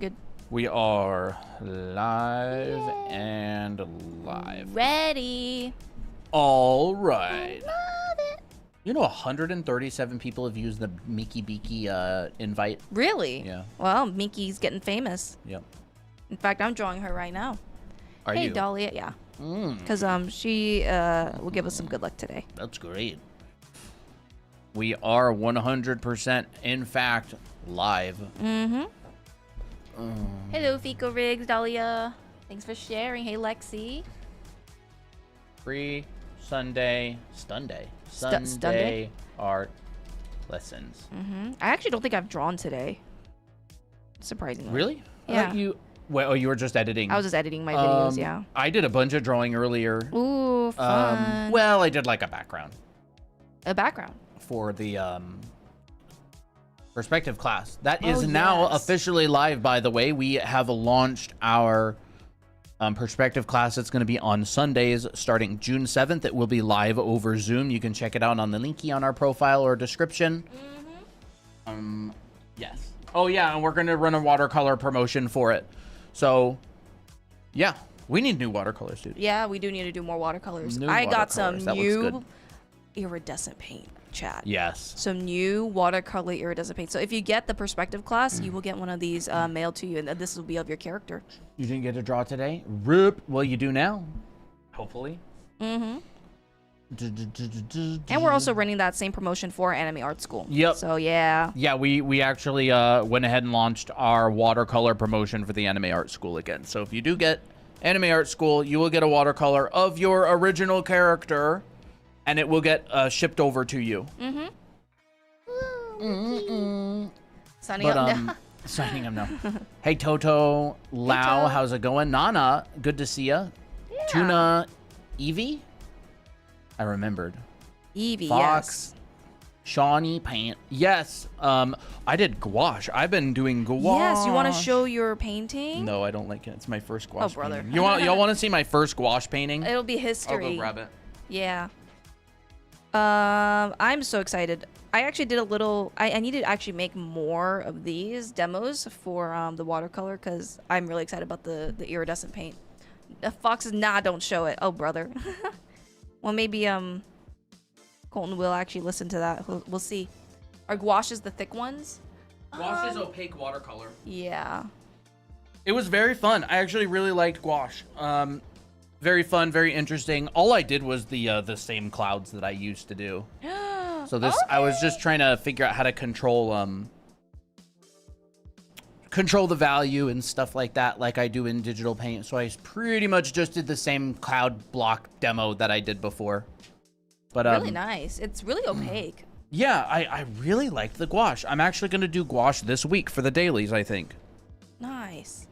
Good. We are live and live. Ready. All right. Love it. You know, 137 people have used the Mickey Beaky invite. Really? Yeah. Well, Miki's getting famous. Yep. In fact, I'm drawing her right now. Are hey, you? Dahlia. Yeah. Because she will give us some good luck today. That's great. We are 100% in fact live. Hello, Fico Riggs, Dahlia. Thanks for sharing. Hey, Lexi. Free Sunday art lessons. I actually don't think I've drawn today. Surprisingly. Really? Yeah. Well, you were just editing. I was just editing my videos, yeah. I did a bunch of drawing earlier. Ooh, fun. Well, I did like a background A background. for the perspective class. That is now yes. officially live, by the way. We have launched our perspective class. It's going to be on Sundays starting June 7th. It will be live over Zoom. You can check it out on the linky on our profile or description. Yes. Oh, yeah, and we're going to run a watercolor promotion for it. So, yeah, we need new watercolors, dude. Yeah, we do need to do more watercolors. New I got some watercolors. That looks new iridescent paint, chat. Yes. Some new watercolor iridescent paint. So if you get the perspective class, you will get one of these mailed to you, and this will be of your character. You didn't get to draw today? Rip. Well, you do now. Hopefully. And we're also running that same promotion for Anime Art School. Yep. So yeah. Yeah, we actually went ahead and launched our watercolor promotion for the Anime Art School again. So if you do get Anime Art School, you will get a watercolor of your original character, and it will get shipped over to you. Signing up now. Signing up now. Hey, Toto, Lau, how's it going? Nana, good to see ya. Yeah. Tuna, Evie? I remembered. Evie, Fox, yes. Shawnee, Paint. Yes, I did gouache. I've been doing gouache. Yes, you want to show your painting? No, I don't like it. It's my first gouache brother. painting. Y'all want to see my first gouache painting? It'll be I'll history. go grab it. Yeah. I'm so excited. I actually did a little. I need to actually make more of these demos for the watercolor because I'm really excited about the iridescent paint. The Foxes, nah, don't show it. Oh, brother. Well, maybe Colton will actually listen to that. We'll see. Are gouaches the thick ones? Gouache is opaque watercolor. Yeah. It was very fun. I actually really liked gouache. Very fun, very interesting. All I did was the same clouds that I used to do. So this, I was just trying to figure out how to control the value and stuff like that, like I do in digital paint. So I pretty much just did the same cloud block demo that I did before. But Really nice. It's really opaque. yeah, I really liked the gouache. I'm actually gonna do gouache this week for the dailies, I think. Nice.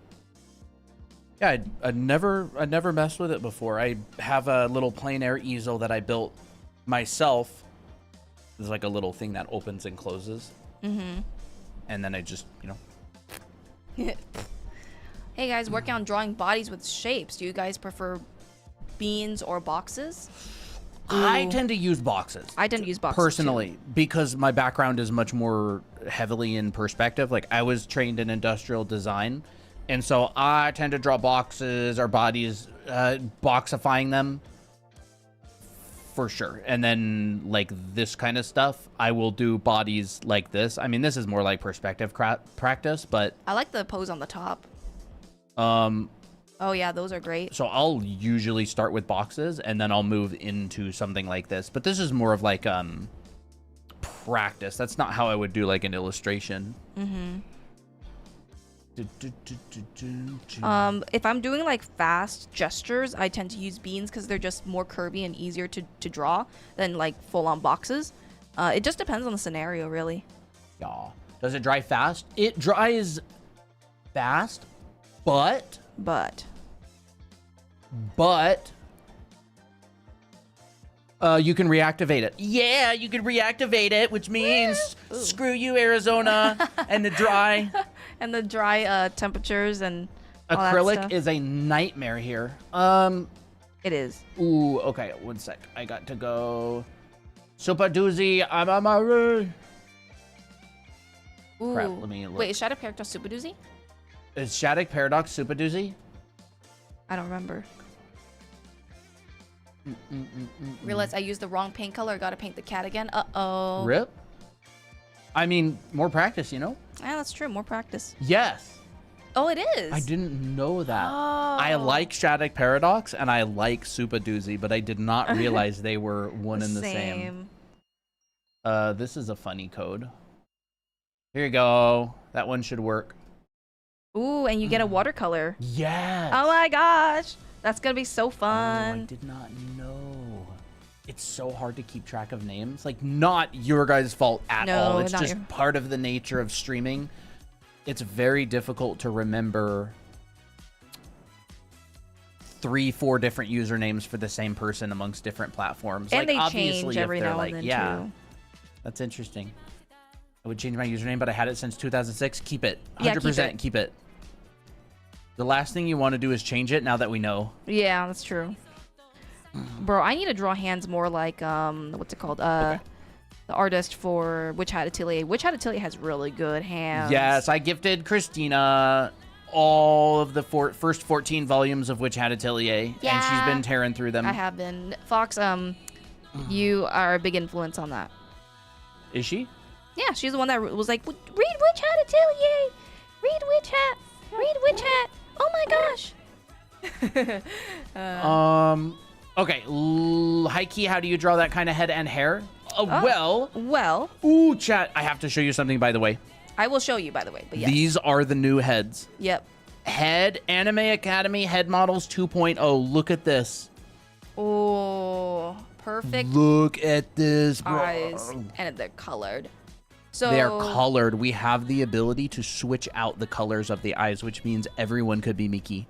Yeah, I never messed with it before. I have a little plein air easel that I built myself. There's like a little thing that opens and closes. And then I just, Hey guys, working on drawing bodies with shapes. Do you guys prefer beans or boxes? I tend to use boxes. I tend to use boxes personally because my background is much more heavily in perspective. Like I was trained in industrial design, and so I tend to draw boxes or bodies, boxifying them for sure. And then like this kind of stuff, I will do bodies like this. I mean, this is more like perspective practice, but I like the pose on the top. Oh yeah, those are great. so I'll usually start with boxes and then I'll move into something like this. But this is more of like practice. That's not how I would do like an illustration. If I'm doing like fast gestures, I tend to use beans because they're just more curvy and easier to draw than like full-on boxes. It just depends on the scenario, really. Yeah. Does it dry fast? It dries fast, but you can reactivate it. Yeah, you can reactivate it, which means screw you, Arizona, and the dry. And the dry temperatures and all that acrylic stuff. is a nightmare here. It is. Ooh, okay, one sec. I got to go. Super doozy, I'm on my way. Ooh. Crap, let me look. Wait, is Shadow Character Super Doozy? Is Static Paradox super doozy? I don't remember. Realized I used the wrong paint color. Gotta paint the cat again. Uh-oh. Rip. I mean, more practice, you know? Yeah, that's true. More practice. Yes. Oh, it is. I didn't know that. Oh. I like Static Paradox and I like Super Doozy, but I did not realize they were one and the same. This is a funny code. Here you go. That one should work. Ooh, and you get a watercolor. Yes. Oh my gosh. That's going to be so fun. Oh, I did not know. It's so hard to keep track of names. Like, not your guys' fault at all. It's just part of the nature of streaming. It's very difficult to remember 3-4 different usernames for the same person amongst different platforms. And like, they obviously, change if every they're now like, and then, yeah, too. That's interesting. I would change my username, but I had it since 2006. Keep it. 100% Yeah, keep it. The last thing you want to do is change it now that we know. Yeah, that's true. Bro, I need to draw hands more like, what's it called? The artist for Witch Hat Atelier. Witch Hat Atelier has really good hands. Yes, I gifted Christina all of the first 14 volumes of Witch Hat Atelier, Yeah. and she's been tearing through them. I have been. Fox, you are a big influence on that. Is she? Yeah, she's the one that was like, read Witch Hat Atelier! Read Witch Hat! Read Witch Hat! Oh my gosh! Okay, high key, how do you draw that kind of head and hair? Well. Ooh, chat, I have to show you something, by the way. I will show you, by the way, but yes. These are the new heads. Yep. Head Anime Academy Head Models 2.0. Look at this. Oh, perfect. Look at this, bro. Eyes, and they're colored. So they are colored. We have the ability to switch out the colors of the eyes, which means everyone could be Miki.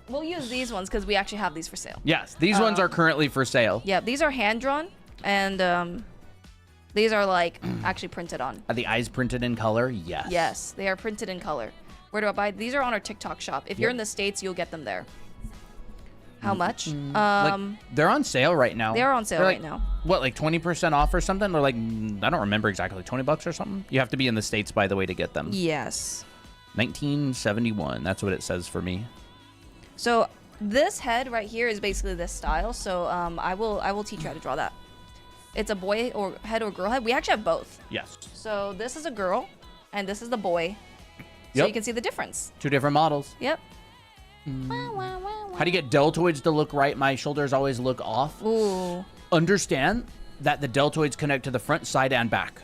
We'll use these ones because we actually have these for sale. Yes, these ones are currently for sale. Yeah, these are hand drawn, and these are like actually printed on. Are the eyes printed in color? Yes. Yes, they are printed in color. Where do I buy? These are on our TikTok shop. If you're in the States, you'll get them there. How much? Like, they're on sale right now. They're on sale right now. What, like 20% off or something? Or like, I don't remember exactly, like 20 bucks or something? You have to be in the States, by the way, to get them. Yes. 1971. That's what it says for me. So this head right here is basically this style. So I will teach you how to draw that. It's a boy or head or girl head. We actually have both. Yes. So this is a girl, and this is the boy. So Yep. you can see the difference. Two different models. Yep. How do you get deltoids to look right? My shoulders always look off. Ooh. Understand that the deltoids connect to the front, side, and back.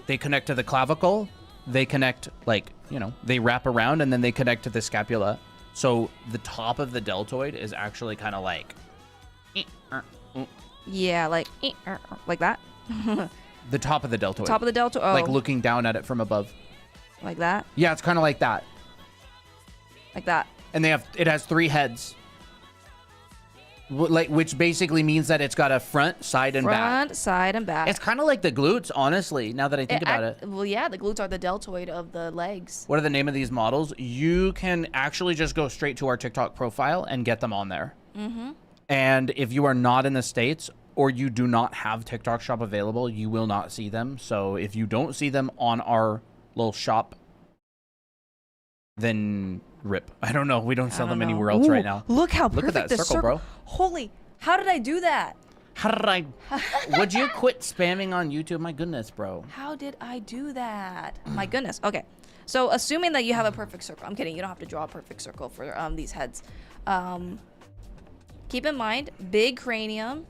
They connect to the clavicle. They connect, like, you know, they wrap around, and then they connect to the scapula. So the top of the deltoid is actually kind of like... Yeah, like that. The top of the deltoid. Top of the deltoid. Oh. Like looking down at it from above. Like that. Yeah, it's kind of like that. Like that. And it has 3 heads. Like, which basically means that it's got a front, side, and back. Front, side, and back. It's kind of like the glutes, honestly, now that I think about it. Well, yeah, the glutes are the deltoid of the legs. What are the name of these models? You can actually just go straight to our TikTok profile and get them on there. And if you are not in the States or you do not have TikTok shop available, you will not see them. So if you don't see them on our little shop, then rip. I don't know. We don't sell them anywhere else right now. Look how perfect Look at that the circle, bro. Holy, how did I do that? How did I... Would you quit spamming on YouTube? My goodness, bro. How did I do that? My goodness. Okay. So assuming that you have a perfect circle. I'm kidding. You don't have to draw a perfect circle for these heads. Keep in mind, big cranium,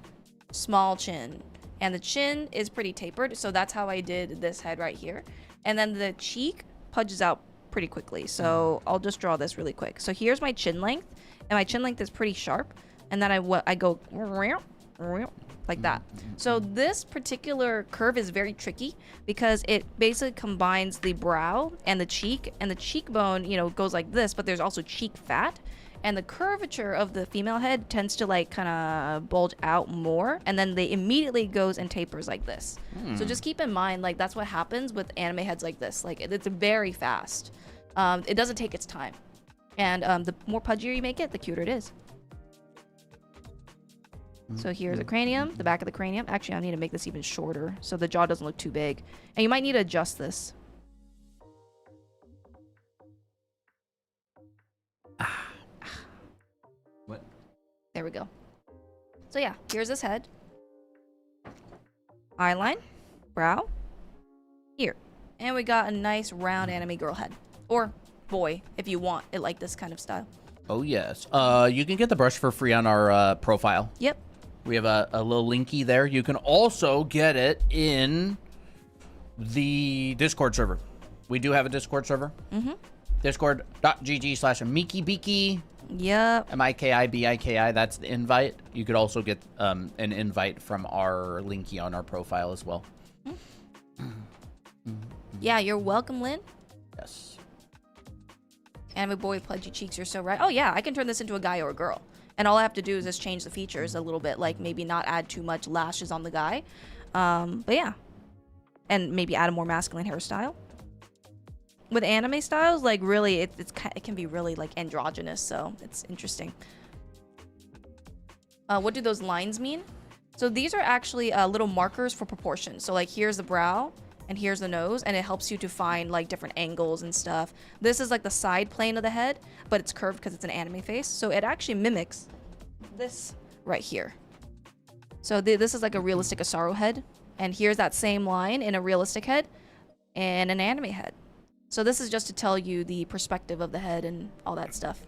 small chin. And the chin is pretty tapered. So that's how I did this head right here. And then the cheek pudges out pretty quickly. So I'll just draw this really quick. So here's my chin length. And my chin length is pretty sharp. And then I go like that. So this particular curve is very tricky because it basically combines the brow and the cheekbone, you know, goes like this, but there's also cheek fat. And the curvature of the female head tends to like kind of bulge out more, and then they immediately goes and tapers like this. So just keep in mind, like, that's what happens with anime heads like this. Like, it's very fast. It doesn't take its time. And the more pudgier you make it, the cuter it is. So here's the cranium, the back of the cranium. Actually, I need to make this even shorter so the jaw doesn't look too big. And you might need to adjust this. we go. So yeah, here's his head. Eyeline, brow, ear. And we got a nice round anime girl head. Or boy, if you want it like this kind of style. Oh, yes. You can get the brush for free on our profile. Yep. We have a little linky there. You can also get it in the Discord server. We do have a Discord server. Mm-hmm. Discord.gg/MikiBiki. Yep. MIKIBIKI. That's the invite. You could also get an invite from our linky on our profile as well. Yeah, you're welcome, Lynn. Yes. Anime boy, pudgy cheeks, you're so right. Oh yeah, I can turn this into a guy or a girl. And all I have to do is just change the features a little bit, like maybe not add too much lashes on the guy. But yeah. And maybe add a more masculine hairstyle. With anime styles, like really, it can be really like androgynous, so it's interesting. What do those lines mean? So these are actually little markers for proportion. So like here's the brow, and here's the nose, and it helps you to find like different angles and stuff. This is like the side plane of the head, but it's curved because it's an anime face. So it actually mimics this right here. So this is like a realistic Asaro head, and here's that same line in a realistic head and an anime head. So this is just to tell you the perspective of the head and all that stuff.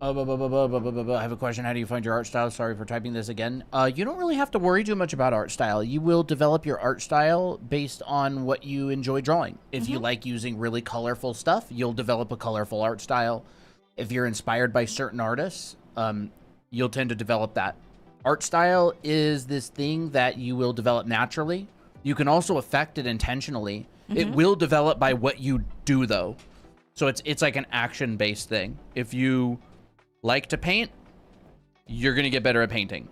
I have a question. How do you find your art style? Sorry for typing this again. You don't really have to worry too much about art style. You will develop your art style based on what you enjoy drawing. If you like using really colorful stuff, you'll develop a colorful art style. If you're inspired by certain artists, you'll tend to develop that. Art style is this thing that you will develop naturally. You can also affect it intentionally. It will develop by what you do, though. So it's like an action-based thing. If you like to paint, you're going to get better at painting.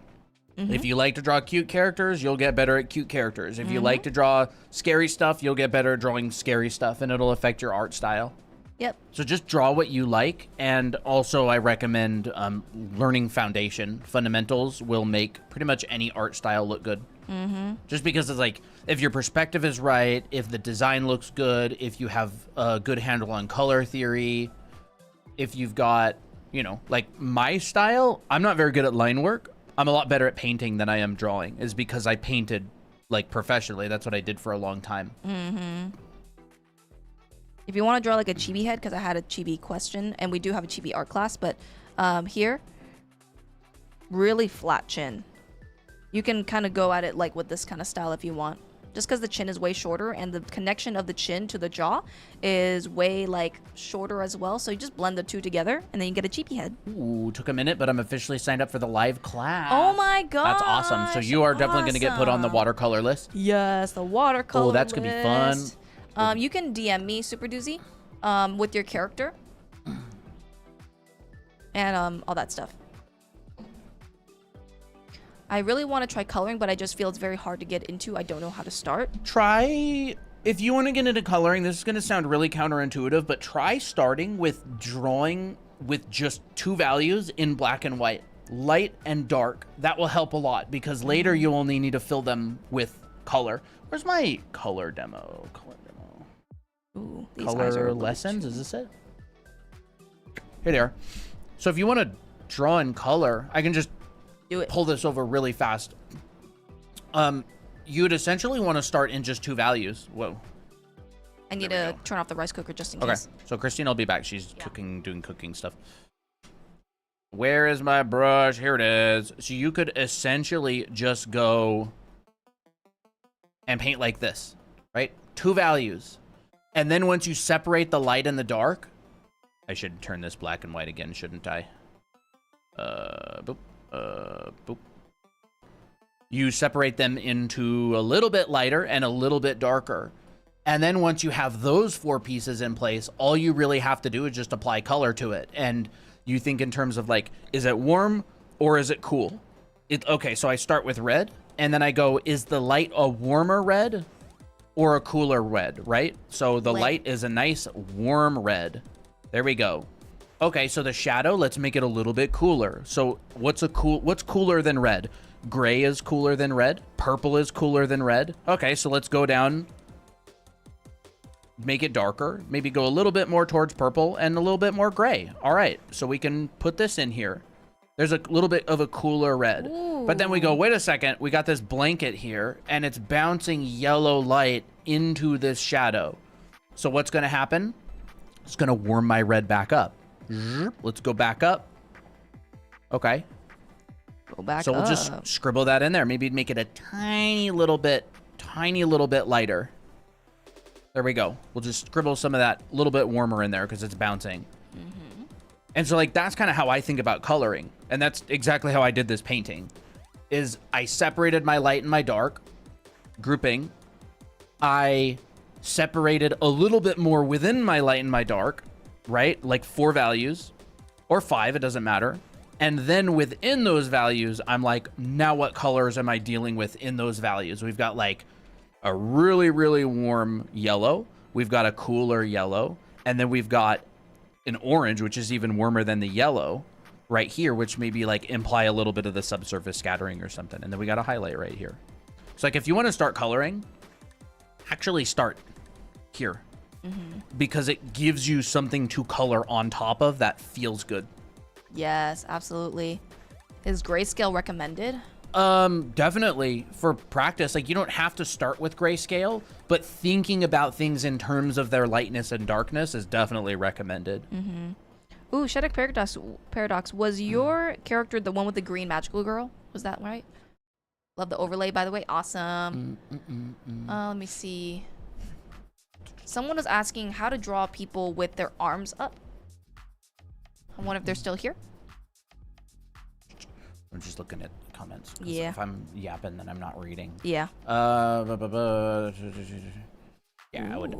If you like to draw cute characters, you'll get better at cute characters. If you like to draw scary stuff, you'll get better at drawing scary stuff, and it'll affect your art style. Yep. So just draw what you like, and also I recommend learning foundation. Fundamentals will make pretty much any art style look good. Just because it's like, if your perspective is right, if the design looks good, if you have a good handle on color theory, if you've got, you know, like my style, I'm not very good at line work. I'm a lot better at painting than I am drawing, is because I painted like professionally. That's what I did for a long time. If you want to draw like a chibi head, because I had a chibi question, and we do have a chibi art class, but here, really flat chin. You can kind of go at it like with this kind of style if you want. Just because the chin is way shorter, and the connection of the chin to the jaw is way like shorter as well. So you just blend the two together, and then you get a chibi head. Ooh, took a minute, but I'm officially signed up for the live class. Oh my god! That's awesome. So you are definitely going to get put on the watercolor list. Yes, the watercolor Oh, that's going to be fun. You can DM me, Super Doozy, with your character. And all that stuff. I really want to try coloring, but I just feel it's very hard to get into. I don't know how to start. Try, if you want to get into coloring, this is going to sound really counterintuitive, but try starting with drawing with just two values in black and white, light and dark. That will help a lot, because later you only need to fill them with color. Where's my color demo? Ooh, these eyes are Color a little lessons, too- is this it? Here they are. So if you want to draw in color, I can just Do it. pull this over really fast. You would essentially want to start in just two values. Whoa. I need to turn off the rice cooker just in Okay. case. So Christine will be back. She's doing cooking stuff. Where is my brush? Here it is. So you could essentially just go and paint like this, right? Two values. And then once you separate the light and the dark, I should turn this black and white again, shouldn't I? Boop. Boop. You separate them into a little bit lighter and a little bit darker. And then once you have those four pieces in place, all you really have to do is just apply color to it. And you think in terms of like, is it warm or is it cool? Okay, so I start with red, and then I go, is the light a warmer red or a cooler red, right? So the light is a nice warm red. There we go. Okay, so the shadow, let's make it a little bit cooler. So what's cooler than red? Gray is cooler than red. Purple is cooler than red. Okay, so let's go down, make it darker, maybe go a little bit more towards purple and a little bit more gray. All right, so we can put this in here. There's a little bit of a cooler red. Ooh. But then we go, wait a second, we got this blanket here, and it's bouncing yellow light into this shadow. So what's going to happen? It's going to warm my red back up. Let's go back up. Okay. Go back So we'll up. just scribble that in there. Maybe make it a tiny little bit lighter. There we go. We'll just scribble some of that a little bit warmer in there because it's bouncing. And so like that's kind of how I think about coloring. And that's exactly how I did this painting. Is I separated my light and my dark grouping. I separated a little bit more within my light and my dark, right? Like 4 values or 5, it doesn't matter. And then within those values, I'm like, now what colors am I dealing with in those values? We've got like a really, really warm yellow. We've got a cooler yellow. And then we've got an orange, which is even warmer than the yellow right here, which maybe like imply a little bit of the subsurface scattering or something. And then we got a highlight right here. So like if you want to start coloring, actually start here because it gives you something to color on top of that feels good. Yes, absolutely. Is grayscale recommended? Definitely for practice. Like you don't have to start with grayscale, but thinking about things in terms of their lightness and darkness is definitely recommended. Ooh, Shedek Paradox. Was your character the one with the green magical girl? Was that right? Love the overlay, by the way. Awesome. Let me see. Someone was asking how to draw people with their arms up. I wonder if they're still here. I'm just looking at comments. Yeah. If I'm yapping, then I'm not reading. Yeah. Yeah, Ooh,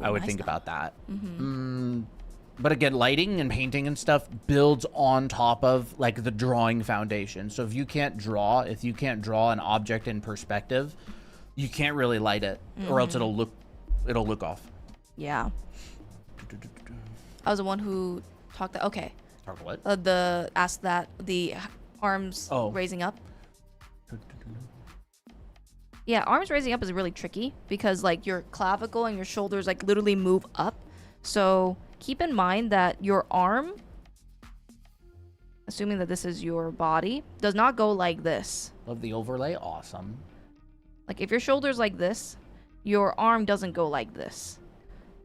I would nice think though. about that. But again, lighting and painting and stuff builds on top of like the drawing foundation. So if you can't draw an object in perspective, you can't really light it, or else it'll look off. Yeah. I was the one who talked that. Okay. Talk what? Asked that the arms raising up. Yeah, arms raising up is really tricky because like your clavicle and your shoulders like literally move up. So keep in mind that your arm, assuming that this is your body, does not go like this. Love the overlay. Awesome. Like if your shoulder's like this, your arm doesn't go like this.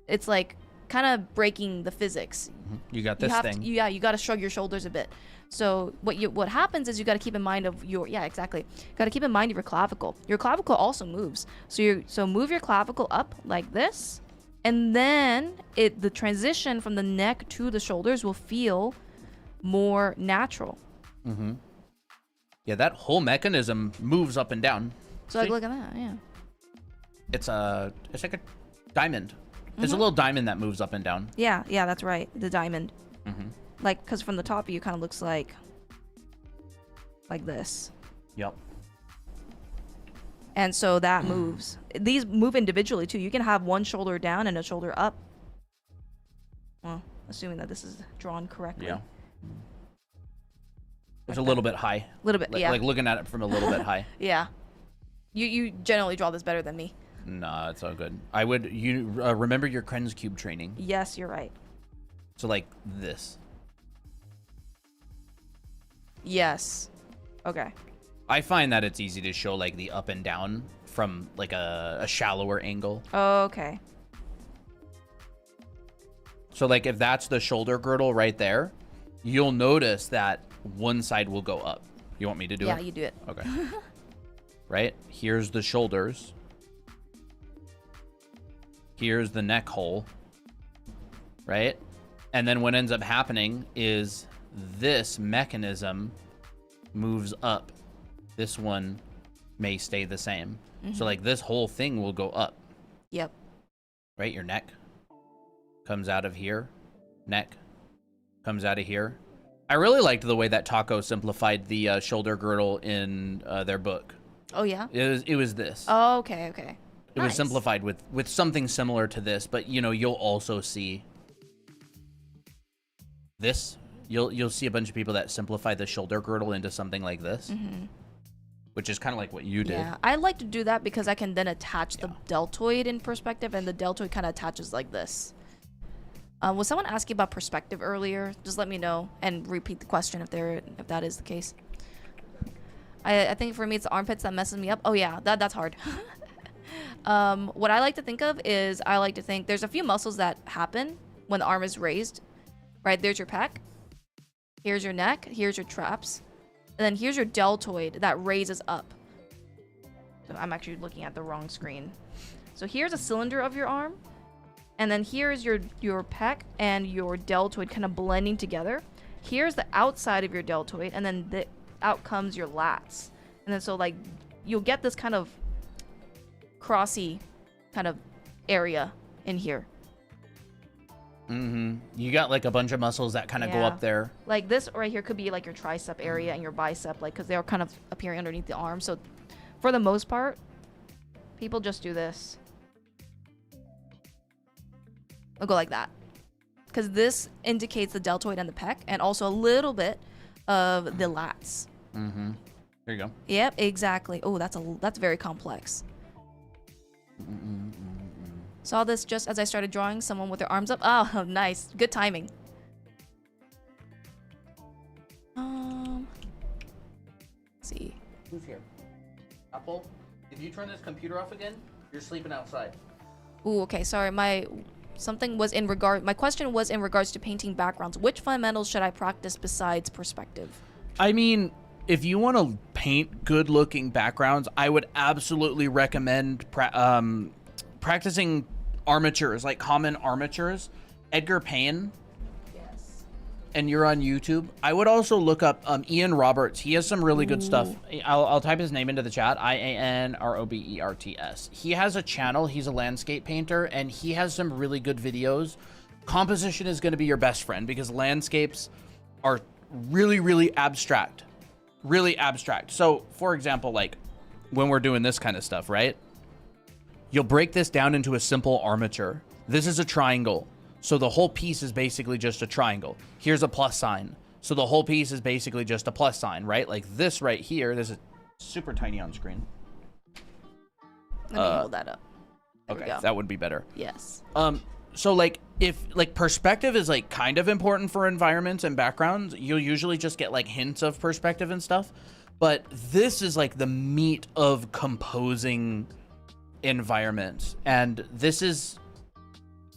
It's like kind of breaking the physics. You got this thing. You got to shrug your shoulders a bit. So what happens is you got to keep in mind of your got to keep in mind of your clavicle. Your clavicle also moves. So move your clavicle up like this, and then the transition from the neck to the shoulders will feel more natural. Yeah, that whole mechanism moves up and down. So like look at that. Yeah. It's like a diamond. It's a little diamond that moves up and down. Yeah, that's right. The diamond. Like, because from the top of you kind of looks like this. Yep. And so that moves. These move individually too. You can have one shoulder down and a shoulder up. Well, assuming that this is drawn correctly. Yeah. It's a little bit high. A little bit, yeah. Like looking at it from a little bit high. Yeah. You generally draw this better than me. Nah, it's all good. You remember your Krenz cube training. Yes, you're right. So like this. Yes. Okay. I find that it's easy to show like the up and down from like a shallower angle. Okay. So like if that's the shoulder girdle right there, you'll notice that one side will go up. You want me to do it? Yeah, you do it. Okay. Right? Here's the shoulders. Here's the neck hole. Right? And then what ends up happening is this mechanism moves up. This one may stay the same. So like this whole thing will go up. Yep. Right? Your neck comes out of here. Neck comes out of here. I really liked the way that Taco simplified the shoulder girdle in their book. Oh, yeah? It was this. Oh, okay. It was simplified with something similar to this, but you know, you'll also see this. You'll see a bunch of people that simplify the shoulder girdle into something like this, which is kind of like what you did. Yeah, I like to do that because I can then attach the deltoid in perspective, and the deltoid kind of attaches like this. Was someone asking about perspective earlier? Just let me know and repeat the question if that is the case. I think for me it's the armpits that messes me up. Oh yeah, that's hard. What I like to think of is I like to think there's a few muscles that happen when the arm is raised. Right, there's your pec. Here's your neck. Here's your traps. And then here's your deltoid that raises up. So I'm actually looking at the wrong screen. So here's a cylinder of your arm. And then here's your pec and your deltoid kind of blending together. Here's the outside of your deltoid, and then out comes your lats. And then so like you'll get this kind of crossy kind of area in here. You got like a bunch of muscles that kind of go up there. Like this right here could be like your tricep area and your bicep, like because they're kind of appearing underneath the arm. So for the most part, people just do this. I'll go like that. Because this indicates the deltoid and the pec, and also a little bit of the lats. There you go. Yep, exactly. Oh, that's very complex. Saw this just as I started drawing someone with their arms up. Oh, nice. Good timing. Let's see. Who's here? Apple, if you turn this computer off again, you're sleeping outside. Ooh, okay. Sorry, my question was in regards to painting backgrounds. Which fundamentals should I practice besides perspective? I mean, if you want to paint good-looking backgrounds, I would absolutely recommend practicing armatures, like common armatures. Edgar Payne. Yes. And you're on YouTube. I would also look up Ian Roberts. He has some really good stuff. I'll type his name into the chat. IANROBERTS. He has a channel. He's a landscape painter, and he has some really good videos. Composition is going to be your best friend because landscapes are really, really abstract. Really abstract. So, for example, like when we're doing this kind of stuff, right? You'll break this down into a simple armature. This is a triangle. So the whole piece is basically just a triangle. Here's a plus sign. So the whole piece is basically just a plus sign, right? Like this right here, this is super tiny on screen. Let me hold that up. There okay, that would be better. Yes. So like if like perspective is like kind of important for environments and backgrounds, you'll usually just get like hints of perspective and stuff. But this is like the meat of composing environments. And this is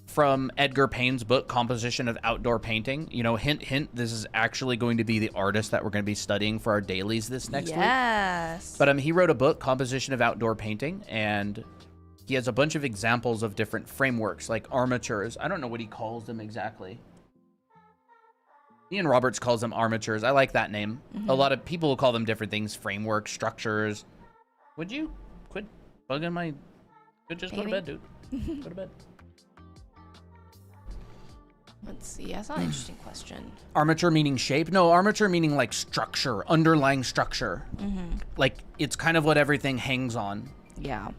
from Edgar Payne's book, Composition of Outdoor Painting. You know, hint, hint, this is actually going to be the artist that we're going to be studying for our dailies this next week. Yes. But he wrote a book, Composition of Outdoor Painting, and he has a bunch of examples of different frameworks, like armatures. I don't know what he calls them exactly. Ian Roberts calls them armatures. I like that name. A lot of people will call them different things, frameworks, structures. Would you quit bugging my... Just go to bed, dude. Go to bed. Let's see. That's not an interesting question. Armature meaning shape? No, armature meaning like structure, underlying structure. Like it's kind of what everything hangs on. Yeah.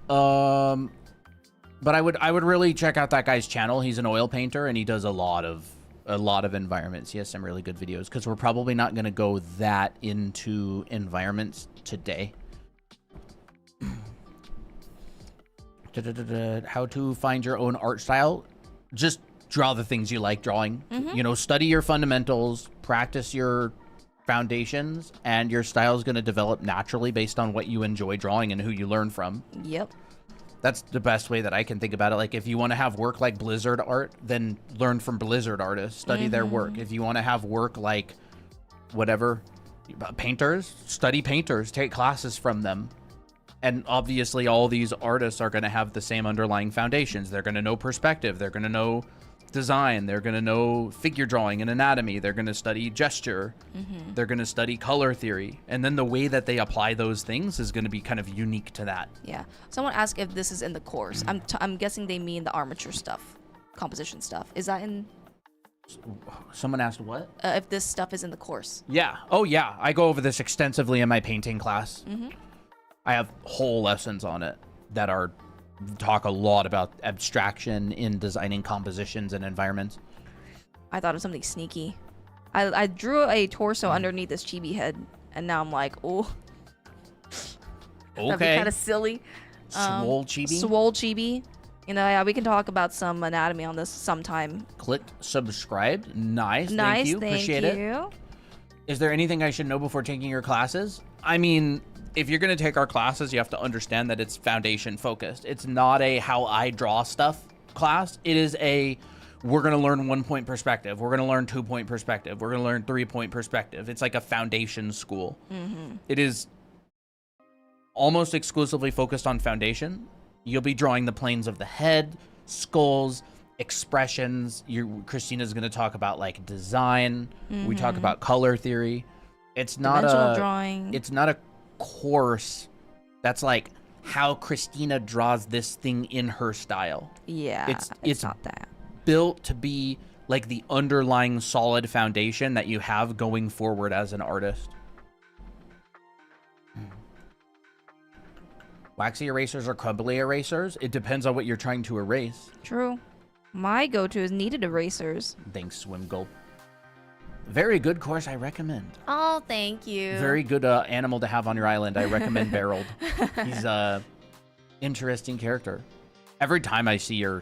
But I would really check out that guy's channel. He's an oil painter and he does a lot of environments. He has some really good videos because we're probably not going to go that into environments today. How to find your own art style? Just draw the things you like drawing. You know, study your fundamentals, practice your foundations, and your style is going to develop naturally based on what you enjoy drawing and who you learn from. Yep. That's the best way that I can think about it. Like if you want to have work like Blizzard art, then learn from Blizzard artists, study their work. If you want to have work like whatever, painters, study painters, take classes from them. And obviously all these artists are going to have the same underlying foundations. They're going to know perspective. They're going to know design. They're going to know figure drawing and anatomy. They're going to study gesture. They're going to study color theory. And then the way that they apply those things is going to be kind of unique to that. Yeah. Someone asked if this is in the course. I'm guessing they mean the armature stuff, composition stuff. Is that in... Someone asked what? If this stuff is in the course. Yeah. Oh, yeah. I go over this extensively in my painting class. I have whole lessons on it that talk a lot about abstraction in designing compositions and environments. I thought of something sneaky. I drew a torso underneath this chibi head, and now I'm like, oh. Okay. That'd be kind of silly. Swole chibi? Swole chibi. You know, yeah, we can talk about some anatomy on this sometime. Clicked subscribed. Nice. Nice, Thank you. Appreciate it. you. Is there anything I should know before taking your classes? I mean, if you're going to take our classes, you have to understand that it's foundation focused. It's not a how I draw stuff class. It is a we're going to learn 1-point perspective. We're going to learn 2-point perspective. We're going to learn 3-point perspective. It's like a foundation school. It is almost exclusively focused on foundation. You'll be drawing the planes of the head, skulls, expressions. Christina's going to talk about like design. We talk about color theory. It's not Dimensional drawing. It's not a course that's like how Christina draws this thing in her style. Yeah, it's not that. Built to be like the underlying solid foundation that you have going forward as an artist. Waxy erasers or crumbly erasers? It depends on what you're trying to erase. True. My go-to is kneaded erasers. Thanks, Swim Goal. Very good course, I recommend. Oh, thank you. Very good animal to have on your island. I recommend Barreled. He's a interesting character. Every time I see your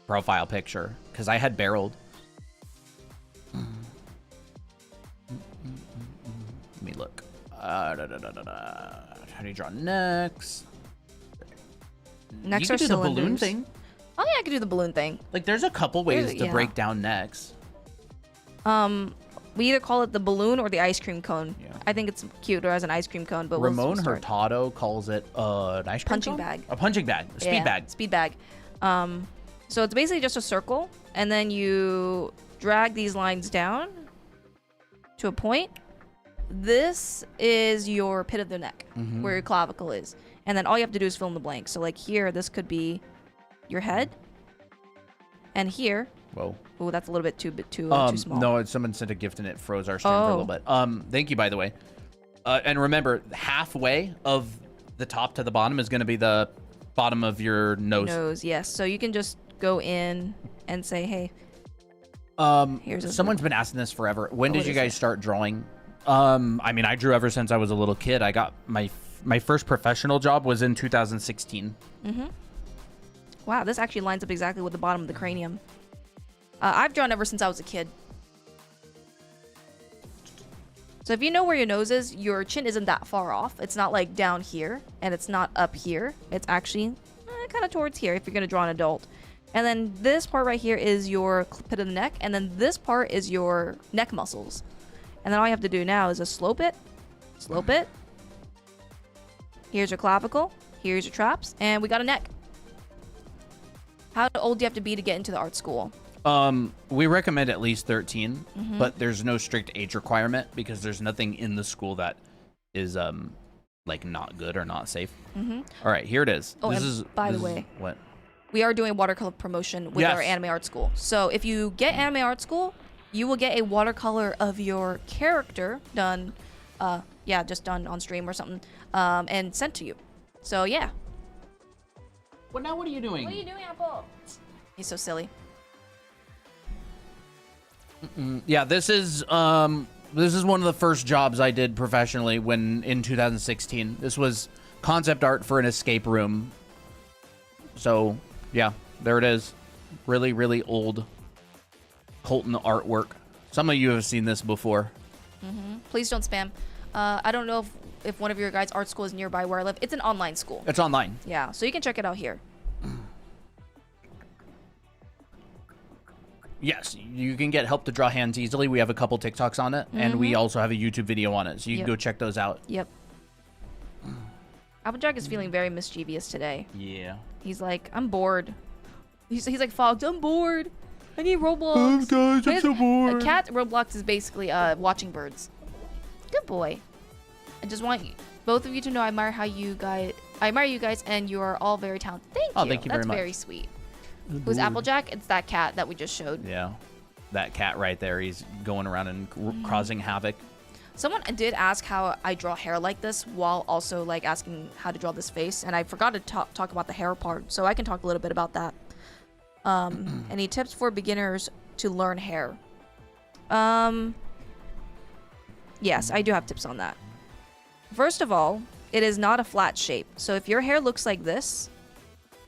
profile picture, because I had Barreled. Let me look. How do you draw necks? Necks You are can do the cylinders. balloon thing. Oh yeah, I could do the balloon thing. Like, there's a couple ways to Yeah. break down necks. We either call it the balloon or the ice cream cone. Yeah. I think it's cuter as an ice cream cone, but Ramon we'll start. Hurtado calls it an ice cream Punching cone? bag. A punching bag. A speed Yeah, bag. Speed bag. So it's basically just a circle, and then you drag these lines down to a point. This is your pit of the neck, where your clavicle is. And then all you have to do is fill in the blanks. So like here, this could be your head. And here, Whoa. oh, that's a little bit too small. No, someone sent a gift and it froze our stream for a little bit. Thank you, by the way. And remember, halfway of the top to the bottom is going to be the bottom of your nose. Yes. So you can just go in and say, hey, here's a Someone's been asking this forever. When what did you is guys it? start drawing? I mean, I drew ever since I was a little kid. I got my first professional job was in 2016. Wow, this actually lines up exactly with the bottom of the cranium. I've drawn ever since I was a kid. So if you know where your nose is, your chin isn't that far off. It's not like down here, and it's not up here. It's actually kind of towards here if you're going to draw an adult. And then this part right here is your pit of the neck, and then this part is your neck muscles. And then all you have to do now is just slope it. Slope it. Here's your clavicle. Here's your traps. And we got a neck. How old do you have to be to get into the art school? We recommend at least 13, but there's no strict age requirement because there's nothing in the school that is like not good or not safe. All right, here it is. Oh, this and is by the this is- way, what? we are doing watercolor promotion with Yes. our anime art school. So if you get anime art school, you will get a watercolor of your character done, just done on stream or something, and sent to you. So yeah. Well, now what are you doing? What are you doing, Apple? He's so silly. Yeah, this is one of the first jobs I did professionally when in 2016. This was concept art for an escape room. So, yeah, there it is. Really, really old Colton artwork. Some of you have seen this before. Please don't spam. I don't know if one of your guys' art school is nearby where I live. It's an online school. It's online. Yeah, so you can check it out here. Yes, you can get help to draw hands easily. We have a couple TikToks on it, and we also have a YouTube video on it, so you can Yep. go check those out. Yep. Applejack is feeling very mischievous today. Yeah. He's like, I'm bored. He's like, Fox, I'm bored. I need Roblox. Guys, I'm so bored. A cat Roblox is basically watching birds. Good boy. I just want both of you to know I admire you guys, and you are all very talented. Thank you. Oh, thank you very That's much. very sweet. Who's Applejack? It's that cat that we just showed. Yeah. That cat right there, he's going around and causing havoc. Someone did ask how I draw hair like this, while also like asking how to draw this face, and I forgot to talk about the hair part, so I can talk a little bit about that. Any tips for beginners to learn hair? Yes, I do have tips on that. First of all, it is not a flat shape. So if your hair looks like this,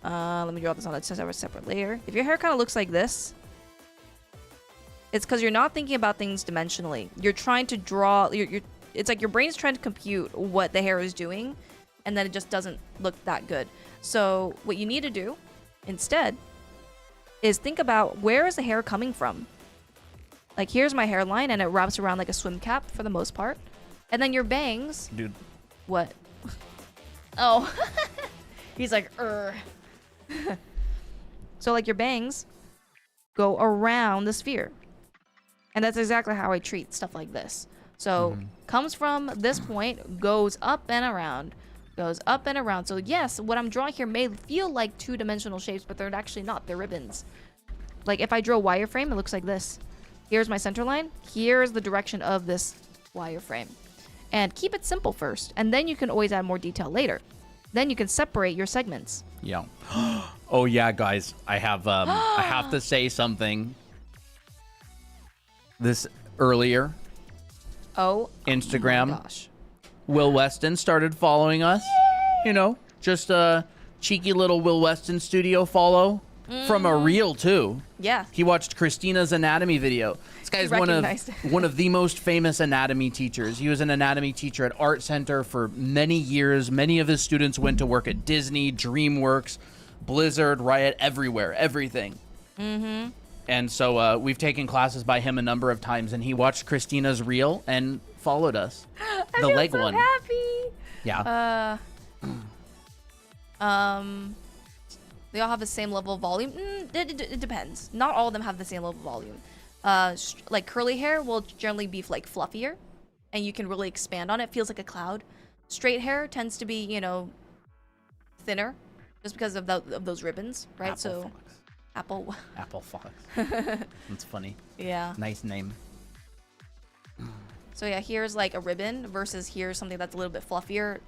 Let me draw this on a separate layer. If your hair kind of looks like this, it's because you're not thinking about things dimensionally. You're trying to draw. It's like your brain's trying to compute what the hair is doing, and then it just doesn't look that good. So what you need to do instead is think about, where is the hair coming from? Like, here's my hairline, and it wraps around like a swim cap for the most part. And then your bangs. Dude. What? Oh. He's like, So like your bangs go around the sphere. And that's exactly how I treat stuff like this. So comes from this point, goes up and around, goes up and around. So yes, what I'm drawing here may feel like two-dimensional shapes, but they're actually not. They're ribbons. Like if I draw a wireframe, it looks like this. Here's my center line. Here's the direction of this wireframe. And keep it simple first, and then you can always add more detail later. Then you can separate your segments. Yeah. Oh yeah, guys, I have I have to say something. This earlier. Oh. Instagram. Oh my gosh. Will Weston started following us. You know, just a cheeky little Will Weston studio follow from a reel too. Yeah. He watched Christina's anatomy video. This guy's one of the most famous anatomy teachers. He was an anatomy teacher at Art Center for many years. Many of his students went to work at Disney, DreamWorks, Blizzard, Riot, everywhere, everything. Mm-hmm. And so we've taken classes by him a number of times, and he watched Christina's reel and followed us. I the feel leg so one. Happy. Yeah. They all have the same level of volume. It depends. Not all of them have the same level of volume. Like curly hair will generally be like fluffier, and you can really expand on it. Feels like a cloud. Straight hair tends to be, you know, thinner, just because of those ribbons, right? Apple Fox. That's funny. Yeah. Nice name. So yeah, here's like a ribbon versus here's something that's a little bit fluffier.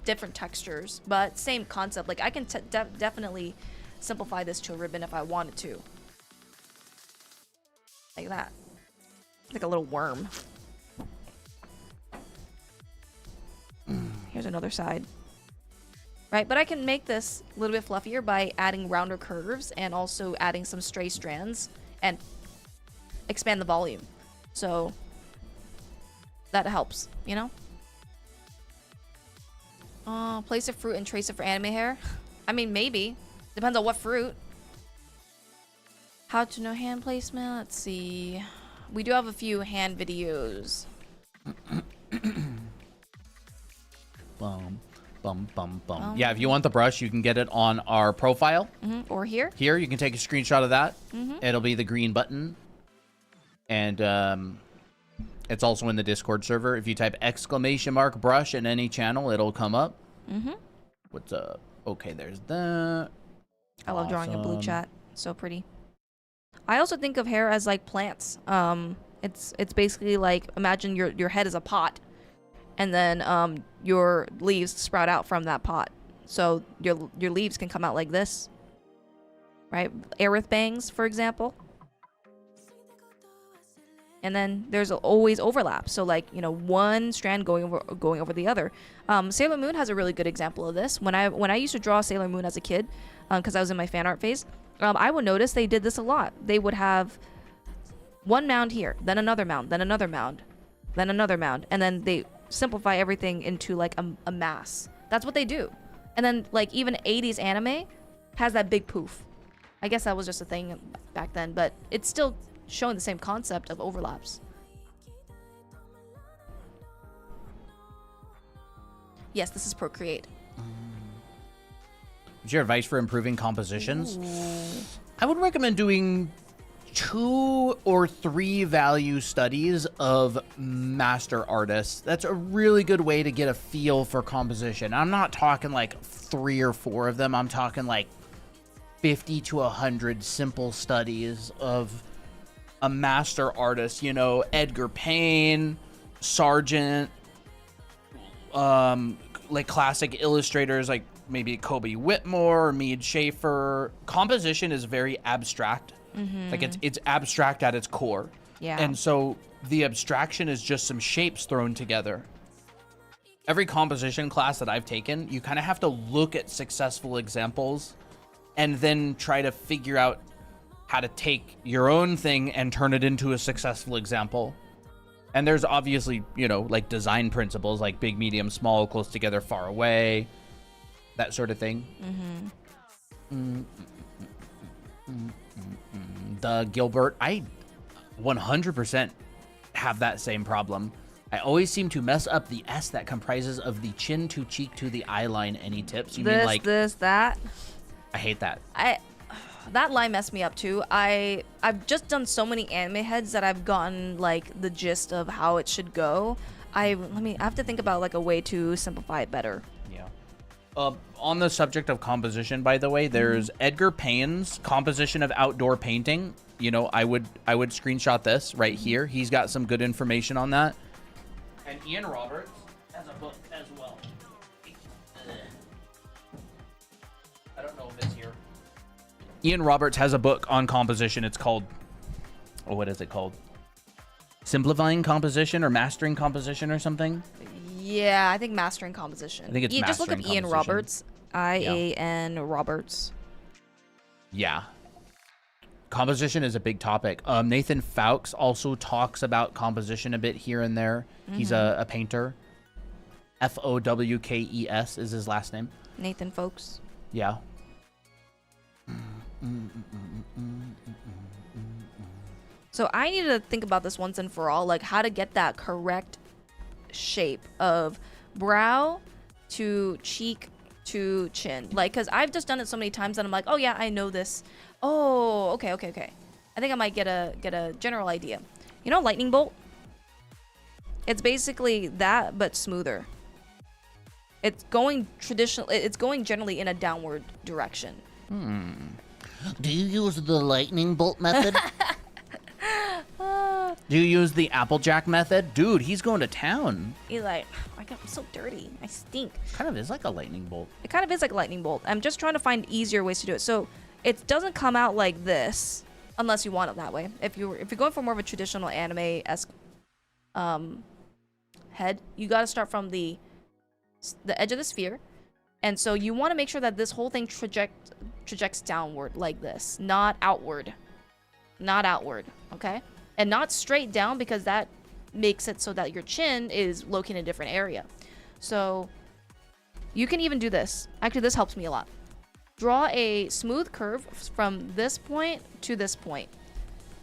Different textures, but same concept. Like I can definitely simplify this to a ribbon if I wanted to. Like that. Like a little worm. Here's another side. Right, but I can make this a little bit fluffier by adding rounder curves and also adding some stray strands and expand the volume. So that helps, you know? Place a fruit and trace it for anime hair. I mean, maybe. Depends on what fruit. How to know hand placement? Let's see. We do have a few hand videos. Bum, bum, bum, bum. Yeah, if you want the brush, you can get it on our profile. Or here. Here, you can take a screenshot of that. It'll be the green button. And it's also in the Discord server. If you type !brush in any channel, it'll come up. What's up? Okay, there's that. I love drawing a blue chat. So pretty. I also think of hair as like plants. It's basically like, imagine your head is a pot, and then your leaves sprout out from that pot. So your leaves can come out like this, right? Aerith bangs, for example. And then there's always overlap. So like, you know, one strand going over the other. Sailor Moon has a really good example of this. When I used to draw Sailor Moon as a kid, because I was in my fan art phase, I would notice they did this a lot. They would have one mound here, then another mound, then another mound, then another mound, and then they simplify everything into like a mass. That's what they do. And then like even 80s anime has that big poof. I guess that was just a thing back then, but it's still showing the same concept of overlaps. Yes, this is Procreate. What's your advice for improving compositions? Ooh. I would recommend doing 2 or 3 value studies of master artists. That's a really good way to get a feel for composition. I'm not talking like 3 or 4 of them. I'm talking like 50 to 100 simple studies of a master artist, you know, Edgar Payne, Sargent, like classic illustrators like maybe Kobe Whitmore or Mead Schaefer. Composition is very abstract. Like it's abstract at its core. Yeah. And so the abstraction is just some shapes thrown together. Every composition class that I've taken, you kind of have to look at successful examples and then try to figure out how to take your own thing and turn it into a successful example. And there's obviously, you know, like design principles like big, medium, small, close together, far away, that sort of thing. The Gilbert, I 100% have that same problem. I always seem to mess up the S that comprises of the chin to cheek to the eye line. Any tips? You mean like that? I hate that. That line messed me up too. I've just done so many anime heads that I've gotten like the gist of how it should go. I have to think about like a way to simplify it better. Yeah. On the subject of composition, by the way, there's Edgar Payne's composition of outdoor painting. You know, I would screenshot this right here. He's got some good information on that. And Ian Roberts has a book as well. I don't know if it's here. Ian Roberts has a book on composition. It's called, what is it called? Simplifying Composition or Mastering Composition or something? Yeah, I think Mastering Composition. I think it's just look up Mastering Ian Roberts. IAN Roberts. Yeah. Composition is a big topic. Nathan Fowkes also talks about composition a bit here and there. He's a painter. Fowkes is his last name. Nathan Fowkes. Yeah. So I need to think about this once and for all, like how to get that correct shape of brow to cheek to chin. Like, because I've just done it so many times that I'm like, oh yeah, I know this. Oh, okay. I think I might get a general idea. You know, lightning bolt? It's basically that, but smoother. It's going generally in a downward direction. Do you use the lightning bolt method? Do you use the Applejack method? Dude, he's going to town. He's like, I'm so dirty. I stink. Kind of is like a lightning bolt. It kind of is like a lightning bolt. I'm just trying to find easier ways to do it. So it doesn't come out like this unless you want it that way. If you're going for more of a traditional anime-esque head, you got to start from the edge of the sphere. And so you want to make sure that this whole thing trajects downward like this, not outward. Not outward, okay? And not straight down, because that makes it so that your chin is located in a different area. So you can even do this. Actually, this helps me a lot. Draw a smooth curve from this point to this point.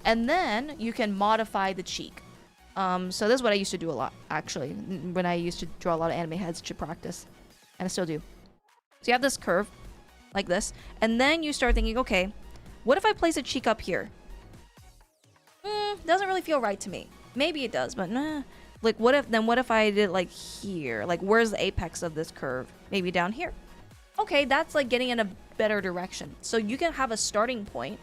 And then you can modify the cheek. So this is what I used to do a lot, actually, when I used to draw a lot of anime heads to practice. And I still do. So you have this curve, like this. And then you start thinking, okay, what if I place a cheek up here? Doesn't really feel right to me. Maybe it does, but nah. Like, what if I did it like here? Like, where's the apex of this curve? Maybe down here. Okay, that's like getting in a better direction. So you can have a starting point,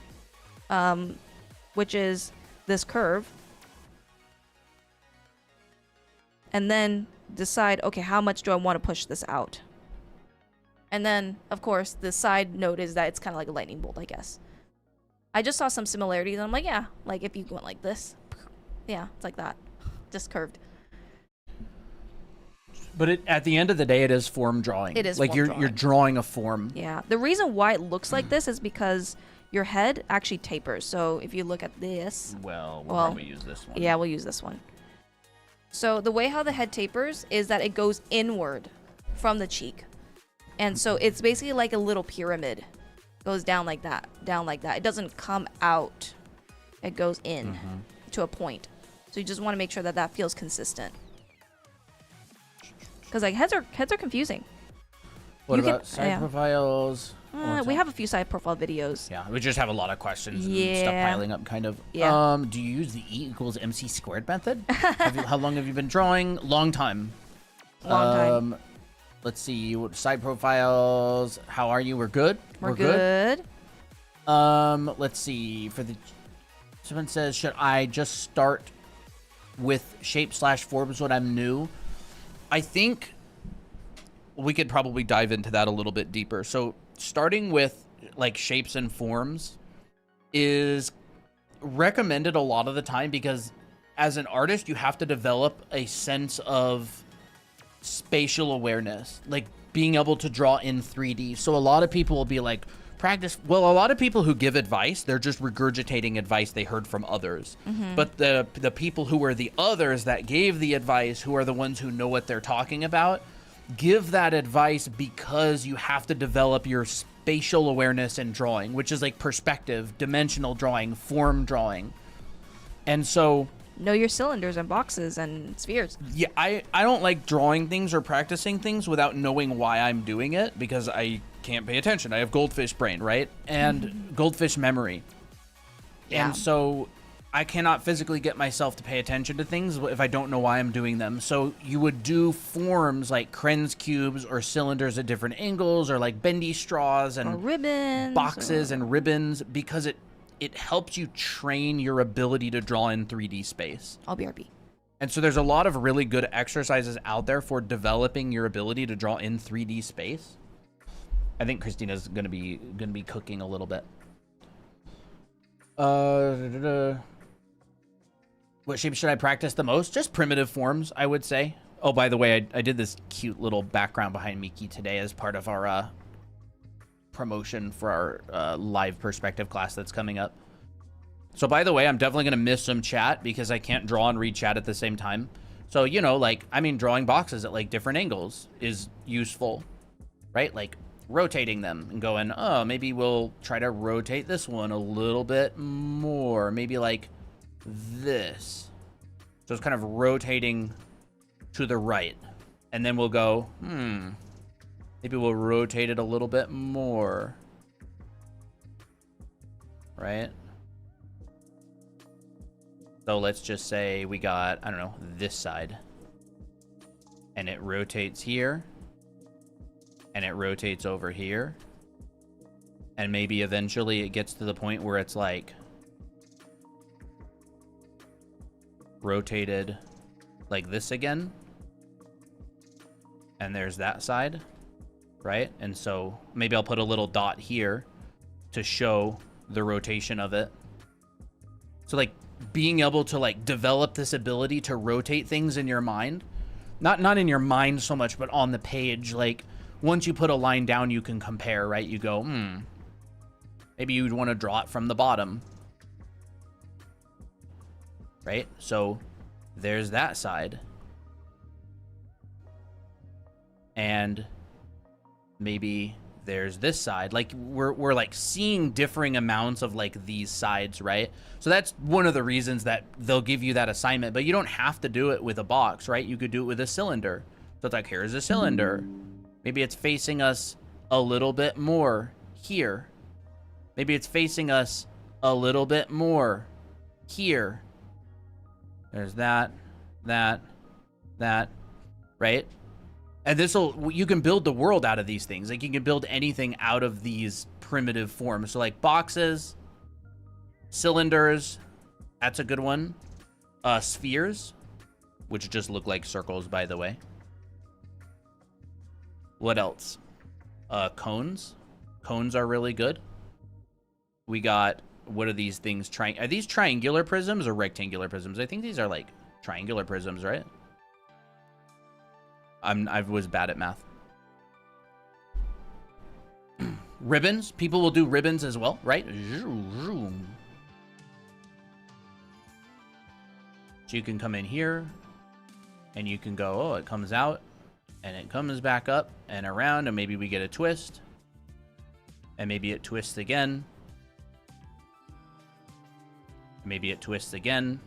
which is this curve. And then decide, okay, how much do I want to push this out? And then, of course, the side note is that it's kind of like a lightning bolt, I guess. I just saw some similarities, and I'm like, yeah, like if you went like this, yeah, it's like that, just curved. But at the end of the day, it is form drawing. It is like form drawing. You're drawing a form. Yeah. The reason why it looks like this is because your head actually tapers. So if you look at this, We'll probably use this one. Yeah, we'll use this one. So the way how the head tapers is that it goes inward from the cheek, and so it's basically like a little pyramid. Goes down like that, down like that. It doesn't come out. It goes in to a point. So you just want to make sure that that feels consistent. Because like heads are confusing. What about side profiles? We have a few side profile videos. Yeah, we just have a lot of questions and stuff piling up, kind of. Yeah. Do you use the E=mc² method? How long have you been drawing? Long time. Long time. Let's see. Side profiles. How are you? We're good. We're good. Let's see. Someone says, should I just start with shape/forms when I'm new? I think we could probably dive into that a little bit deeper. So starting with like shapes and forms is recommended a lot of the time, because as an artist, you have to develop a sense of spatial awareness, like being able to draw in 3D. So a lot of people will be like, practice. Well, a lot of people who give advice, they're just regurgitating advice they heard from others. But the people who are the others that gave the advice, who are the ones who know what they're talking about, give that advice because you have to develop your spatial awareness in drawing, which is like perspective, dimensional drawing, form drawing. And so know your cylinders and boxes and spheres. yeah, I don't like drawing things or practicing things without knowing why I'm doing it, because I can't pay attention. I have goldfish brain, right? And goldfish memory. Yeah. And so I cannot physically get myself to pay attention to things if I don't know why I'm doing them. So you would do forms like Krenz cubes or cylinders at different angles, or like bendy straws and Or ribbons. boxes and ribbons, because it helps you train your ability to draw in 3D space. I'll BRB. And so there's a lot of really good exercises out there for developing your ability to draw in 3D space. I think Christina's gonna be cooking a little bit. What shape should I practice the most? Just primitive forms, I would say. Oh, by the way, I did this cute little background behind Miki today as part of our promotion for our live perspective class that's coming up. So by the way, I'm definitely going to miss some chat because I can't draw and read chat at the same time. So, you know, like, I mean, drawing boxes at like different angles is useful, right? Like rotating them and going, oh, maybe we'll try to rotate this one a little bit more. Maybe like this. So it's kind of rotating to the right. And then we'll go, maybe we'll rotate it a little bit more. Right? So let's just say we got, I don't know, this side. And it rotates here. And it rotates over here. And maybe eventually it gets to the point where it's like rotated like this again. And there's that side, right? And so maybe I'll put a little dot here to show the rotation of it. So like being able to like develop this ability to rotate things in your mind, not in your mind so much, but on the page. Like once you put a line down, you can compare, right? You go, maybe you'd want to draw it from the bottom. Right? So there's that side. And maybe there's this side. Like we're like seeing differing amounts of like these sides, right? So that's one of the reasons that they'll give you that assignment, but you don't have to do it with a box, right? You could do it with a cylinder. So it's like, here's a cylinder. Maybe it's facing us a little bit more here. Maybe it's facing us a little bit more here. There's that, right? And you can build the world out of these things. Like you can build anything out of these primitive forms. So like boxes, cylinders, that's a good one. Spheres, which just look like circles, by the way. What else? Cones. Cones are really good. We got, what are these things? Are these triangular prisms or rectangular prisms? I think these are like triangular prisms, right? I was bad at math. Ribbons. People will do ribbons as well, right? So you can come in here and you can go, oh, it comes out and it comes back up and around, and maybe we get a twist and maybe it twists again. Maybe it twists again.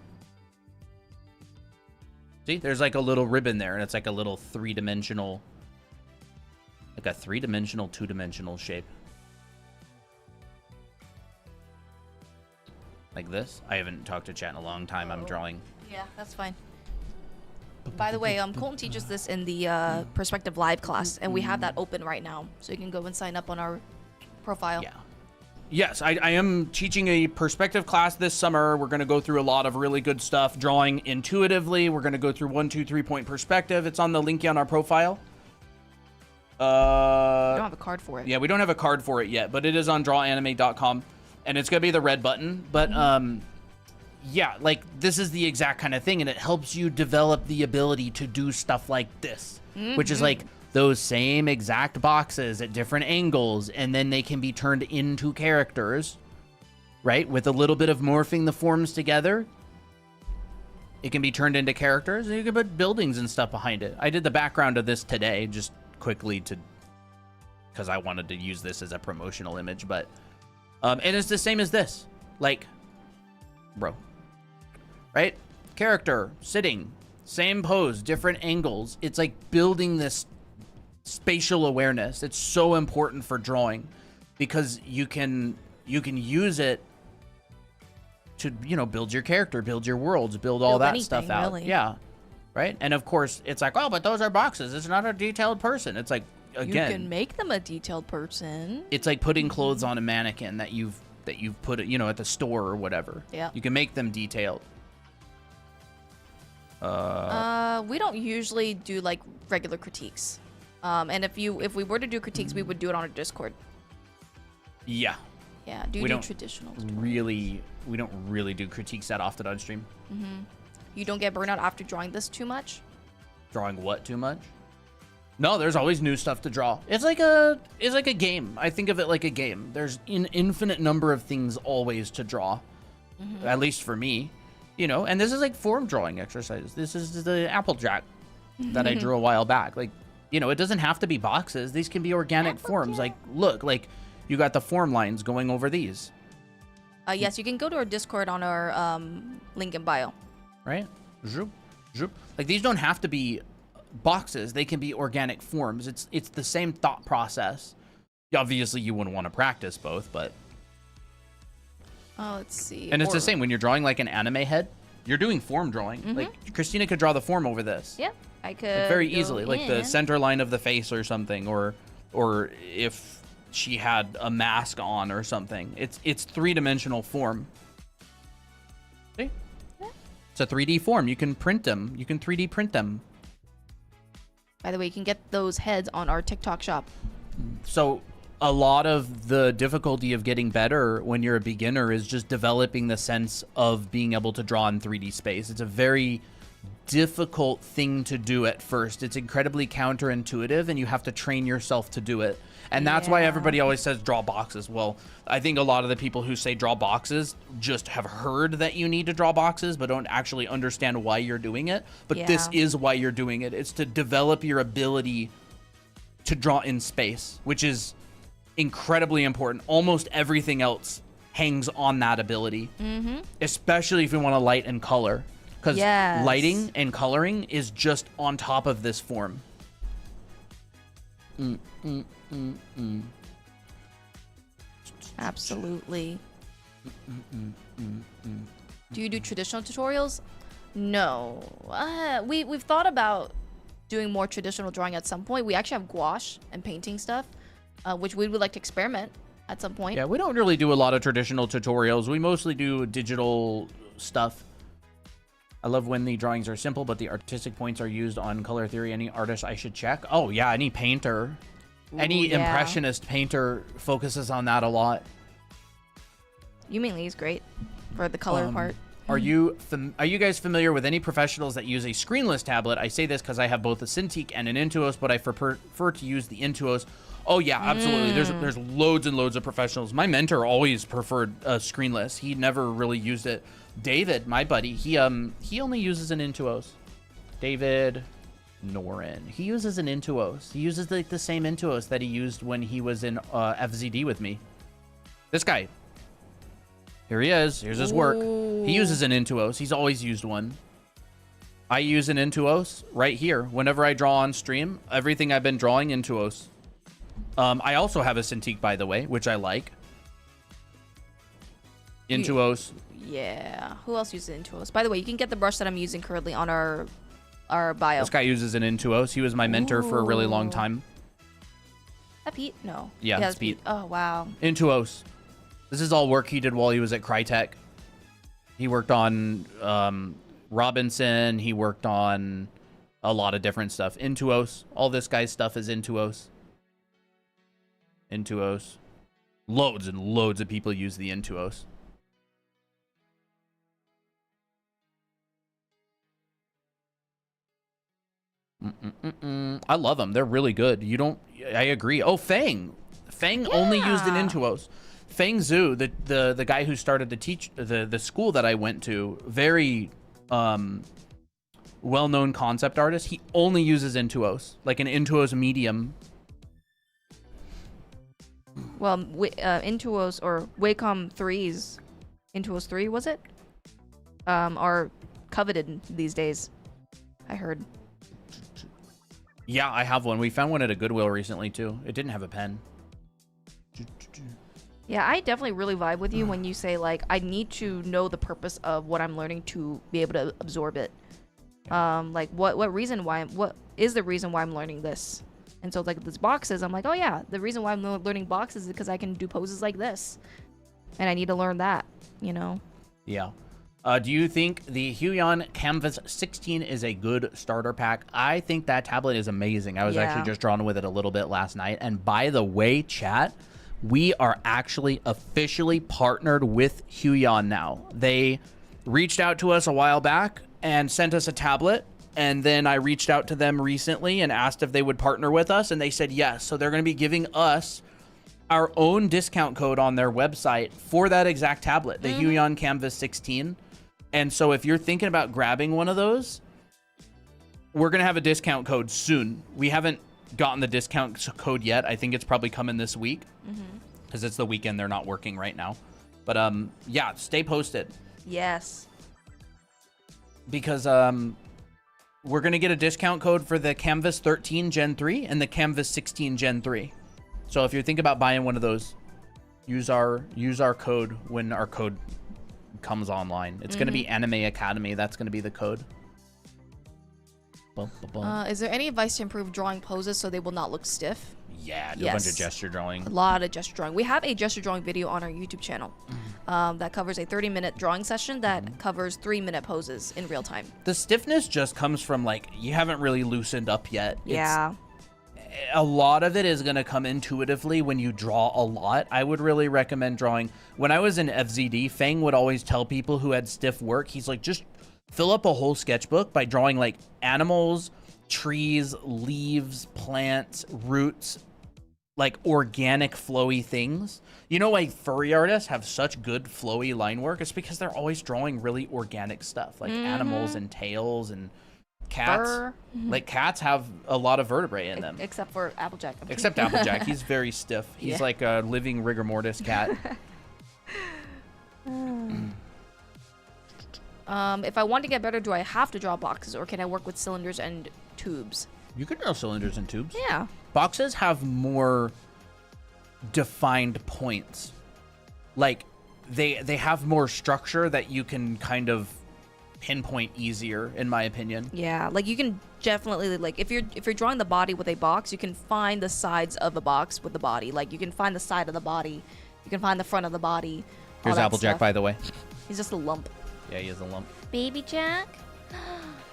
See, there's like a little ribbon there, and it's like a little three-dimensional, like a three-dimensional, two-dimensional shape. Like this. I haven't talked to chat in a long time. I'm drawing. Yeah, that's fine. By the way, Colton teaches this in the Perspective Live class, and we have that open right now, so you can go and sign up on our profile. Yeah. Yes, I am teaching a perspective class this summer. We're going to go through a lot of really good stuff, drawing intuitively. We're going to go through 1, 2, 3 point perspective. It's on the link on our profile. We don't have a card for it. Yeah, we don't have a card for it yet, but it is on drawanime.com, and it's going to be the red button. But yeah, like this is the exact kind of thing, and it helps you develop the ability to do stuff like this, which is like those same exact boxes at different angles, and then they can be turned into characters, right? With a little bit of morphing the forms together, it can be turned into characters, and you can put buildings and stuff behind it. I did the background of this today, just quickly because I wanted to use this as a promotional image, but and it's the same as this, like, bro, right? Character sitting, same pose, different angles. It's like building this spatial awareness. It's so important for drawing because you can use it to, you know, build your character, build your worlds, build all that stuff out. Really. Yeah. Right. And of course it's like, oh, but those are boxes. It's not a detailed person. It's like, again, you can make them a detailed person. it's like putting clothes on a mannequin that you've put, you know, at the store or whatever. Yeah. You can make them detailed. We don't usually do like regular critiques. And if we were to do critiques, we would do it on our Discord. Yeah. Yeah. Do you We do don't traditional? We don't really do critiques that often on stream. You don't get burnout after drawing this too much? Drawing what too much? No, there's always new stuff to draw. It's like a game. I think of it like a game. There's an infinite number of things always to draw. At least for me, you know. And this is like form drawing exercise. This is the Applejack that I drew a while back. Like, you know, it doesn't have to be boxes. These can be organic forms. Like, look, like you got the form lines going over these. Yes, you can go to our Discord on our link in bio. Right? Zoop, zoop. Like, these don't have to be boxes. They can be organic forms. It's the same thought process. Obviously, you wouldn't want to practice both, but... Let's see. And it's the same when you're drawing like an anime head. You're doing form drawing. Like, Christina could draw the form over this. Yep, I could. Like, very go easily. Like the in. center line of the face or something. Or if she had a mask on or something. It's three-dimensional form. See? Yeah. It's a 3D form. You can print them. You can 3D print them. By the way, you can get those heads on our TikTok shop. So a lot of the difficulty of getting better when you're a beginner is just developing the sense of being able to draw in 3D space. It's a very difficult thing to do at first. It's incredibly counterintuitive, and you have to train yourself to do it. And that's why Yeah. everybody always says draw boxes. Well, I think a lot of the people who say draw boxes just have heard that you need to draw boxes, but don't actually understand why you're doing it. But this Yeah. is why you're doing it. It's to develop your ability to draw in space, which is incredibly important. Almost everything else hangs on that ability, especially if you want to light and color, because Yes. lighting and coloring is just on top of this form. Absolutely. Do you do traditional tutorials? No. We've thought about doing more traditional drawing at some point. We actually have gouache and painting stuff, which we would like to experiment at some point. Yeah, we don't really do a lot of traditional tutorials. We mostly do digital stuff. I love when the drawings are simple, but the artistic points are used on color theory. Any artist I should check? Oh, yeah, any painter. Any yeah. impressionist painter focuses on that a lot. You mainly is great for the color part. Are you guys familiar with any professionals that use a screenless tablet? I say this because I have both a Cintiq and an Intuos, but I prefer to use the Intuos. Oh yeah, absolutely. There's loads and loads of professionals. My mentor always preferred screenless. He never really used it. David, my buddy, he only uses an Intuos. David Norin. He uses an Intuos. He uses like the same Intuos that he used when he was in FZD with me. This guy. Here he is. Here's his work. He uses an Intuos. He's always used one. I use an Intuos right here. Whenever I draw on stream, everything I've been drawing Intuos. I also have a Cintiq, by the way, which I like. Intuos. Yeah. Who else uses Intuos? By the way, you can get the brush that I'm using currently on our bio. This guy uses an Intuos. He was my mentor for a really long time. That Pete? No. Yeah, that's it's Pete. Oh, wow. Intuos. This is all work he did while he was at Crytek. He worked on Robinson. He worked on a lot of different stuff. Intuos. All this guy's stuff is Intuos. Intuos. Loads and loads of people use the Intuos. I love them. They're really good. I agree. Oh, Fang only used an Intuos. Fang Zhu, the guy who started the school that I went to, very well-known concept artist. He only uses Intuos, like an Intuos medium. Well, Intuos or Wacom 3's, Intuos 3 was it? Are coveted these days, I heard. Yeah, I have one. We found one at a Goodwill recently too. It didn't have a pen. Yeah, I definitely really vibe with you when you say, like, I need to know the purpose of what I'm learning to be able to absorb it. Like, what is the reason why I'm learning this? And so, like, these boxes, I'm like, oh yeah, the reason why I'm learning boxes is because I can do poses like this. And I need to learn that, you know? Yeah. Do you think the Huion Canvas 16 is a good starter pack? I think that tablet is amazing. I was actually just drawn with it a little bit last night. And by the way, chat, we are actually officially partnered with Huion now. They reached out to us a while back and sent us a tablet. And then I reached out to them recently and asked if they would partner with us. And they said yes. So they're going to be giving us our own discount code on their website for that exact tablet, the Huion Canvas 16. And so if you're thinking about grabbing one of those, we're going to have a discount code soon. We haven't gotten the discount code yet. I think it's probably coming this week because it's the weekend. They're not working right now. But yeah, stay posted. Yes. Because we're going to get a discount code for the Canvas 13 Gen 3 and the Canvas 16 Gen 3. So if you're thinking about buying one of those, use our code when our code comes online. It's going to be Anime Academy. That's going to be the code. Is there any advice to improve drawing poses so they will not look stiff? Yeah, do a bunch of gesture drawing. A lot of gesture drawing. We have a gesture drawing video on our YouTube channel that covers a 30-minute drawing session that covers 3-minute poses in real time. The stiffness just comes from, like, you haven't really loosened up yet. Yeah. A lot of it is going to come intuitively when you draw a lot. I would really recommend drawing. When I was in FZD, Fang would always tell people who had stiff work, he's like, just fill up a whole sketchbook by drawing like animals, trees, leaves, plants, roots, like organic flowy things. You know, like furry artists have such good flowy line work. It's because they're always drawing really organic stuff, like animals and tails and cats. Like cats have a lot of vertebrae in them. Except for Applejack. Except Applejack. He's very stiff. He's like a living rigor mortis cat. If I want to get better, do I have to draw boxes or can I work with cylinders and tubes? You could draw cylinders and tubes. Yeah. Boxes have more defined points. Like they have more structure that you can kind of pinpoint easier, in my opinion. Yeah, like you can definitely, like, if you're drawing the body with a box, you can find the sides of the box with the body. Like you can find the side of the body, you can find the front of the body. Here's Applejack, by the way. He's just a lump. Yeah, he is a lump. Baby Jack?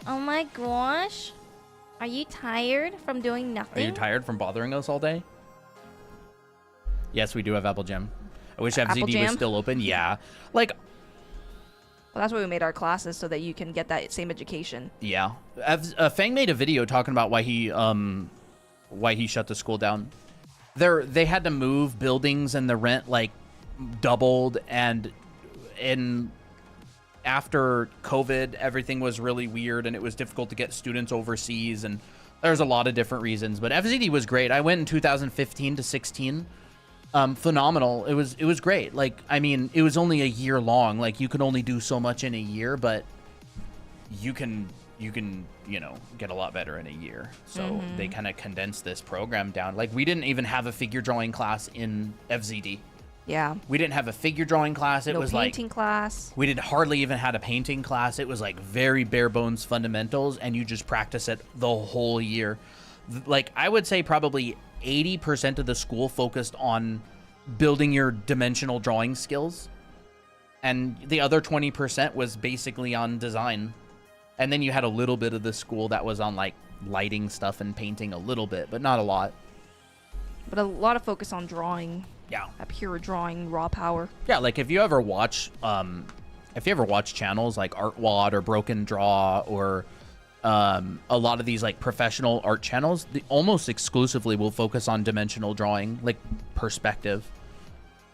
Oh my gosh. Are you tired from doing nothing? Are you tired from bothering us all day? Yes, we do have Apple Jam. I wish FZD was still open. Yeah. Like, well, that's why we made our classes, so that you can get that same education. Yeah. Fang made a video talking about why he shut the school down. They had to move buildings and the rent like doubled, and after COVID, everything was really weird and it was difficult to get students overseas, and there's a lot of different reasons. But FZD was great. I went in 2015 to 16. Phenomenal. It was great. Like, I mean, it was only a year long. Like, you can only do so much in a year, but you can get a lot better in a year. So they kind of condensed this program down. Like, we didn't even have a figure drawing class in FZD. Yeah. We didn't have a figure drawing class. It was like painting class. We didn't hardly even had a painting class. It was like very bare bones fundamentals, and you just practice it the whole year. Like, I would say probably 80% of the school focused on building your dimensional drawing skills, and the other 20% was basically on design. And then you had a little bit of the school that was on like lighting stuff and painting a little bit, but not a lot. But a lot of focus on drawing. Yeah. A pure drawing, raw power. Yeah, like if you ever watch channels like Artwad or Broken Draw or a lot of these like professional art channels, they almost exclusively will focus on dimensional drawing, like perspective.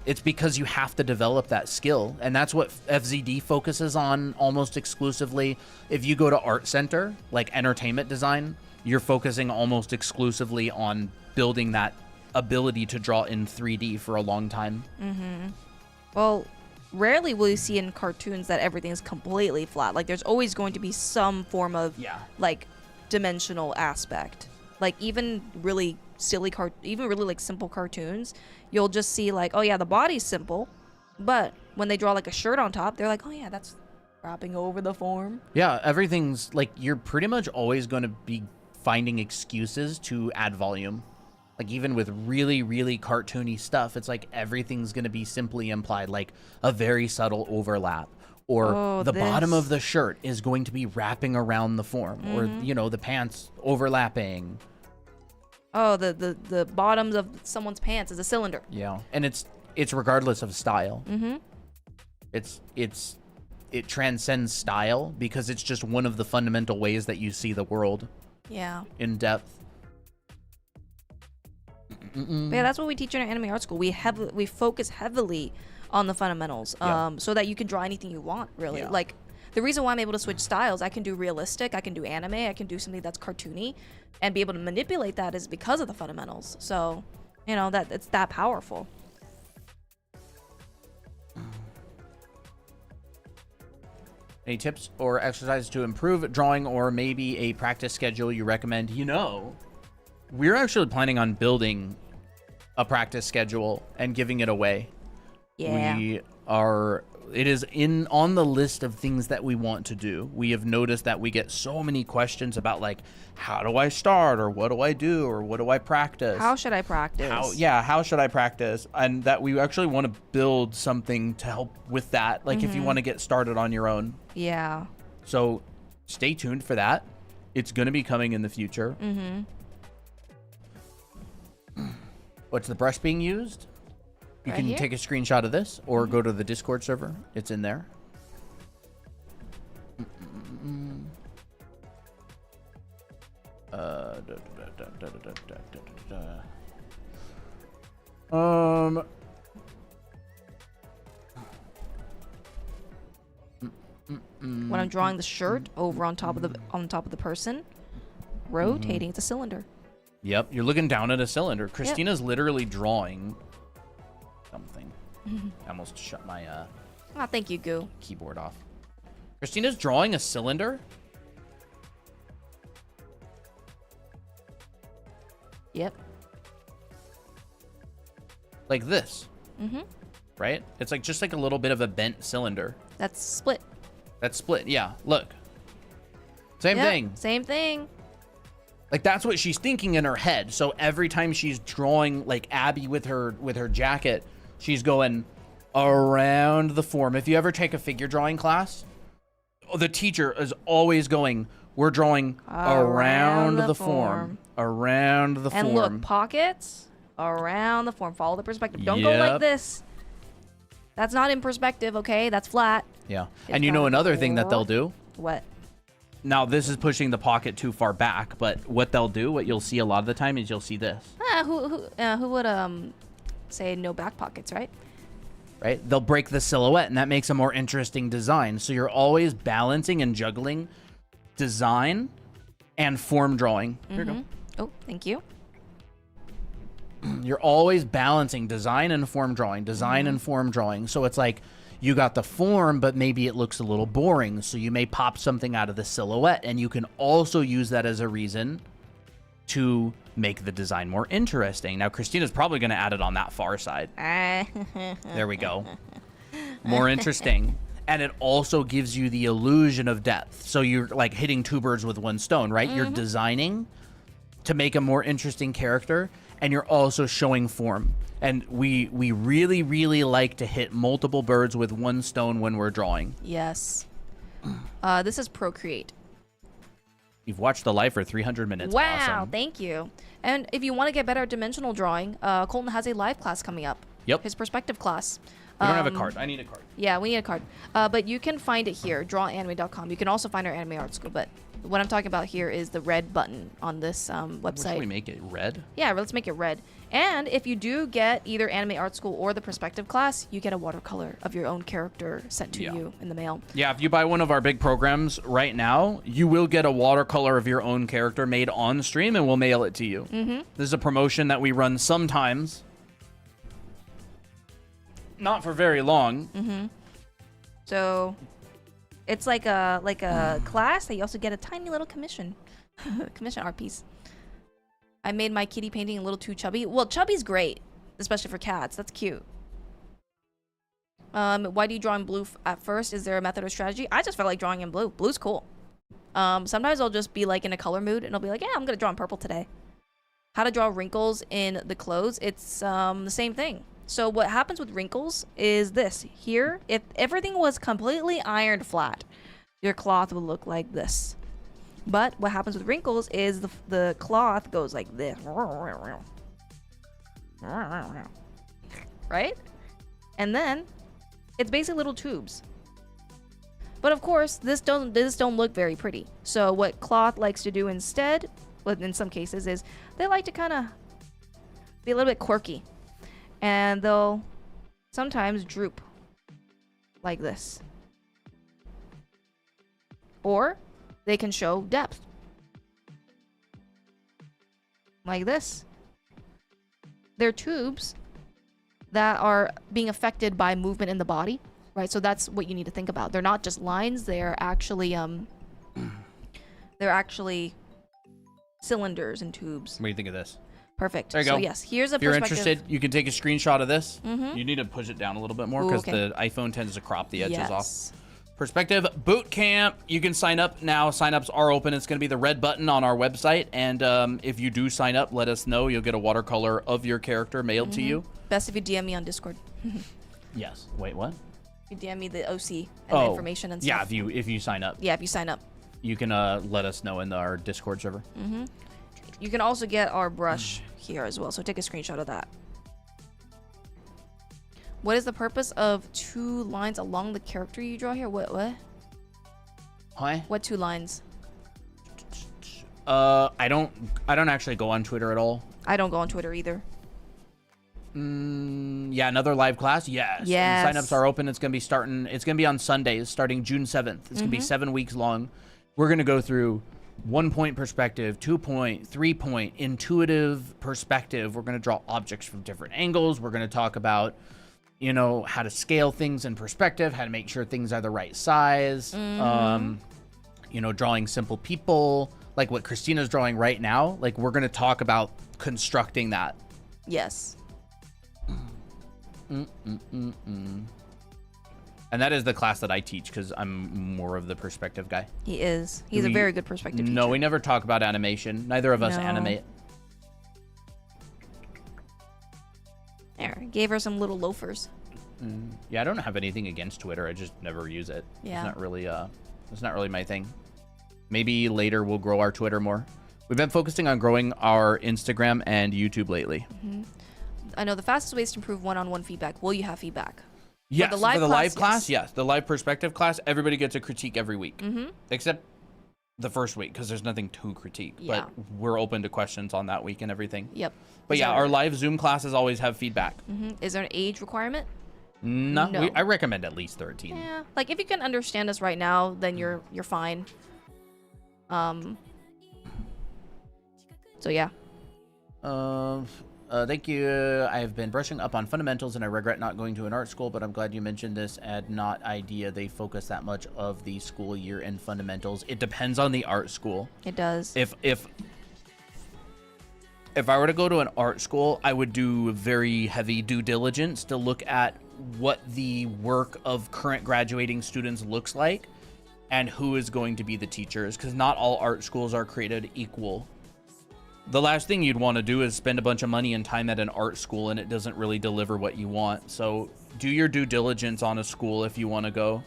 It's because you have to develop that skill, and that's what FZD focuses on almost exclusively. If you go to Art Center, like entertainment design, you're focusing almost exclusively on building that ability to draw in 3D for a long time. Well, rarely will you see in cartoons that everything is completely flat. Like, there's always going to be some form of like dimensional aspect. Like, even really silly even really like simple cartoons, you'll just see like, oh yeah, the body's simple, but when they draw like a shirt on top, they're like, oh yeah, that's wrapping over the form. Yeah, everything's like, you're pretty much always going to be finding excuses to add volume. Like, even with really, really cartoony stuff, it's like everything's going to be simply implied, like a very subtle overlap. Or the bottom of the shirt is going to be wrapping around the form. Or, you know, the pants overlapping. Oh, the bottoms of someone's pants is a cylinder. Yeah. And it's regardless of style. It transcends style because it's just one of the fundamental ways that you see the world. Yeah. In depth. But yeah, that's what we teach in our anime art school. We focus heavily on the fundamentals, so that you can draw anything you want, really. Yeah. Like, the reason why I'm able to switch styles, I can do realistic, I can do anime, I can do something that's cartoony, and be able to manipulate that is because of the fundamentals. So, you know, that it's that powerful. Any tips or exercises to improve drawing, or maybe a practice schedule you recommend? You know, we're actually planning on building a practice schedule and giving it away. Yeah. It is on the list of things that we want to do. We have noticed that we get so many questions about, like, how do I start, or what do I do, or what do I practice? How should I practice? How should I practice? And that we actually want to build something to help with that. Like, if you want to get started on your own. Yeah. So stay tuned for that. It's going to be coming in the future. What's the brush being used? You Right can here? take a screenshot of this or go to the Discord server. It's in there. When I'm drawing the shirt over on top of the person, rotating, it's a cylinder. Yep, you're looking down at a cylinder. Christina's literally drawing something. I almost shut my Oh, thank you, Goo. keyboard off. Christina's drawing a cylinder? Yep. Like this. Right? It's like just like a little bit of a bent cylinder. That's split. That's split. Yeah, look. Same Yep, thing. Same thing. Like, that's what she's thinking in her head. So every time she's drawing, like Abby with her jacket, she's going around the form. If you ever take a figure drawing class, the teacher is always going, we're drawing around the form. Around the form. And look, pockets around the form. Follow the perspective. Don't go like this. That's not in perspective, okay? That's flat. Yeah. It's And you know not another thing that they'll do? What? Now, this is pushing the pocket too far back, but what they'll do, what you'll see a lot of the time, is you'll see this. Who would say no back pockets, right? Right? They'll break the silhouette, and that makes a more interesting design. So you're always balancing and juggling design and form drawing. Here you go. Oh, thank you. You're always balancing design and form drawing, design and form drawing. So it's like you got the form, but maybe it looks a little boring. So you may pop something out of the silhouette, and you can also use that as a reason to make the design more interesting. Now, Christina's probably going to add it on that far side. There we go. More interesting. And it also gives you the illusion of depth. So you're like hitting two birds with one stone, right? You're designing to make a more interesting character, and you're also showing form. And we really, really like to hit multiple birds with one stone when we're drawing. Yes. This is Procreate. You've watched the live for 300 minutes. Wow, Awesome. thank you. And if you want to get better at dimensional drawing, Colton has a live class coming up. Yep. His perspective class. We don't have a card. I need a card. Yeah, we need a card. But you can find it here, drawanime.com. You can also find our anime art school, but What I'm talking about here is the red button on this What website. should we make it red? Yeah, let's make it red. And if you do get either Anime Art School or the Perspective class, you get a watercolor of your own character sent to you in the mail. Yeah, if you buy one of our big programs right now, you will get a watercolor of your own character made on stream, and we'll mail it to you. Mm-hmm. This is a promotion that we run sometimes. Not for very long. Mm-hmm. So it's like a class that you also get a tiny little commission art piece. I made my kitty painting a little too chubby. Well, chubby's great, especially for cats. That's cute. Why do you draw in blue at first? Is there a method or strategy? I just felt like drawing in blue. Blue's cool. Sometimes I'll just be like in a color mood and I'll be like, yeah, I'm gonna draw in purple today. How to draw wrinkles in the clothes? It's the same thing. So what happens with wrinkles is this. Here, if everything was completely ironed flat, your cloth would look like this. But what happens with wrinkles is the cloth goes like this. Right? And then it's basically little tubes. But of course, this don't look very pretty. So what cloth likes to do instead, well, in some cases, is they like to kind of be a little bit quirky. And they'll sometimes droop like this. Or they can show depth like this. They're tubes that are being affected by movement in the body, right? So that's what you need to think about. They're not just lines, they're actually cylinders and tubes. What do you think of this? Perfect. There you so go. yes, here's a If you're perspective. interested, you can take a screenshot of this. Mm-hmm. You need to push it down a little bit more Ooh, because okay. the iPhone tends to crop the edges off. Yes. Perspective Boot Camp. You can sign up now. Sign-ups are open. It's going to be the red button on our website. And if you do sign up, let us know. You'll get a watercolor of your character mailed to you. Best if you DM me on Discord. Yes. Wait, what? You DM me the OC and the information and yeah. stuff. If you sign up, Yeah, if you sign up. you can let us know in our Discord server. You can also get our brush here as well, so take a screenshot of that. What is the purpose of 2 lines along the character you draw here? What? Hi. What 2 lines? I don't actually go on Twitter at all. I don't go on Twitter either. Yeah, another live class. Yes. Yes. And signups are open. It's gonna be starting. It's gonna be on Sundays, starting June 7th. It's gonna be 7 weeks long. We're gonna go through 1-point perspective, 2-point, 3-point, intuitive perspective. We're gonna draw objects from different angles. We're gonna talk about, you know, how to scale things in perspective, how to make sure things are the right size. You know, drawing simple people, like what Christina's drawing right now. Like, we're gonna talk about constructing that. Yes. And that is the class that I teach because I'm more of the perspective guy. He is. He's a very good perspective No, teacher. we never talk about animation. Neither of us No. animate. There, gave her some little loafers. Yeah, I don't have anything against Twitter. I just never use it. Yeah. It's not really my thing. Maybe later we'll grow our Twitter more. We've been focusing on growing our Instagram and YouTube lately. I know the fastest way is to improve one-on-one feedback. Will you have feedback? Yes, the live for the class, live class, yes. yes. The live perspective class, everybody gets a critique every week. Except the first week, because there's nothing to critique. Yeah. But we're open to questions on that week and everything. Yep. But Is yeah, there- our live Zoom classes always have feedback. Is there an age requirement? No, No. I recommend at least 13. Yeah. Like, if you can understand us right now, then you're fine. So yeah. Thank you. I have been brushing up on fundamentals, and I regret not going to an art school, but I'm glad you mentioned this. And not idea they focus that much of the school year in fundamentals. It depends on the art school. It does. If I were to go to an art school, I would do very heavy due diligence to look at what the work of current graduating students looks like and who is going to be the teachers, because not all art schools are created equal. The last thing you'd want to do is spend a bunch of money and time at an art school and it doesn't really deliver what you want. So do your due diligence on a school if you want to go.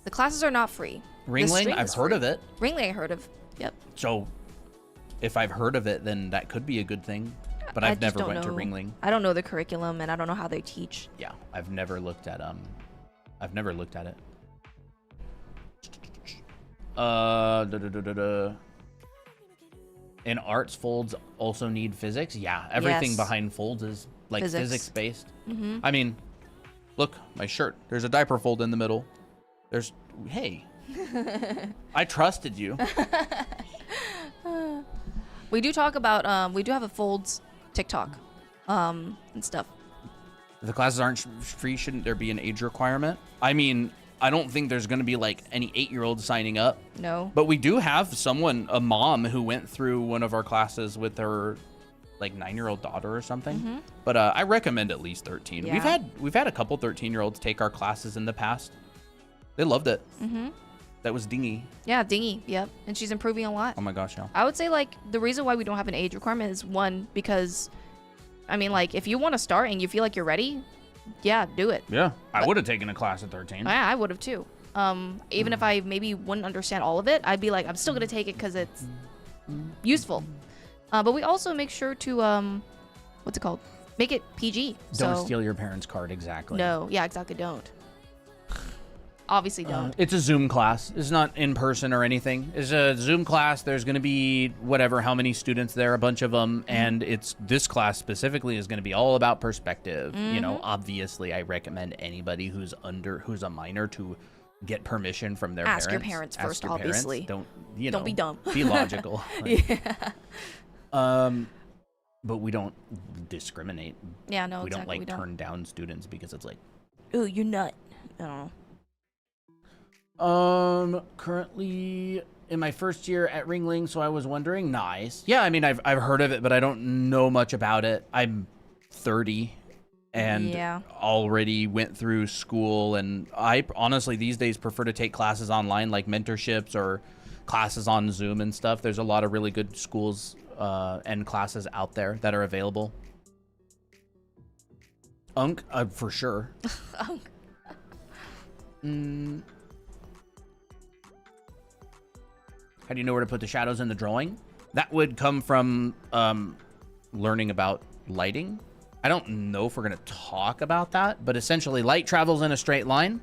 The classes are not free. The Ringling, stream I've is heard free. of it. Ringling, I heard of. Yep. So if I've heard of it, then that could be a good thing. But I've just never don't went to know. Ringling. I don't know the curriculum, and I don't know how they teach. Yeah, I've never looked at it. In arts, folds also need physics. Yeah, everything Yes. behind folds is like physics based. Mm-hmm. I mean, look, my shirt. There's a diaper fold in the middle. Hey, I trusted you. We do talk about, we do have a folds TikTok, and stuff. If the classes aren't free, shouldn't there be an age requirement? I mean, I don't think there's going to be like any 8-year-olds signing up. No. But we do have a mom who went through one of our classes with her like 9-year-old daughter or something. Mm-hmm. But I recommend at least 13. Yeah. We've had a couple 13-year-olds take our classes in the past. They loved it. Mm-hmm. That was Dingy. Yeah, Dingy. Yep. And she's improving a lot. Oh my gosh, yeah. I would say like the reason why we don't have an age requirement is one, because I mean, like, if you want to start and you feel like you're ready, yeah, do it. Yeah, I would have taken a class at 13. I would have too. Even if I maybe wouldn't understand all of it, I'd be like, I'm still gonna take it because it's useful. But we also make sure to what's it called? Make it PG. Don't So, steal your parents' card, exactly. No, yeah, exactly. Don't. Obviously, don't. It's a Zoom class. It's not in person or anything. It's a Zoom class. There's going to be whatever, how many students there, a bunch of them. And this class specifically is going to be all about perspective. You know, obviously I recommend anybody who's a minor to get permission from their Ask parents. your parents Ask first, your parents. obviously. Don't Don't be dumb. Be logical. Yeah. But we don't discriminate. Yeah, no, We don't exactly. like turn down students because it's like, Ooh, you nut. I don't know. currently in my first year at Ringling, so I was wondering. Nice. Yeah, I mean, I've heard of it, but I don't know much about it. I'm 30 and Yeah. already went through school, and I honestly these days prefer to take classes online, like mentorships or classes on Zoom and stuff. There's a lot of really good schools and classes out there that are available. For sure. How do you know where to put the shadows in the drawing? That would come from learning about lighting. I don't know if we're going to talk about that, but essentially light travels in a straight line,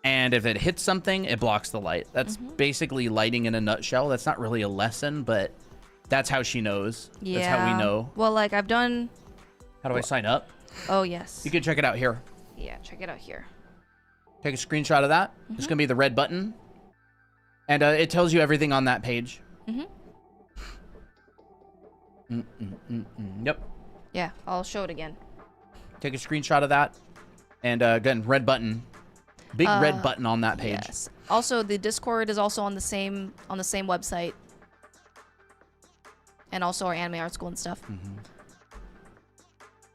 and if it hits something, it blocks the light. That's basically lighting in a nutshell. That's not really a lesson, but that's how she knows. Yeah. That's how we know. Well, like, I've done... How do I sign up? Oh, yes. You can check it out here. Yeah, check it out here. Take a screenshot of that. It's going to be the red button. And it tells you everything on that page. Yep. Yeah, I'll show it again. Take a screenshot of that. And again, red button. Big red button on that page. Yes. Also, the Discord is also on the same website. And also our anime art school and stuff. I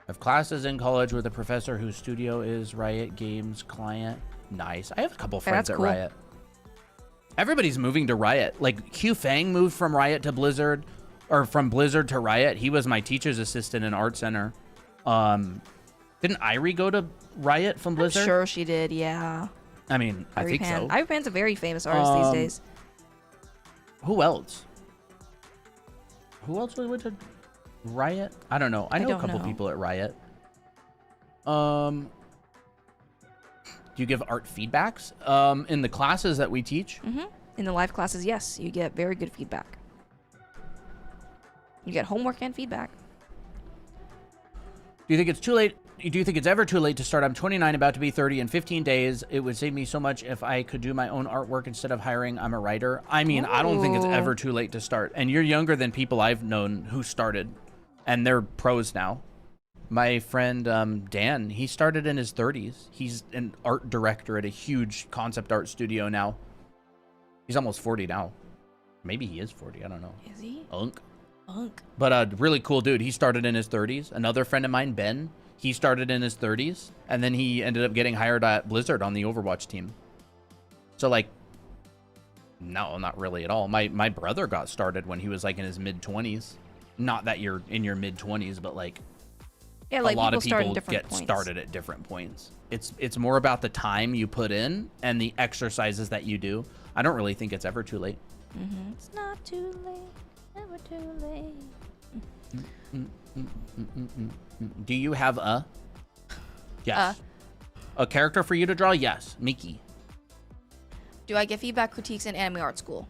have classes in college with a professor whose studio is Riot Games client. Nice. I have a couple friends that's at cool. Riot. Everybody's moving to Riot. Like Q Fang moved from Riot to Blizzard, or from Blizzard to Riot. He was my teacher's assistant in Art Center. Didn't Irie go to Riot from Blizzard? I'm sure she did, yeah. I mean, I think so. Irie Pan's a very famous artist these days. Who else? Who else went to Riot? I don't know. I know a couple people at Riot. Do you give art feedbacks? In the classes that we teach? In the live classes, yes, you get very good feedback. You get homework and feedback. Do you think it's too late? Do you think it's ever too late to start? I'm 29, about to be 30 in 15 days. It would save me so much if I could do my own artwork instead of hiring. I'm a writer. I mean, I don't think it's ever too late to start. And you're younger than people I've known who started, and they're pros now. My friend Dan, he started in his 30s. He's an art director at a huge concept art studio now. He's almost 40 now. Maybe he is 40. I don't know. Is he? Unk. Unk. But a really cool dude. He started in his 30s. Another friend of mine, Ben, he started in his 30s, and then he ended up getting hired at Blizzard on the Overwatch team. So, like, no, not really at all. My brother got started when he was, like, in his mid-20s. Not that you're in your mid-20s, but, like, Yeah, like a lot of start in people different get points. started at different points. It's more about the time you put in and the exercises that you do. I don't really think it's ever too late. It's not too late. Never too late. Do you have a... Yes. A character for you to draw? Yes. Miki. Do I get feedback critiques in anime art school?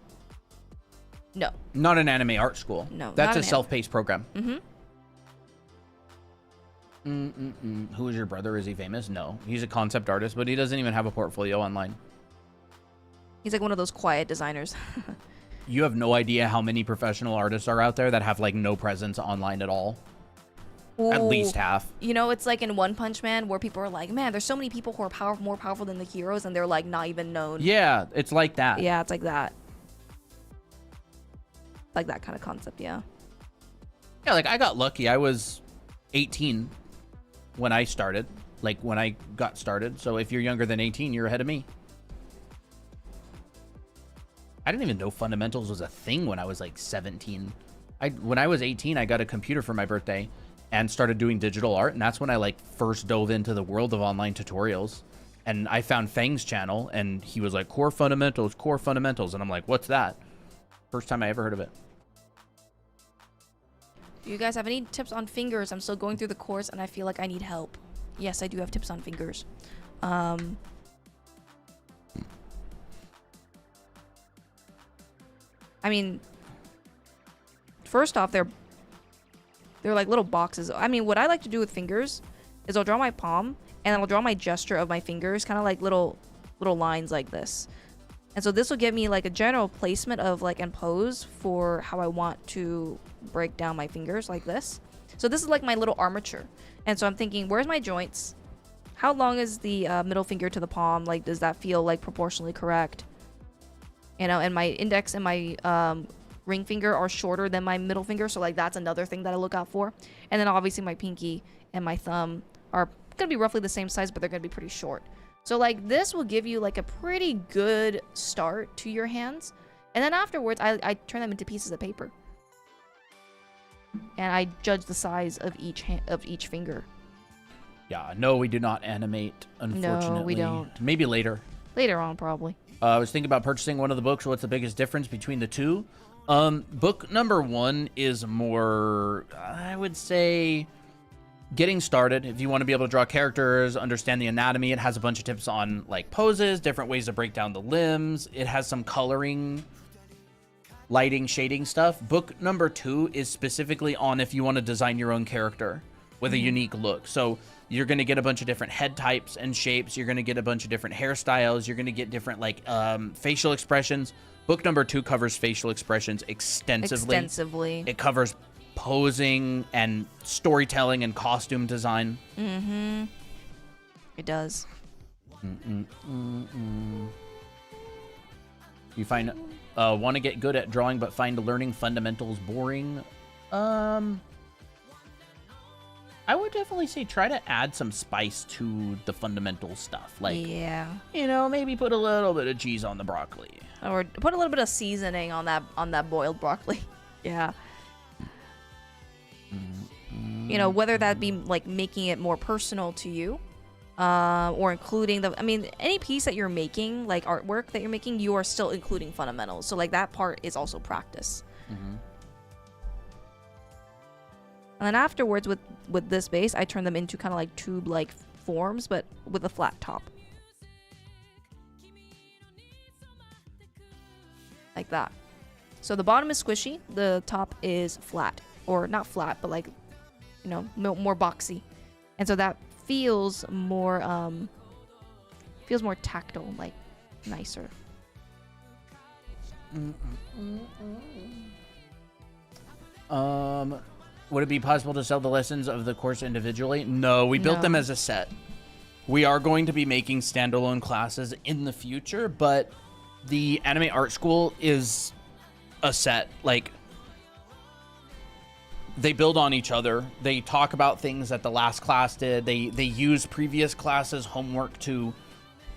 No. Not an anime art school. No, That's not a an self-paced program. Mm-hmm. Who is your brother? Is he famous? No. He's a concept artist, but he doesn't even have a portfolio online. He's like one of those quiet designers. You have no idea how many professional artists are out there that have like no presence online at all. At least half. You know, it's like in One Punch Man where people are like, man, there's so many people who are more powerful than the heroes, and they're like not even known. Yeah, it's like that. Yeah, it's like that. Like that kind of concept, yeah. Yeah, like I got lucky. I was 18 when I started. Like when I got started. So if you're younger than 18, you're ahead of me. I didn't even know fundamentals was a thing when I was like 17. When I was 18, I got a computer for my birthday and started doing digital art, and that's when I like first dove into the world of online tutorials. And I found Fang's channel, and he was like, core fundamentals, and I'm like, what's that? First time I ever heard of it. Do you guys have any tips on fingers? I'm still going through the course and I feel like I need help. Yes, I do have tips on fingers. I mean, first off, they're like little boxes. I mean, what I like to do with fingers is I'll draw my palm and then I'll draw my gesture of my fingers, kind of like little lines like this. And so this will give me like a general placement of like and pose for how I want to break down my fingers like this. So this is like my little armature. And so I'm thinking, where's my joints? How long is the middle finger to the palm? Like, does that feel like proportionally correct? You know, and my index and my ring finger are shorter than my middle finger. So like that's another thing that I look out for. And then obviously my pinky and my thumb are going to be roughly the same size, but they're going to be pretty short. So like this will give you like a pretty good start to your hands. And then afterwards, I turn them into pieces of paper. And I judge the size of each finger. Yeah, no, we do not animate, unfortunately. No, we don't. Maybe later. Later on, probably. I was thinking about purchasing one of the books. What's the biggest difference between the two? Book number 1 is more, I would say, getting started. If you want to be able to draw characters, understand the anatomy, it has a bunch of tips on like poses, different ways to break down the limbs. It has some coloring, lighting, shading stuff. Book number 2 is specifically on if you want to design your own character with a unique look. So you're going to get a bunch of different head types and shapes. You're going to get a bunch of different hairstyles. You're going to get different like facial expressions. Book number 2 covers facial expressions extensively. It covers posing and storytelling and costume design. Mm-hmm. It does. You find want to get good at drawing but find learning fundamentals boring? I would definitely say try to add some spice to the fundamental stuff. Like, yeah, you know, maybe put a little bit of cheese on the broccoli. or put a little bit of seasoning on that boiled broccoli. Yeah. You know, whether that be like making it more personal to you, or including any piece that you're making, like artwork that you're making, you are still including fundamentals. So like that part is also practice. And then afterwards, with this base, I turn them into kind of like tube-like forms, but with a flat top. Like that. So the bottom is squishy, the top is flat. Or not flat, but like, you know, more boxy. And so that feels more tactile, like nicer. Would it be possible to sell the lessons of the course individually? No, we built them as a set. We are going to be making standalone classes in the future, but the anime art school is a set. Like, they build on each other. They talk about things that the last class did. They use previous classes' homework to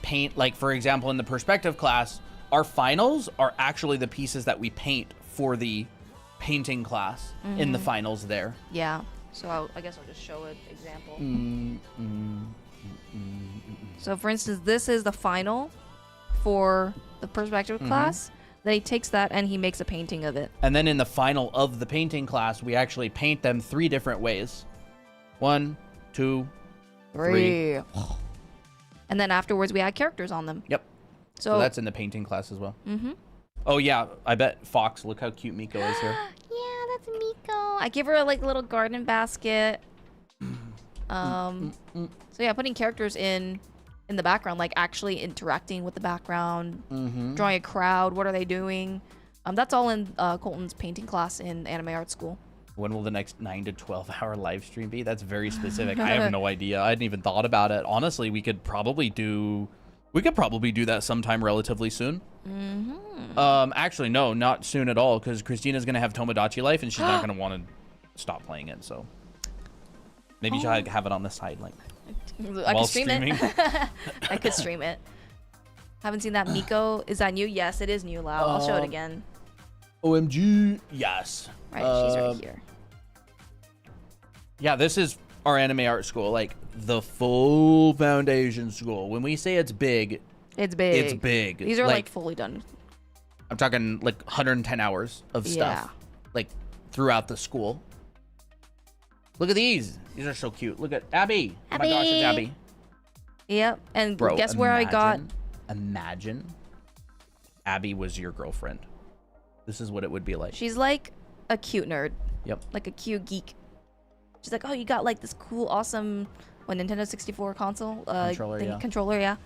paint. Like, for example, in the perspective class, our finals are actually the pieces that we paint for the painting class in the finals there. Yeah. So I guess I'll just show an example. So for instance, this is the final for the perspective class. Then he takes that and he makes a painting of it. And then in the final of the painting class, we actually paint them 3 different ways. 1, 2, 3. And then afterwards we add characters on them. Yep. So that's in the painting class as well. Oh yeah, I bet Fox. Look how cute Miko is here. Yeah, that's Miko. I give her like a little garden basket. So yeah, putting characters in the background, like actually interacting with the background, drawing a crowd. What are they doing? That's all in Colton's painting class in anime art school. When will the next 9 to 12 hour live stream be? That's very specific. I have no idea. I hadn't even thought about it. Honestly, we could probably do that sometime relatively soon. Actually, no, not soon at all, because Christina's gonna have Tomodachi Life, and she's not gonna want to stop playing it. So maybe she'll have it on the side, like I while could stream streaming. it. I could stream it. Haven't seen that. Miko, is that new? Yes, it is new. Lau. I'll show it again. OMG, yes. Right, she's right here. Yeah, this is our anime art school, like the full foundation school. When we say it's big, it's big. It's big. These are like fully done. I'm talking like 110 hours of stuff, like throughout the school. Look at these. These are so cute. Look at Abby. Oh my gosh, it's Abby. Yep. And bro, guess where I got? Imagine Abby was your girlfriend. This is what it would be like. She's like a cute nerd. Yep. Like a cute geek. She's like, oh, you got like this cool, awesome, Nintendo 64 console controller, yeah.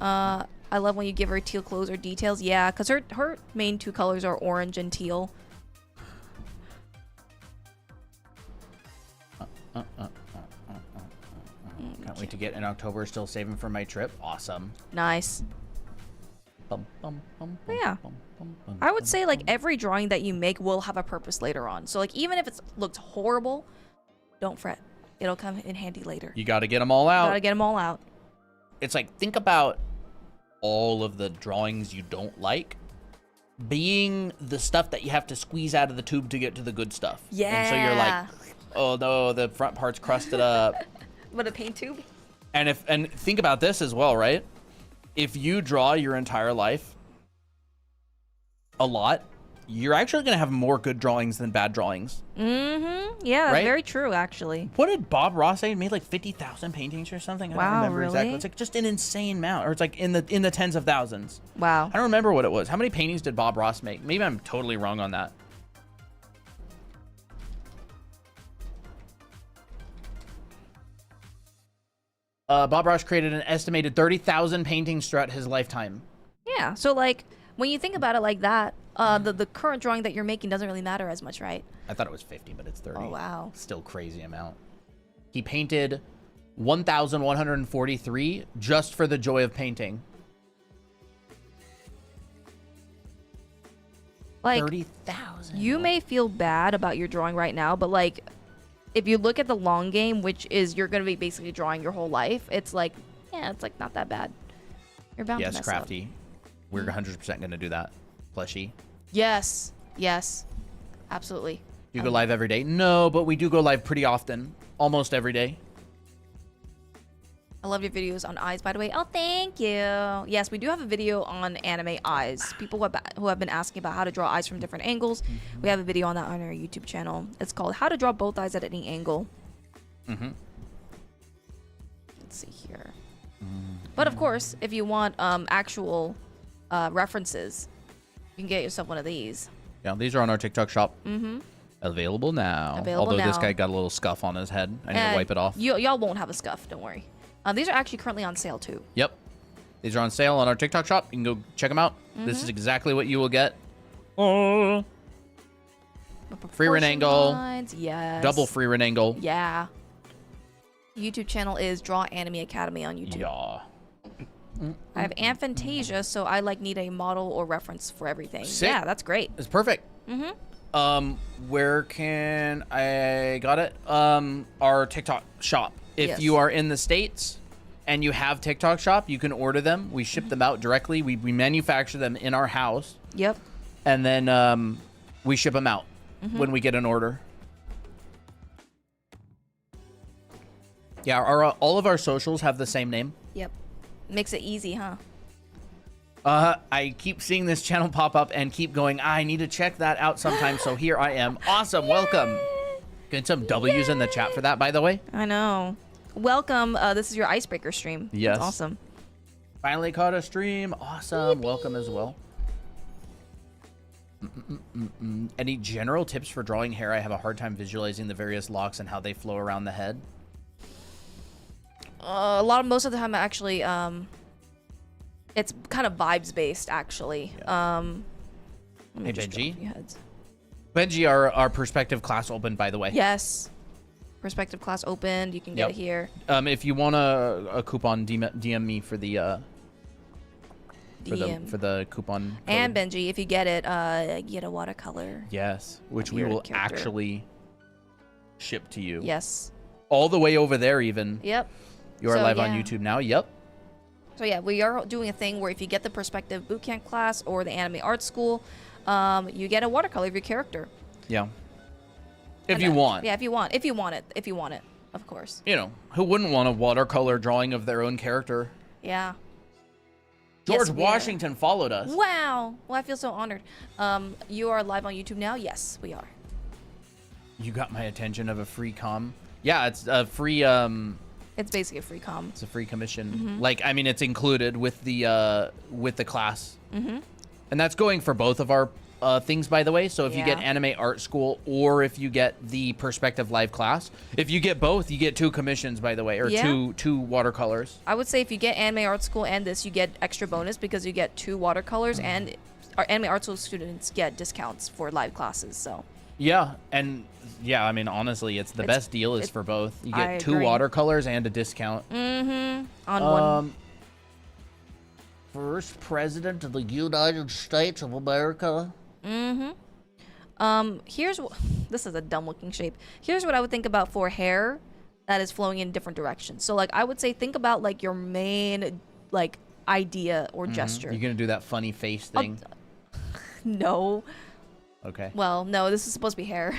I love when you give her teal clothes or details. Yeah, because her main two colors are orange and teal. Can't wait to get in October. Still saving for my trip. Awesome. Nice. Yeah. I would say like every drawing that you make will have a purpose later on. So like even if it looks horrible, don't fret. It'll come in handy later. You got to get them all out. Gotta get them all out. It's like, think about all of the drawings you don't like being the stuff that you have to squeeze out of the tube to get to the good stuff. Yeah. And so you're like, oh no, the front part's crusted up. What, a paint tube? And think about this as well, right? If you draw your entire life a lot, you're actually going to have more good drawings than bad drawings. Yeah, that's very true, actually. What did Bob Ross say? He made like 50,000 paintings or something? I don't remember exactly. It's like just an insane amount. Or it's like in the tens of thousands. Wow. I don't remember what it was. How many paintings did Bob Ross make? Maybe I'm totally wrong on that. Bob Ross created an estimated 30,000 paintings throughout his lifetime. Yeah, so like when you think about it like that, the current drawing that you're making doesn't really matter as much, right? I thought it was 50, but it's 30. Oh, wow. Still crazy amount. He painted 1,143 just for the joy of painting. Like 30,000. You may feel bad about your drawing right now, but like if you look at the long game, which is you're going to be basically drawing your whole life, it's like, yeah, it's like not that bad. You're bound to mess Crafty. We're 100% going to do that. Plushie. Yes. Yes. Absolutely. You go live every day? No, but we do go live pretty often. Almost every day. I love your videos on eyes, by the way. Oh, thank you. Yes, we do have a video on anime eyes. People who have been asking about how to draw eyes from different angles. We have a video on that on our YouTube channel. It's called How to Draw Both Eyes at Any Angle. Let's see here. But of course, if you want actual references, you can get yourself one of these. Yeah, these are on our TikTok shop. Available now. Although this guy got a little scuff on his head. I need to wipe it off. Y'all won't have a scuff, don't worry. These are actually currently on sale too. Yep. These are on sale on our TikTok shop. You can go check them out. This is exactly what you will get. Oh. Free rent angle. Yes. Double free rent angle. Yeah. YouTube channel is Draw Anime Academy on YouTube. Yeah. I have Aphantasia, so I need a model or reference for everything. Sick. Yeah, that's great. It's perfect. Where can I got it? Our TikTok shop. If you are in the States and you have TikTok shop, you can order them. We ship them out directly. We manufacture them in our house. Yep. And then we ship them out when we get an order. Yeah, all of our socials have the same name. Yep. Makes it easy, huh? I keep seeing this channel pop up and keep going, I need to check that out sometime, so here I am. Awesome, welcome. Get some W's in the chat for that, by the way. I know. Welcome. This is your icebreaker stream. Yes. That's awesome. Finally caught a stream. Awesome. Welcome as well. Any general tips for drawing hair? I have a hard time visualizing the various locks and how they flow around the head. Most of the time, actually, it's kind of vibes based, actually. Yeah. Let me Hey, just draw Benji. a few heads. Benji, our perspective class open, by the way. Yes. Perspective class opened. You can get it here. If you want a coupon, DM me for the DM. for the coupon code. And Benji, if you get it, get a watercolor. Yes, which we Your will character. actually ship to you. Yes. All the way over there, even. Yep. You are So, live on yeah. YouTube now. Yep. So yeah, we are doing a thing where if you get the perspective bootcamp class or the anime art school, you get a watercolor of your character. Yeah. If And, you want. Yeah, if you want it, of course. You know, who wouldn't want a watercolor drawing of their own character? Yeah. George Yes, we Washington followed us. Wow. Well, I feel so honored. You are live on YouTube now? Yes, we are. You got my attention of a free com. Yeah, it's a free It's basically a free com. it's a free commission. Mm-hmm. Like, I mean, it's included with the class. Mm-hmm. And that's going for both of our things, by the way. So if you get Yeah. anime art school or if you get the perspective live class, if you get both, you get 2 commissions, by the way, or Yeah. two watercolors. I would say if you get anime art school and this, you get extra bonus because you get 2 watercolors and our anime art school students get discounts for live classes. So Yeah, and yeah, I mean, honestly, it's the best deal is for both. You I get 2 agree. watercolors and a discount. on one. First president of the United States of America. Here's this is a dumb looking shape. Here's what I would think about for hair that is flowing in different directions. So like I would say think about like your main like idea or gesture. You're gonna do that funny face thing. No. Okay. Well, no, this is supposed to be hair.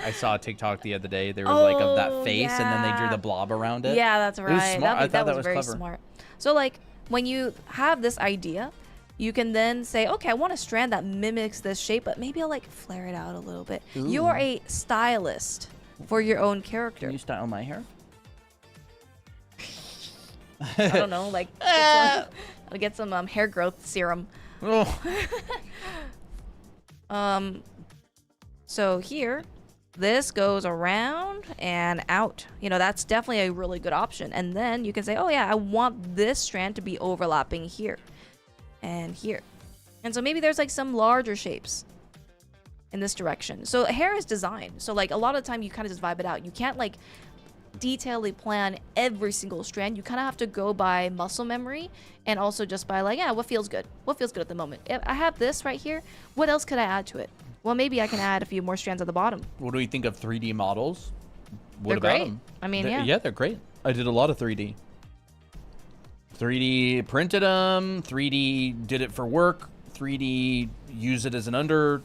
I saw a TikTok the other day. There was like of that Oh, face, and then they drew yeah. the blob around it. Yeah, that's It right. was smart. I That thought that was was very clever. smart. So like when you have this idea, you can then say, okay, I want a strand that mimics this shape, but maybe I'll like flare it out a little bit. You are a stylist for your own character. Can you style my hair? I don't know, like I'll get some hair growth serum. Oh. So here, this goes around and out. You know, that's definitely a really good option. And then you can say, oh yeah, I want this strand to be overlapping here and here. And so maybe there's like some larger shapes in this direction. So hair is designed. So like a lot of the time you kind of just vibe it out. You can't like detailedly plan every single strand. You kind of have to go by muscle memory and also just by like, yeah, what feels good? What feels good at the moment? If I have this right here, what else could I add to it? Well, maybe I can add a few more strands at the bottom. What do we think of 3D models? What They're about great. them? I mean, They're- yeah. they're great. I did a lot of 3D. 3D printed them. 3D did it for work. 3D use it as an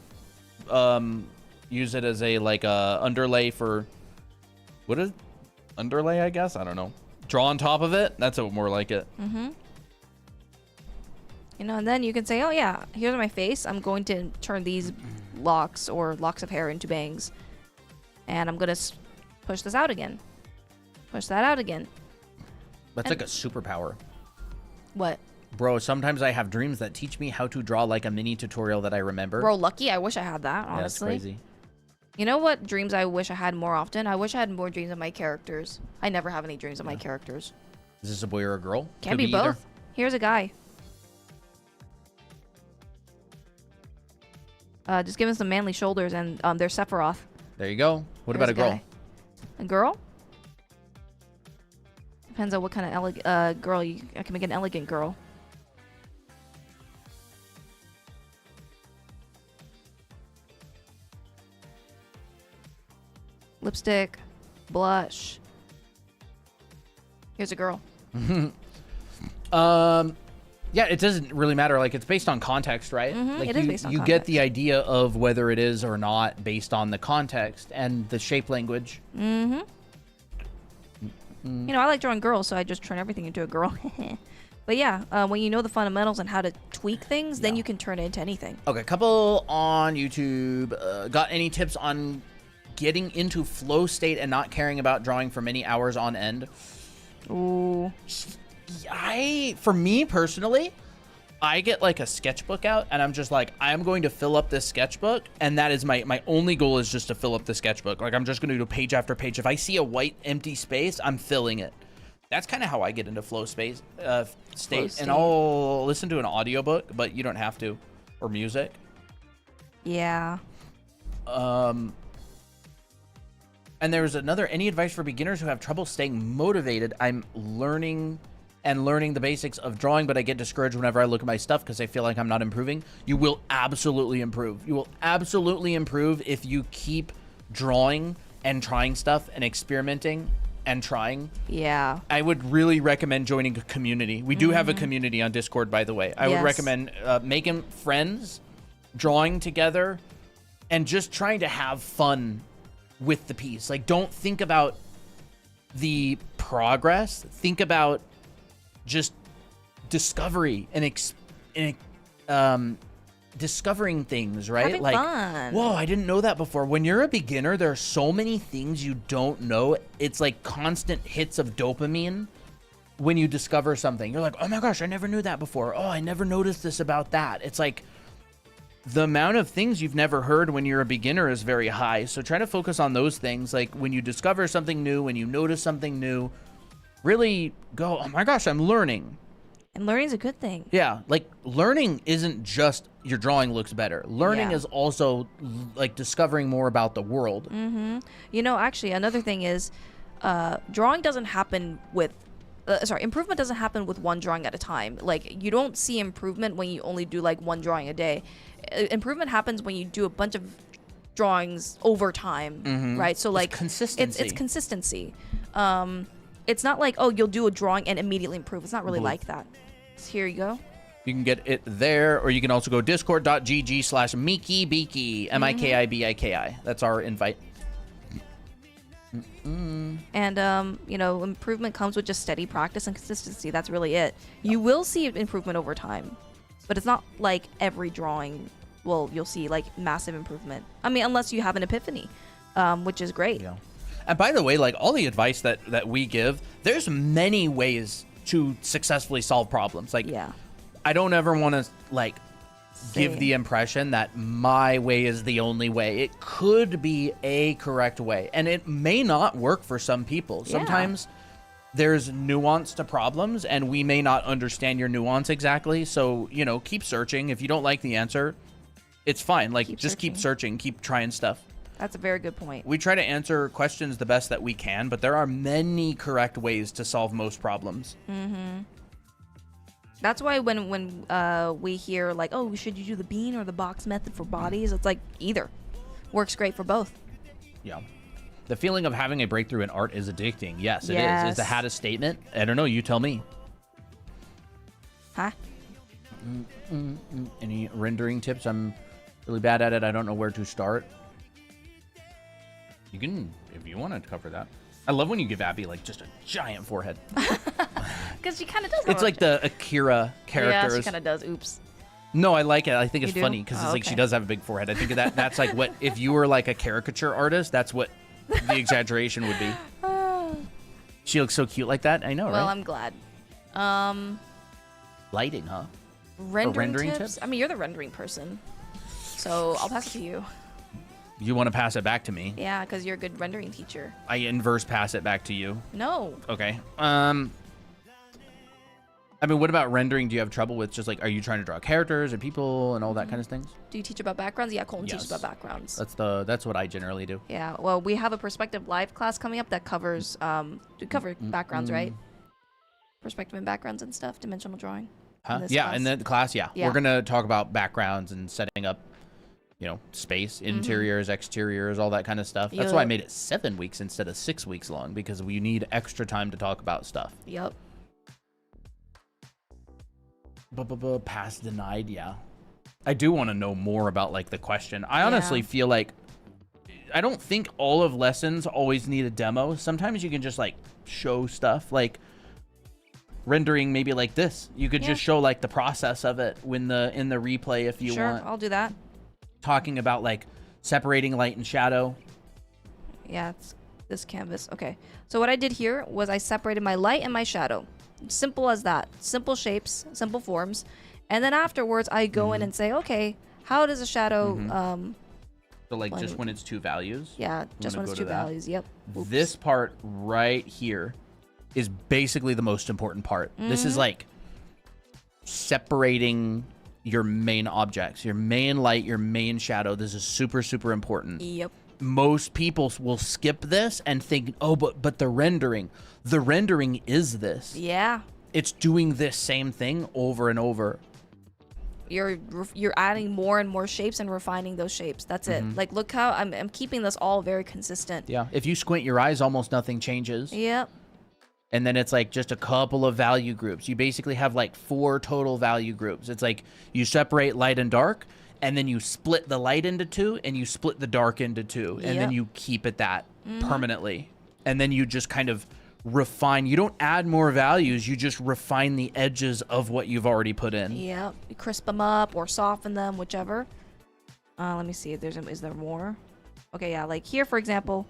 use it as a like a underlay for what is underlay? I guess I don't know. Draw on top of it. That's more like it. You know, and then you can say, oh yeah, here's my face. I'm going to turn these locks or locks of hair into bangs. And I'm going to push this out again. Push that out again. That's And- like a superpower. What? Bro, sometimes I have dreams that teach me how to draw like a mini tutorial that I remember. Bro, lucky. I wish I had that, Yeah, that's honestly. crazy. You know what dreams I wish I had more often? I wish I had more dreams of my characters. I never have any dreams of my characters. Is this a boy or a girl? Can Could be either. both. Here's a guy. Just give him some manly shoulders and there's Sephiroth. There you go. What There's about a girl? guy. A girl? Depends on what kind of girl I can make an elegant girl. Lipstick, blush. Here's a girl. Yeah, it doesn't really matter. Like, it's based on context, right? Like it is based on you get context. the idea of whether it is or not based on the context and the shape language. You know, I like drawing girls, so I just turn everything into a girl. But yeah, when you know the fundamentals and how to tweak things, then you can turn it into anything. Okay, couple on YouTube. Got any tips on getting into flow state and not caring about drawing for many hours on end? Ooh. For me personally, I get like a sketchbook out and I'm just like, I'm going to fill up this sketchbook. And that is my only goal is just to fill up the sketchbook. Like I'm just going to do page after page. If I see a white empty space, I'm filling it. That's kind of how I get into flow state. And I'll listen to an audiobook, but you don't have to, or music. Yeah. And there's any advice for beginners who have trouble staying motivated? I'm learning the basics of drawing, but I get discouraged whenever I look at my stuff because I feel like I'm not improving. You will absolutely improve. You will absolutely improve if you keep drawing and trying stuff and experimenting and trying. Yeah. I would really recommend joining a community. We do have a community on Discord, by the way. I would recommend making friends, drawing together, and just trying to have fun with the piece. Like, don't think about the progress. Think about just discovery and discovering things, right? Having fun. Whoa, I didn't know that before. When you're a beginner, there are so many things you don't know. It's like constant hits of dopamine when you discover something. You're like, oh my gosh, I never knew that before. Oh, I never noticed this about that. It's like the amount of things you've never heard when you're a beginner is very high. So try to focus on those things. Like when you discover something new, when you notice something new, really go, oh my gosh, I'm learning. And learning's a good thing. Yeah, like learning isn't just your drawing looks better. Learning is also like discovering more about the world. Mm-hmm. You know, actually, another thing is drawing doesn't happen with improvement doesn't happen with one drawing at a time. Like, you don't see improvement when you only do like one drawing a day. Improvement happens when you do a bunch of drawings over time, right? So like consistency. It's consistency. It's not like, oh, you'll do a drawing and immediately improve. It's not really like that. So here you go. You can get it there, or you can also go discord.gg/MikiBiki, MIKIBIKI. That's our invite. And you know, improvement comes with just steady practice and consistency. That's really it. You will see improvement over time, but it's not like every drawing you'll see like massive improvement. I mean, unless you have an epiphany, which is great. Yeah. And by the way, like all the advice that we give, there's many ways to successfully solve problems. Like, I don't ever want to like give the impression that my way is the only way. It could be a correct way, and it may not work for some people. Sometimes there's nuance to problems, and we may not understand your nuance exactly. So, you know, keep searching. If you don't like the answer, it's fine. Like, keep searching, keep trying stuff. That's a very good point. We try to answer questions the best that we can, but there are many correct ways to solve most problems. Mm-hmm. That's why when we hear like, oh, should you do the bean or the box method for bodies? It's like either. Works great for both. Yeah. The feeling of having a breakthrough in art is addicting. Yes, it is. Is the hat a statement? I don't know. You tell me. Huh? Any rendering tips? I'm really bad at it. I don't know where to start. You can, if you want to cover that. I love when you give Abby like just a giant forehead. Because she kind of does. It's like the Akira characters. Yeah, she kind of does. Oops. No, I like it. I think it's funny because it's like she does have a big forehead. I think that's like what, if you were like a caricature artist, that's what the exaggeration would be. She looks so cute like that. I know, right? Well, I'm glad. Lighting, huh? Rendering tips? I mean, you're the rendering person. So I'll pass it to you. You want to pass it back to me? Yeah, because you're a good rendering teacher. I inverse pass it back to you. No. Okay. I mean, what about rendering? Do you have trouble with just like, are you trying to draw characters or people and all that kind of things? Do you teach about backgrounds? Yeah, Colton teaches about backgrounds. That's what I generally do. Yeah. Well, we have a perspective live class coming up that covers backgrounds, right? Perspective and backgrounds and stuff, dimensional drawing. Huh? Yeah, in the class, yeah. We're gonna talk about backgrounds and setting up, you know, space, interiors, exteriors, all that kind of stuff. That's why I made it 7 weeks instead of 6 weeks long, because we need extra time to talk about stuff. Yep. Pass denied, yeah. I do want to know more about like the question. I honestly feel like I don't think all of lessons always need a demo. Sometimes you can just like show stuff, like rendering maybe like this. You could just show like the process of it in the replay if you want. Sure, I'll do that. Talking about like separating light and shadow. Yeah, it's this canvas. Okay. So what I did here was I separated my light and my shadow. Simple as that. Simple shapes, simple forms. And then afterwards, I go in and say, okay, how does a shadow, So like blend just with- when it's two values. yeah, I'm just gonna when it's go two to that. values. Yep. Oops. This part right here is basically the most important part. This is like separating your main objects, your main light, your main shadow. This is super, super important. Yep. Most people will skip this and think, oh, but the rendering is this. Yeah. It's doing this same thing over and over. You're adding more and more shapes and refining those shapes. That's it. Like, look how I'm keeping this all very consistent. Yeah. If you squint your eyes, almost nothing changes. Yep. And then it's like just a couple of value groups. You basically have like 4 total value groups. It's like you separate light and dark, and then you split the light into 2, and you split the dark into 2, and then Yep. you keep it that permanently. And then you just kind of refine. You don't add more values. You just refine the edges of what you've already put in. Yep. You crisp them up or soften them, whichever. Let me see if is there more? Okay, yeah, like here, for example,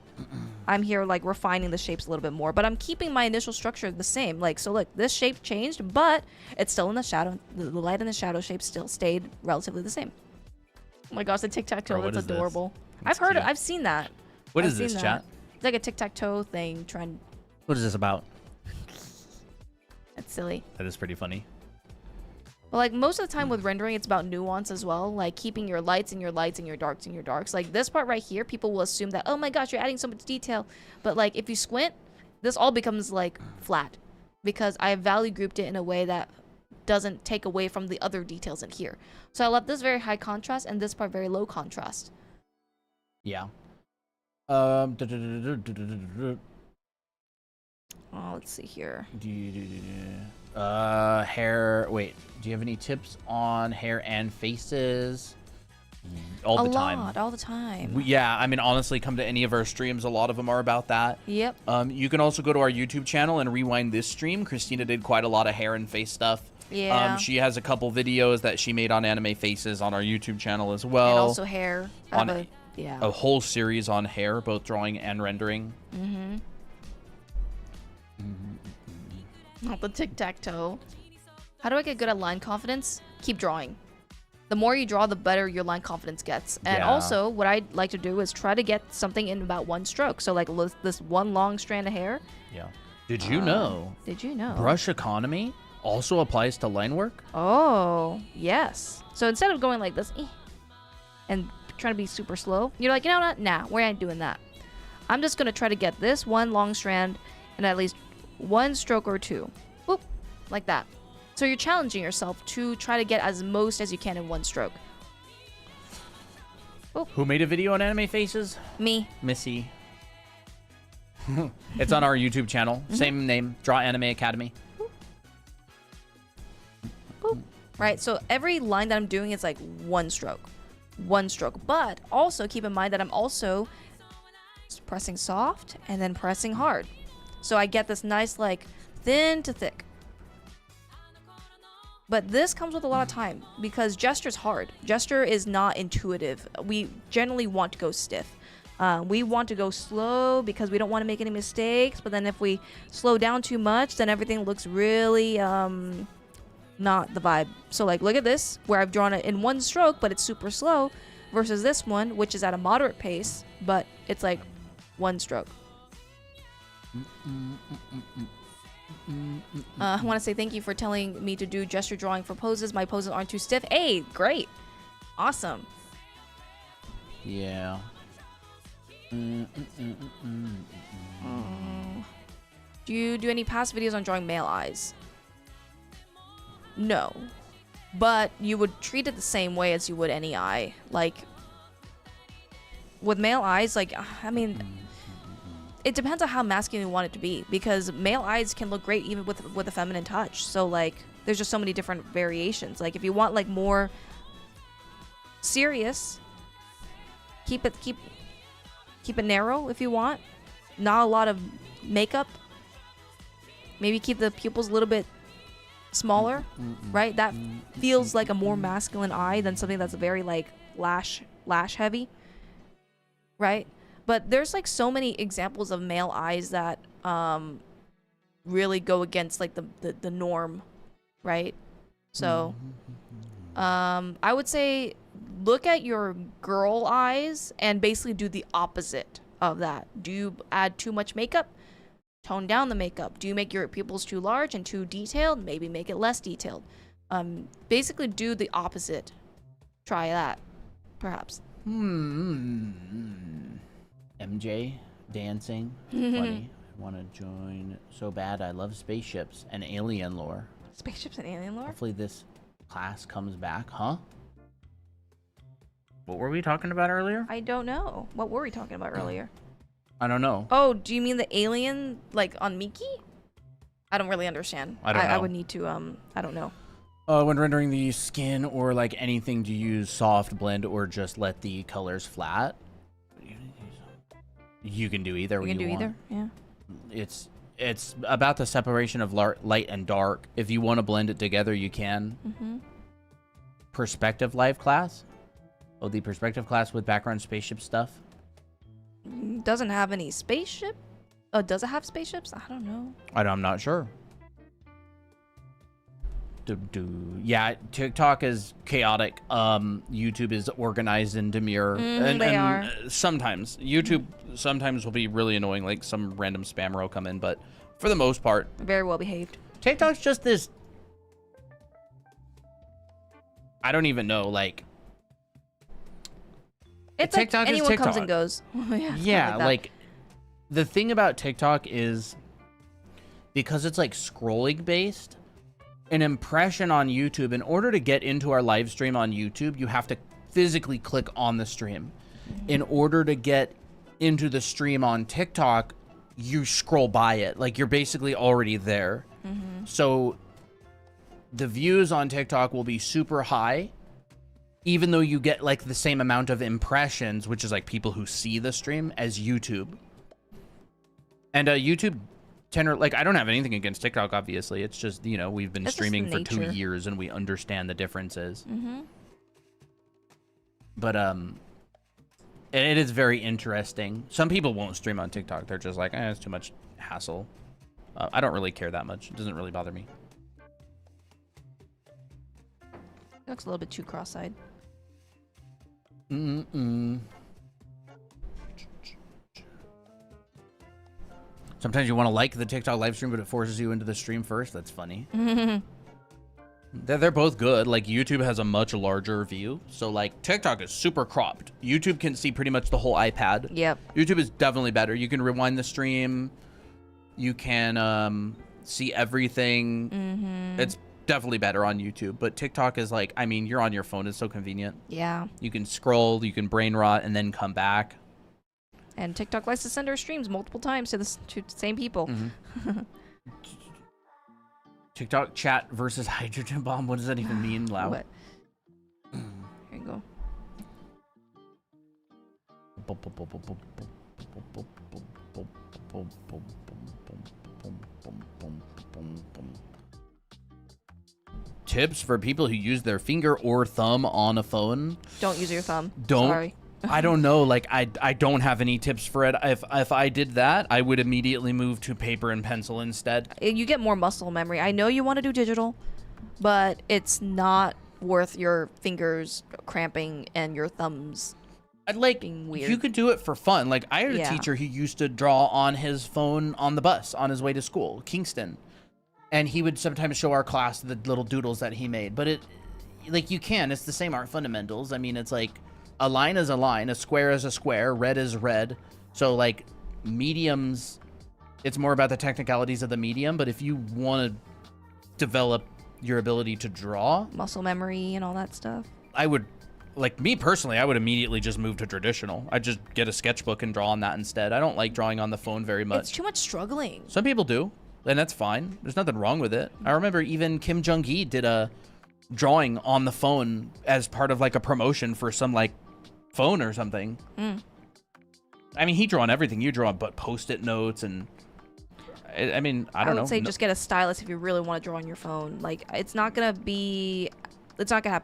I'm here like refining the shapes a little bit more, but I'm keeping my initial structure the same. Like, so look, this shape changed, but it's still in the shadow. The light and the shadow shape still stayed relatively the same. Oh my gosh, the tic-tac-toe, Bro, what that's is this? adorable. That's I've heard it, cute. I've seen that. What I've is this, seen chat? that. It's like a tic-tac-toe thing, What is this about? that's silly. That is pretty funny. But like most of the time with rendering, it's about nuance as well, like keeping your lights and your lights and your darks and your darks. Like this part right here, people will assume that, oh my gosh, you're adding so much detail. But like if you squint, this all becomes like flat because I value grouped it in a way that doesn't take away from the other details in here. So I left this very high contrast and this part very low contrast. Yeah. Oh, let's see here. Hair. Wait, do you have any tips on hair and faces? All the time. All the time. Yeah, I mean, honestly, come to any of our streams. A lot of them are about that. Yep. You can also go to our YouTube channel and rewind this stream. Christina did quite a lot of hair and face stuff. Yeah. She has a couple videos that she made on anime faces on our YouTube channel as well. And also hair. I have on yeah. a whole series on hair, both drawing and rendering. Mm-hmm. Not the tic-tac-toe. How do I get good at line confidence? Keep drawing. The more you draw, the better your line confidence gets. And Yeah. also, what I'd like to do is try to get something in about one stroke. So like this one long strand of hair. Yeah. Did you know Did you know? brush economy also applies to line work? Oh, yes. So instead of going like this, and trying to be super slow, you're like, you know what? Nah, we ain't doing that. I'm just going to try to get this one long strand and at least one stroke or two. Boop, like that. So you're challenging yourself to try to get as most as you can in one stroke. Who made a video on anime faces? Me. Missy. It's on our YouTube channel. Mm-hmm. Same name, Draw Anime Academy. Boop. Right, so every line that I'm doing is like one stroke. One stroke. But also keep in mind that I'm also pressing soft and then pressing hard. So I get this nice like thin to thick. But this comes with a lot of time because gesture's hard. Gesture is not intuitive. We generally want to go stiff. We want to go slow because we don't want to make any mistakes. But then if we slow down too much, then everything looks really not the vibe. So like look at this where I've drawn it in one stroke, but it's super slow versus this one, which is at a moderate pace, but it's like one stroke. I want to say thank you for telling me to do gesture drawing for poses. My poses aren't too stiff. Hey, great. Awesome. Yeah. Do you do any past videos on drawing male eyes? No. But you would treat it the same way as you would any eye. Like, with male eyes, like, I mean, it depends on how masculine you want it to be. Because male eyes can look great even with a feminine touch. So, like, there's just so many different variations. Like, if you want, like, more serious, keep it narrow if you want. Not a lot of makeup. Maybe keep the pupils a little bit smaller, right? That feels like a more masculine eye than something that's very like lash heavy, right? But there's like so many examples of male eyes that really go against like the norm, right? So I would say look at your girl eyes and basically do the opposite of that. Do you add too much makeup? Tone down the makeup. Do you make your pupils too large and too detailed? Maybe make it less detailed. Basically do the opposite. Try that, perhaps. MJ dancing. Funny. Want to join so bad. I love spaceships and alien lore. Spaceships and alien lore? Hopefully this class comes back, huh? What were we talking about earlier? I don't know. What were we talking about earlier? I don't know. Oh, do you mean the alien, like, on Miki? I don't really understand. I don't know. I would need to, I don't know. When rendering the skin or, like, anything, do you use soft blend or just let the colors flat? You can do either. You can do either, yeah. It's about the separation of light and dark. If you want to blend it together, you can. Perspective live class? Oh, the perspective class with background spaceship stuff? Doesn't have any spaceship? Oh, does it have spaceships? I don't know. I'm not sure. Yeah, TikTok is chaotic. YouTube is organized and demure. They are. Sometimes. YouTube sometimes will be really annoying, like some random spammer will come in, but for the most part. Very well behaved. TikTok's just this... I don't even know, like... It's TikTok like anyone is TikTok. comes and goes. Yeah, like the thing about TikTok is because it's like scrolling based, an impression on YouTube, in order to get into our live stream on YouTube, you have to physically click on the stream. In order to get into the stream on TikTok, you scroll by it. Like you're basically already there. So the views on TikTok will be super high, even though you get like the same amount of impressions, which is like people who see the stream, as YouTube. And YouTube like, I don't have anything against TikTok, obviously. It's just, you know, we've been streaming for 2 years and we understand the differences. But it is very interesting. Some people won't stream on TikTok. They're just like, it's too much hassle. I don't really care that much. It doesn't really bother me. Looks a little bit too cross-eyed. Sometimes you want to like the TikTok live stream, but it forces you into the stream first. That's funny. They're both good. Like, YouTube has a much larger view. So, like, TikTok is super cropped. YouTube can see pretty much the whole iPad. Yep. YouTube is definitely better. You can rewind the stream. You can see everything. It's definitely better on YouTube. But TikTok is like, I mean, you're on your phone. It's so convenient. Yeah. You can scroll. You can brain rot and then come back. And TikTok likes to send our streams multiple times to the same people. TikTok chat versus hydrogen bomb. What does that even mean, Lau? What? Here you go. Tips for people who use their finger or thumb on a phone. Don't use your thumb. Don't. Sorry. I don't know. Like, I don't have any tips for it. If I did that, I would immediately move to paper and pencil instead. You get more muscle memory. I know you want to do digital, but it's not worth your fingers cramping and your thumbs being weird. You could do it for fun. Like, I had a teacher who used to draw on his phone on the bus on his way to school, Kingston. And he would sometimes show our class the little doodles that he made. But it's the same art fundamentals. I mean, it's like, a line is a line, a square is a square, red is red. So, like, mediums, it's more about the technicalities of the medium. But if you want to develop your ability to draw, muscle memory and all that stuff, I would, like, me personally, I would immediately just move to traditional. I'd just get a sketchbook and draw on that instead. I don't like drawing on the phone very much. It's too much struggling. Some people do, and that's fine. There's nothing wrong with it. I remember even Kim Jong-gi did a drawing on the phone as part of, like, a promotion for some, like, phone or something. I mean, he drew on everything you draw, but post-it notes and I mean, I don't know. I would say just get a stylus if you really want to draw on your phone. Like, it's not gonna have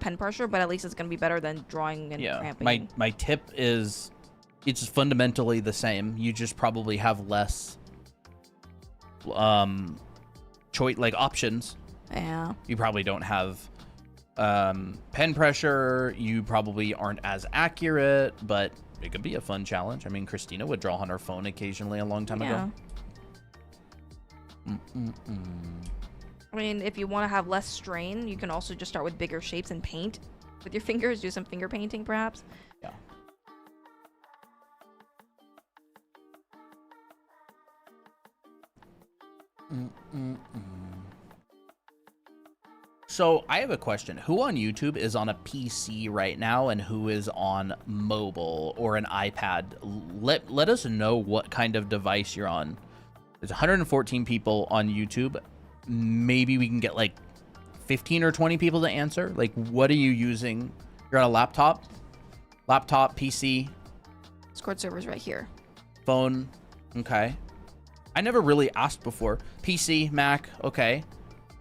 pen pressure, but at least it's gonna be better than drawing and cramping. My tip is, it's fundamentally the same. You just probably have less choice, like options. Yeah. You probably don't have pen pressure. You probably aren't as accurate, but it could be a fun challenge. I mean, Christina would draw on her phone occasionally a long time ago. I mean, if you want to have less strain, you can also just start with bigger shapes and paint with your fingers. Do some finger painting, perhaps. Yeah. So I have a question. Who on YouTube is on a PC right now and who is on mobile or an iPad? Let us know what kind of device you're on. There's 114 people on YouTube. Maybe we can get like 15 or 20 people to answer. Like, what are you using? You're on a laptop? Laptop, PC? Discord server's right here. Phone? Okay. I never really asked before. PC, Mac, okay.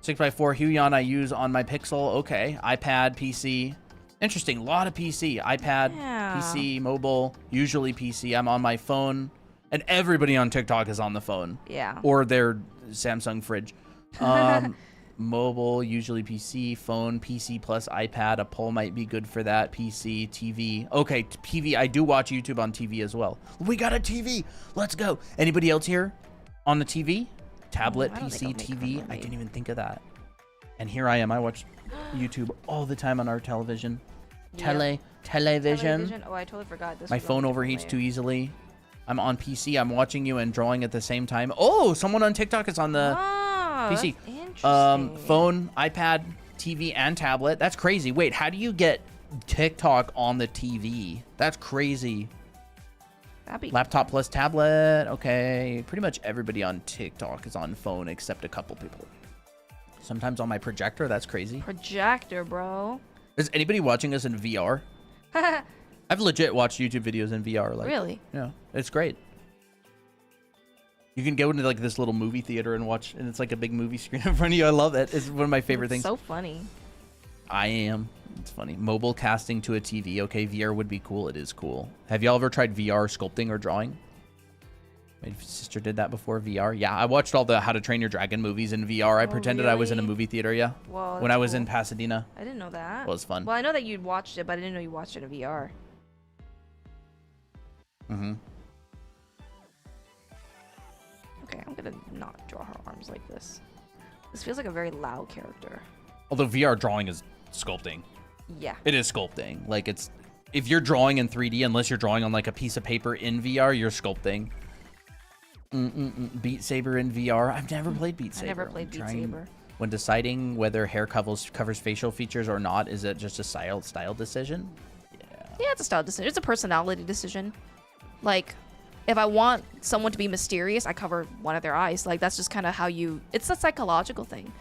6x4 Huion I use on my Pixel, okay. iPad, PC. Interesting, a lot of PC. iPad, PC, mobile, usually PC. I'm on my phone. And everybody on TikTok is on the phone. Yeah. Or their Samsung fridge. Mobile, usually PC, phone, PC plus iPad. A poll might be good for that. PC, TV. Okay, TV. I do watch YouTube on TV as well. We got a TV. Let's go. Anybody else here on the TV? Tablet, PC, TV. I didn't even think of that. And here I am. I watch YouTube all the time on our television. Television. Oh, I totally forgot this. My phone overheats too easily. I'm on PC. I'm watching you and drawing at the same time. Oh, someone on TikTok is on the PC. Phone, iPad, TV, and tablet. That's crazy. Wait, how do you get TikTok on the TV? That's crazy. Laptop plus tablet. Okay. Pretty much everybody on TikTok is on phone except a couple people. Sometimes on my projector. That's crazy. Projector, bro. Is anybody watching us in VR? I've legit watched YouTube videos in VR. Like, really? Yeah, it's great. You can go into like this little movie theater and watch, and it's like a big movie screen in front of you. I love it. It's one of my favorite things. So funny. I am. It's funny. Mobile casting to a TV. Okay, VR would be cool. It is cool. Have y'all ever tried VR sculpting or drawing? My sister did that before VR. Yeah, I watched all the How to Train Your Dragon movies in VR. I pretended I was in a movie theater. Yeah. Whoa, when I was in Pasadena. I didn't know that. It was fun. Well, I know that you'd watched it, but I didn't know you watched it in VR. Okay, I'm gonna not draw her arms like this. This feels like a very loud character. Although VR drawing is sculpting. Yeah. It is sculpting. Like, it's, if you're drawing in 3D, unless you're drawing on like a piece of paper in VR, you're sculpting. Beat Saber in VR. I've never played Beat Saber. I never played Beat Saber. When deciding whether hair covers facial features or not, is it just a style decision? Yeah, it's a style decision. It's a personality decision. Like, if I want someone to be mysterious, I cover one of their eyes. Like, that's just kind of how you... It's a psychological thing.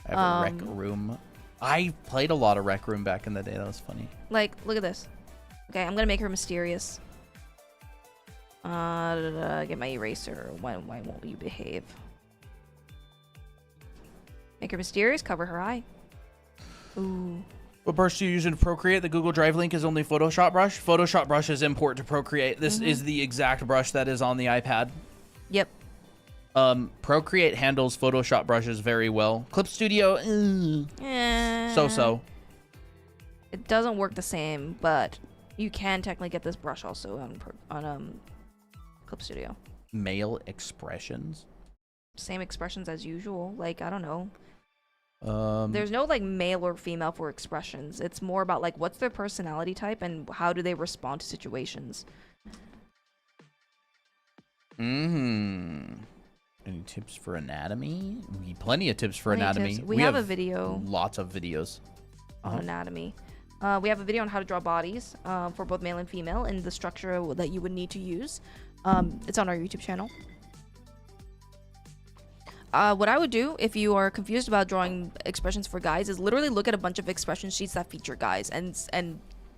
I have a Rec Room. I played a lot of Rec Room back in the day. That was funny. Like, look at this. Okay, I'm gonna make her mysterious. Get my eraser. Why won't you behave? Make her mysterious. Cover her eye. Ooh. What brush do you use in Procreate? The Google Drive link is only Photoshop brush. Photoshop brush is import to Procreate. This is the exact brush that is on the iPad. Yep. Procreate handles Photoshop brushes very well. Clip Studio, so-so. It doesn't work the same, but you can technically get this brush also on Clip Studio. Male expressions. Same expressions as usual. Like, I don't know. There's no like male or female for expressions. It's more about like what's their personality type and how do they respond to situations. Any tips for anatomy? Plenty of tips for anatomy. We have a video. Lots of videos on anatomy. We have a video on how to draw bodies for both male and female and the structure that you would need to use. It's on our YouTube channel. What I would do if you are confused about drawing expressions for guys is literally look at a bunch of expression sheets that feature guys and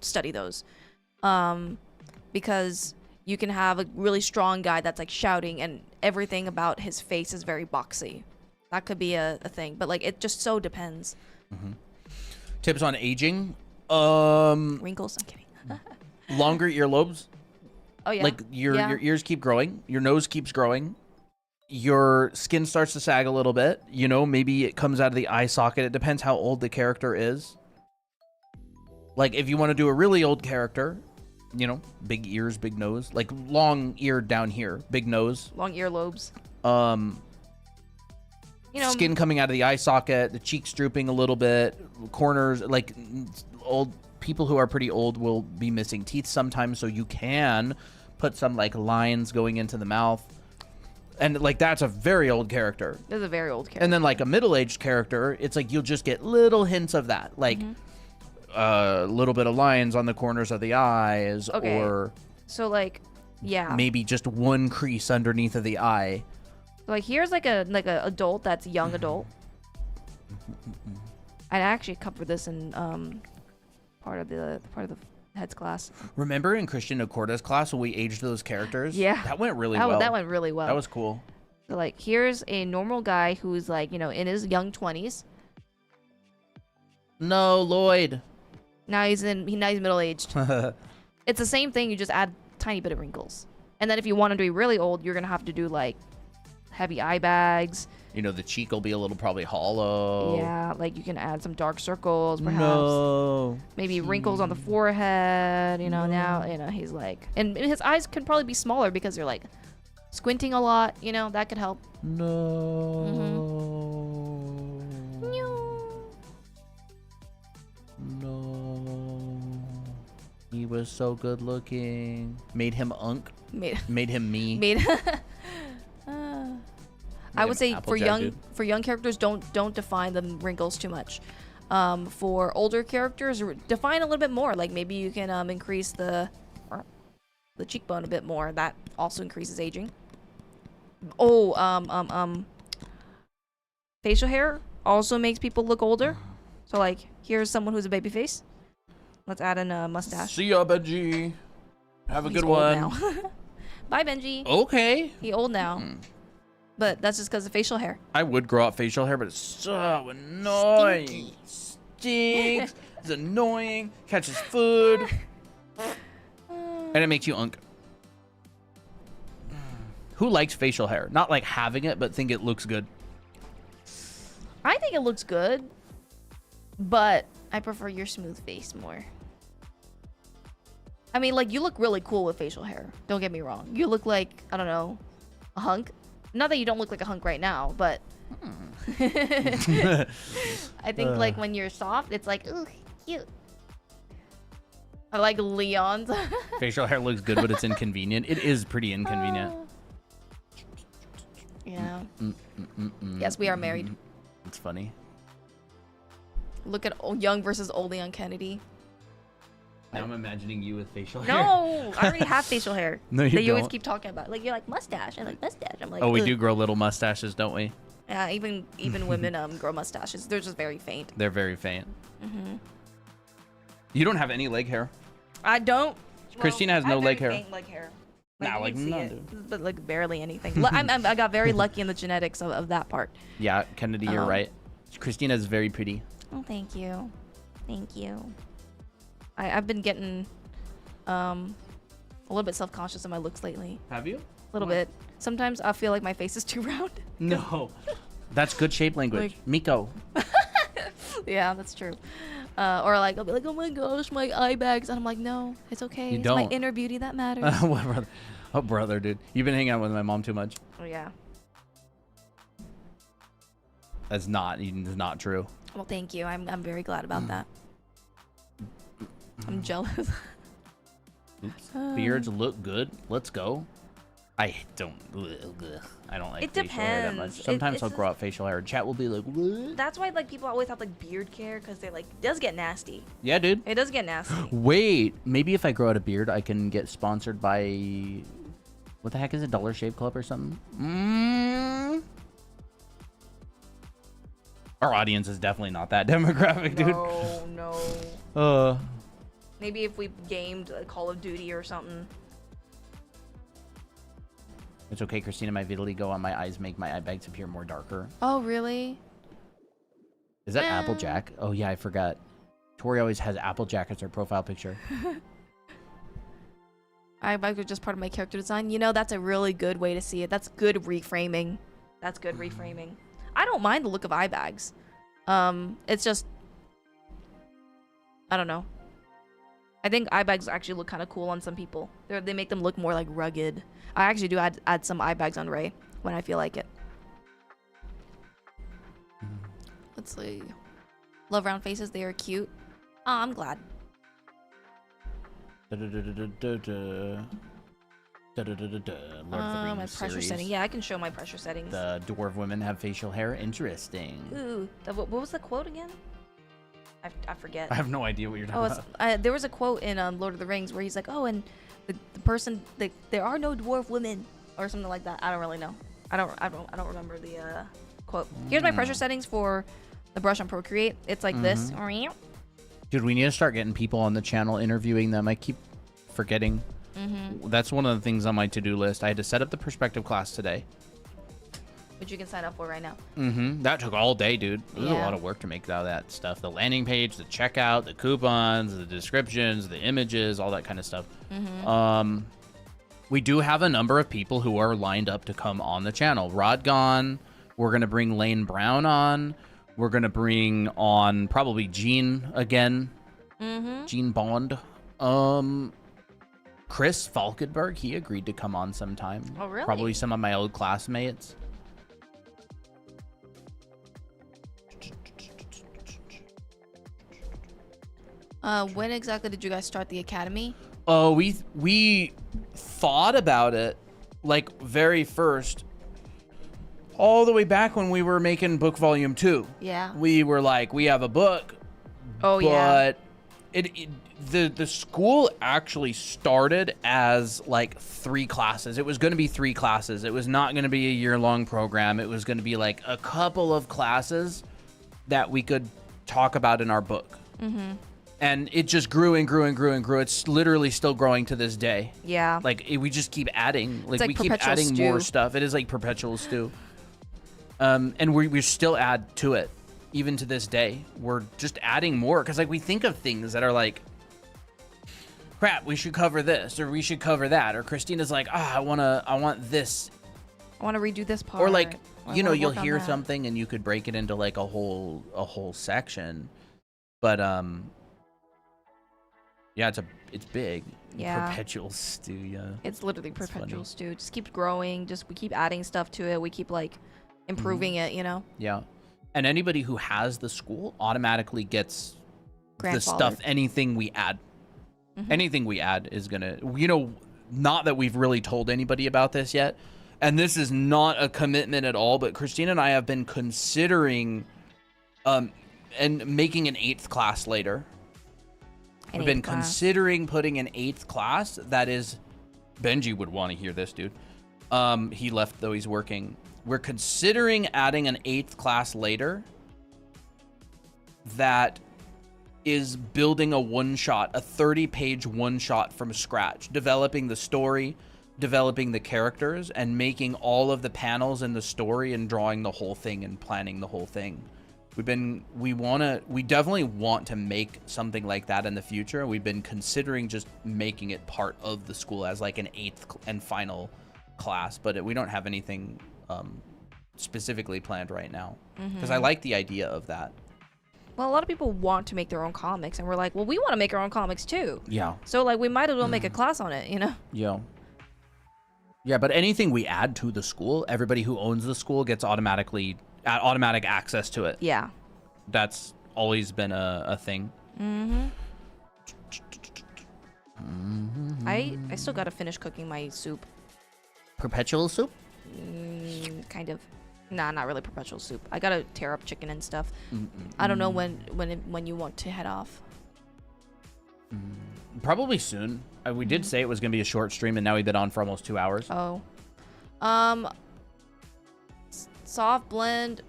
study those. Because you can have a really strong guy that's like shouting and everything about his face is very boxy. That could be a thing, but like it just so depends. Tips on aging. Wrinkles. I'm kidding. Longer earlobes. Oh yeah. Like your ears keep growing, your nose keeps growing. your skin starts to sag a little bit. You know, maybe it comes out of the eye socket. It depends how old the character is. Like, if you want to do a really old character, you know, big ears, big nose, like long ear down here, big nose. Long earlobes. You know, Skin coming out of the eye socket, the cheeks drooping a little bit, corners, like old people who are pretty old will be missing teeth sometimes, so you can put some like lines going into the mouth. And like that's a very old character. This is a very old character. And then like a middle-aged character, it's like you'll just get little hints of that. Like a little bit of lines on the corners of the eyes, or so like maybe just one crease underneath of the eye. Like here's like a adult that's young adult. I actually covered this in part of the heads class. Remember in Christian Acorda's class when we aged those characters? Yeah, that went really well. That went really well. That was cool. So like here's a normal guy who's like, you know, in his young 20s. No, Lloyd. Now he's middle aged. It's the same thing. You just add a tiny bit of wrinkles, and then if you want him to be really old, you're gonna have to do like heavy eye bags. You know, the cheek will be a little probably hollow. Yeah, like you can add some dark circles, perhaps. No. Maybe wrinkles on the forehead. You know, now you know he's like, and his eyes could probably be smaller because they're like squinting a lot. You know, that could help. No. No. He was so good looking. Made him unk. Made him me. I would say for young dude. characters, don't define the wrinkles too much. For older characters, define a little bit more. Like maybe you can increase the cheekbone a bit more. That also increases aging. Facial hair also makes people look older. So like here's someone who's a baby face. Let's add in a mustache. See ya, Benji. Have a He's good old one. now. Bye, Benji. Okay. He old now. But that's just because of facial hair. I would grow out facial hair, but it's so annoying. Stinks. It's annoying. Catches food. And it makes you unk. Who likes facial hair? Not like having it, but think it looks good. I think it looks good, but I prefer your smooth face more. I mean, like, you look really cool with facial hair. Don't get me wrong. You look like, I don't know, a hunk. Not that you don't look like a hunk right now, but I think like when you're soft, it's like, ooh, cute. I like Leon's. Facial hair looks good, but it's inconvenient. It is pretty inconvenient. Yeah. Yes, we are married. It's funny. Look at young versus old Leon Kennedy. Now I'm imagining you with facial hair. No, I already have facial hair. No, you that you don't. always keep talking about. Like, you're like, mustache. I like mustache. I'm like, Oh, we ugh. do grow little mustaches, don't we? Yeah, even women grow mustaches. They're just very faint. They're very faint. You don't have any leg hair. I don't. Christina has no leg hair. Faint leg hair. Nah, you like can see none, it, dude. but like barely anything. I got very lucky in the genetics of that part. Yeah, Kennedy, you're right. Christina's very pretty. Oh, thank you. Thank you. I've been getting a little bit self-conscious of my looks lately. Have you? A little bit. Sometimes I feel like my face is too round. No. That's good shape language. Miko. Yeah, that's true. Or like I'll be like, oh my gosh, my eye bags, and I'm like, no, it's okay. You It's my don't. inner beauty that matters. What brother? Oh, brother, dude. You've been hanging out with my mom too much. Oh yeah. That's not true. Well, thank you. I'm very glad about that. I'm jealous. Oops. Beards look good. Let's go. I don't like It facial hair that much. depends. Sometimes It's I'll just- grow out facial hair. Chat will be like, what? That's why like people always have like beard care because they're like, it does get nasty. Yeah, dude. It does get nasty. Wait, maybe if I grow out a beard, I can get sponsored by... What the heck is it? Dollar Shave Club or something? Our audience is definitely not that demographic, dude. No. Maybe if we gamed Call of Duty or something. It's okay, Christina. My vitiligo on my eyes make my eye bags appear more darker. Oh, really? Is that Applejack? Oh, yeah, I forgot. Tori always has Applejack as her profile picture. Eye bags are just part of my character design. You know, that's a really good way to see it. That's good reframing. That's good reframing. I don't mind the look of eye bags. It's just, I don't know. I think eye bags actually look kind of cool on some people. They make them look more like rugged. I actually do add some eye bags on Ray when I feel like it. Let's see. Love round faces. They are cute. Oh, I'm glad. Lord of the My Rings pressure series. setting. Yeah, I can show my pressure settings. The dwarf women have facial hair. Interesting. Ooh, what was the quote again? I forget. I have no idea what you're talking about. There was a quote in Lord of the Rings where he's like, oh, and the person, there are no dwarf women, or something like that. I don't really know. I don't remember the quote. Here's my pressure settings for the brush on Procreate. It's like this. Dude, we need to start getting people on the channel, interviewing them. I keep forgetting. That's one of the things on my to-do list. I had to set up the perspective class today. Which you can sign up for right now. That took all day, dude. It was a Yeah. lot of work to make all that stuff. The landing page, the checkout, the coupons, the descriptions, the images, all that kind of stuff. We do have a number of people who are lined up to come on the channel. Rodgon, we're going to bring Lane Brown on. We're going to bring on probably Gene again. Gene Bond. Chris Falkenberg, he agreed to come on sometime. Oh, really? Probably some of my old classmates. When exactly did you guys start the academy? Oh, we thought about it like very first, all the way back when we were making book volume 2. Yeah. We were like, we have a book. Oh, yeah. But the school actually started as like 3 classes. It was going to be 3 classes. It was not going to be a year-long program. It was going to be like a couple of classes that we could talk about in our book. And it just grew and grew and grew and grew. It's literally still growing to this day. Yeah. Like we just keep adding. Like like we keep perpetual adding stew. more stuff. It is like perpetual stew. And we still add to it, even to this day. We're just adding more because like we think of things that are like, crap, we should cover this or we should cover that. Or Christina's like, I want this. I want to redo this part. Or like, I you know, wanna you'll work on hear that. something and you could break it into like a whole section. But yeah, it's big. Yeah. Perpetual stew, yeah. It's literally It's perpetual funny. stew. Just keeps growing. We keep adding stuff to it. We keep like improving it, you know? Yeah. And anybody who has the school automatically gets the stuff, Grandfathered. anything we add. Anything we add is gonna, you know, not that we've really told anybody about this yet. And this is not a commitment at all, but Christina and I have been considering and making an 8th class later. We've been considering putting an 8th class that is, Benji would want to hear this, dude. He left though, he's working. We're considering adding an 8th class later that is building a one-shot, a 30-page one-shot from scratch, developing the story, developing the characters, and making all of the panels in the story and drawing the whole thing and planning the whole thing. We definitely want to make something like that in the future. We've been considering just making it part of the school as like an 8th and final class, but we don't have anything specifically planned right now because I like the idea of that. Well, a lot of people want to make their own comics, and we're like, well, we want to make our own comics too. Yeah. So like, we might as well make a class on it, you know? Yeah. Yeah, but anything we add to the school, everybody who owns the school gets automatic access to it. Yeah. That's always been a thing. I still gotta finish cooking my soup. Perpetual soup? Kind of. Nah, not really perpetual soup. I gotta tear up chicken and stuff. I don't know when you want to head off. Probably soon. We did say it was going to be a short stream, and now we've been on for almost 2 hours. Oh. Soft blend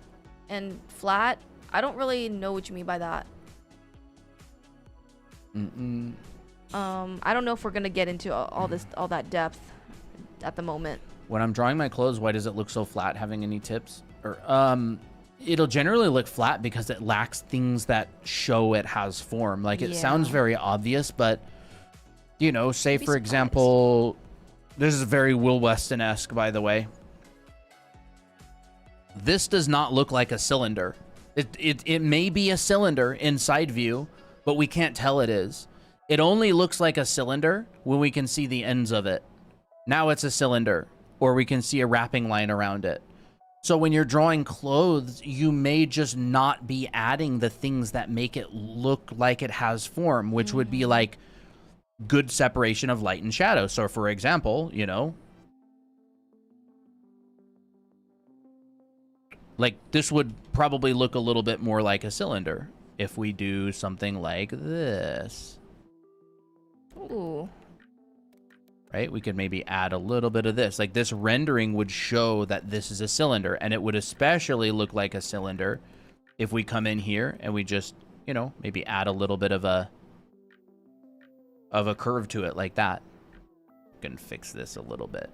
and flat. I don't really know what you mean by that. I don't know if we're gonna get into all that depth at the moment. When I'm drawing my clothes, why does it look so flat? Having any tips? Or it'll generally look flat because it lacks things that show it has form. Like it sounds very obvious, but You know, say Be for surprised. example, this is very Will Weston-esque, by the way. This does not look like a cylinder. It may be a cylinder in side view, but we can't tell it is. It only looks like a cylinder when we can see the ends of it. Now it's a cylinder, or we can see a wrapping line around it. So when you're drawing clothes, you may just not be adding the things that make it look like it has form, which would be like good separation of light and shadow. So for example, you know, like this would probably look a little bit more like a cylinder if we do something like this. Ooh. Right? We could maybe add a little bit of this. Like this rendering would show that this is a cylinder, and it would especially look like a cylinder if we come in here and we just, you know, maybe add a little bit of a curve to it like that. Can fix this a little bit.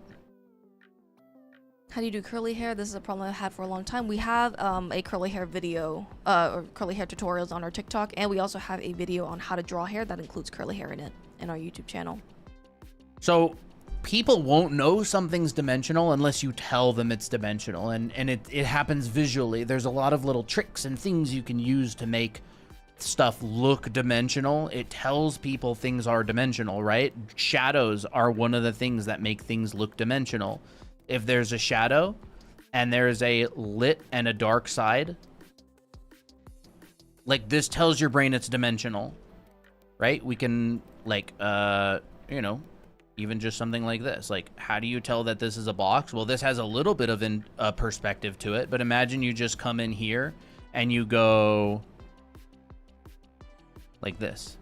How do you do curly hair? This is a problem I've had for a long time. We have a curly hair video, or curly hair tutorials on our TikTok, and we also have a video on how to draw hair that includes curly hair in it in our YouTube channel. So people won't know something's dimensional unless you tell them it's dimensional, and it happens visually. There's a lot of little tricks and things you can use to make stuff look dimensional. It tells people things are dimensional, right? Shadows are one of the things that make things look dimensional. If there's a shadow and there's a lit and a dark side, like this tells your brain it's dimensional, right? We can like, you know, even just something like this. Like, how do you tell that this is a box? Well, this has a little bit of perspective to it, but imagine you just come in here and you go like this.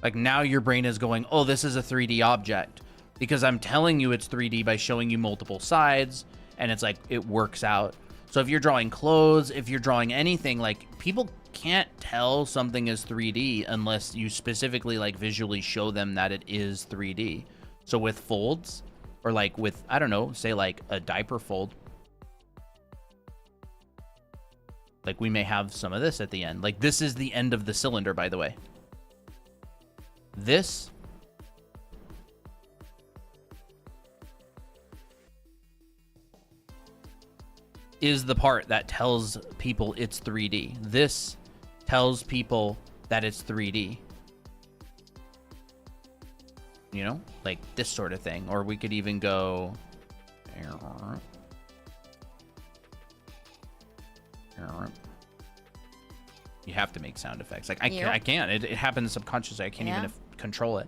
Like now your brain is going, oh, this is a 3D object, because I'm telling you it's 3D by showing you multiple sides, and it's like, it works out. So if you're drawing clothes, if you're drawing anything, like people can't tell something is 3D unless you specifically like visually show them that it is 3D. So with folds, or like with, I don't know, say like a diaper fold, like we may have some of this at the end. Like this is the end of the cylinder, by the way. This is the part that tells people it's 3D. This tells people that it's 3D. You know, like this sort of thing. Or we could even go, you have to make sound effects. Like I can't. It happens subconsciously. I can't even control it.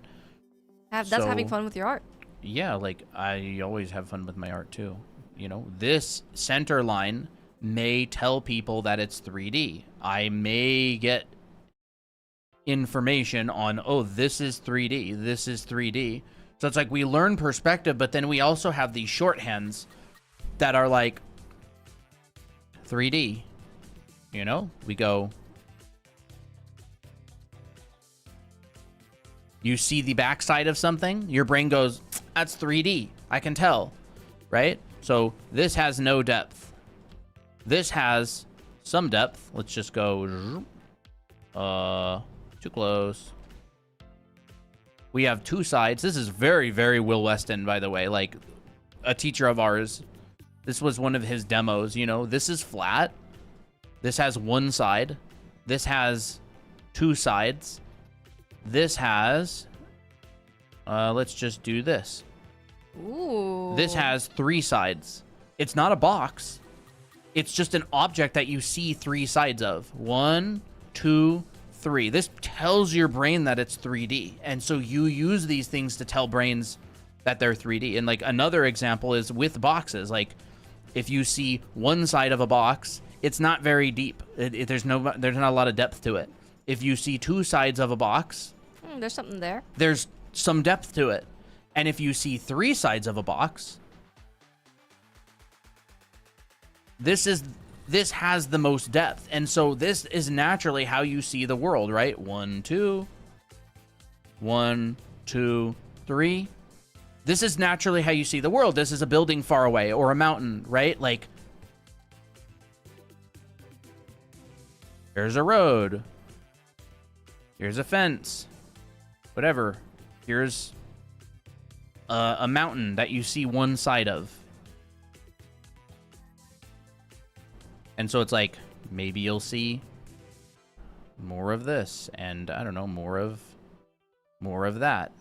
That's having fun with your art. Yeah, like I always have fun with my art too. You know, this center line may tell people that it's 3D. I may get information on, oh, this is 3D, this is 3D. So it's like we learn perspective, but then we also have these shorthands that are like 3D. You know, we go, you see the backside of something, your brain goes, that's 3D. I can tell, right? So this has no depth. This has some depth. Let's just go, too close. We have two sides. This is very, very Will Weston, by the way. Like a teacher of ours, this was one of his demos, you know, this is flat. This has one side. This has two sides. This has, let's just do this. Ooh. This has three sides. It's not a box. It's just an object that you see three sides of. 1, 2, 3. This tells your brain that it's 3D. And so you use these things to tell brains that they're 3D. And like another example is with boxes. Like if you see one side of a box, it's not very deep. There's not a lot of depth to it. If you see two sides of a box, there's something there. There's some depth to it. And if you see three sides of a box, this has the most depth. And so this is naturally how you see the world, right? 1, 2, 1, 2, 3. This is naturally how you see the world. This is a building far away or a mountain, right? Like there's a road. Here's a fence. Whatever. Here's a mountain that you see one side of. And so it's like, maybe you'll see more of this, and I don't know, more of that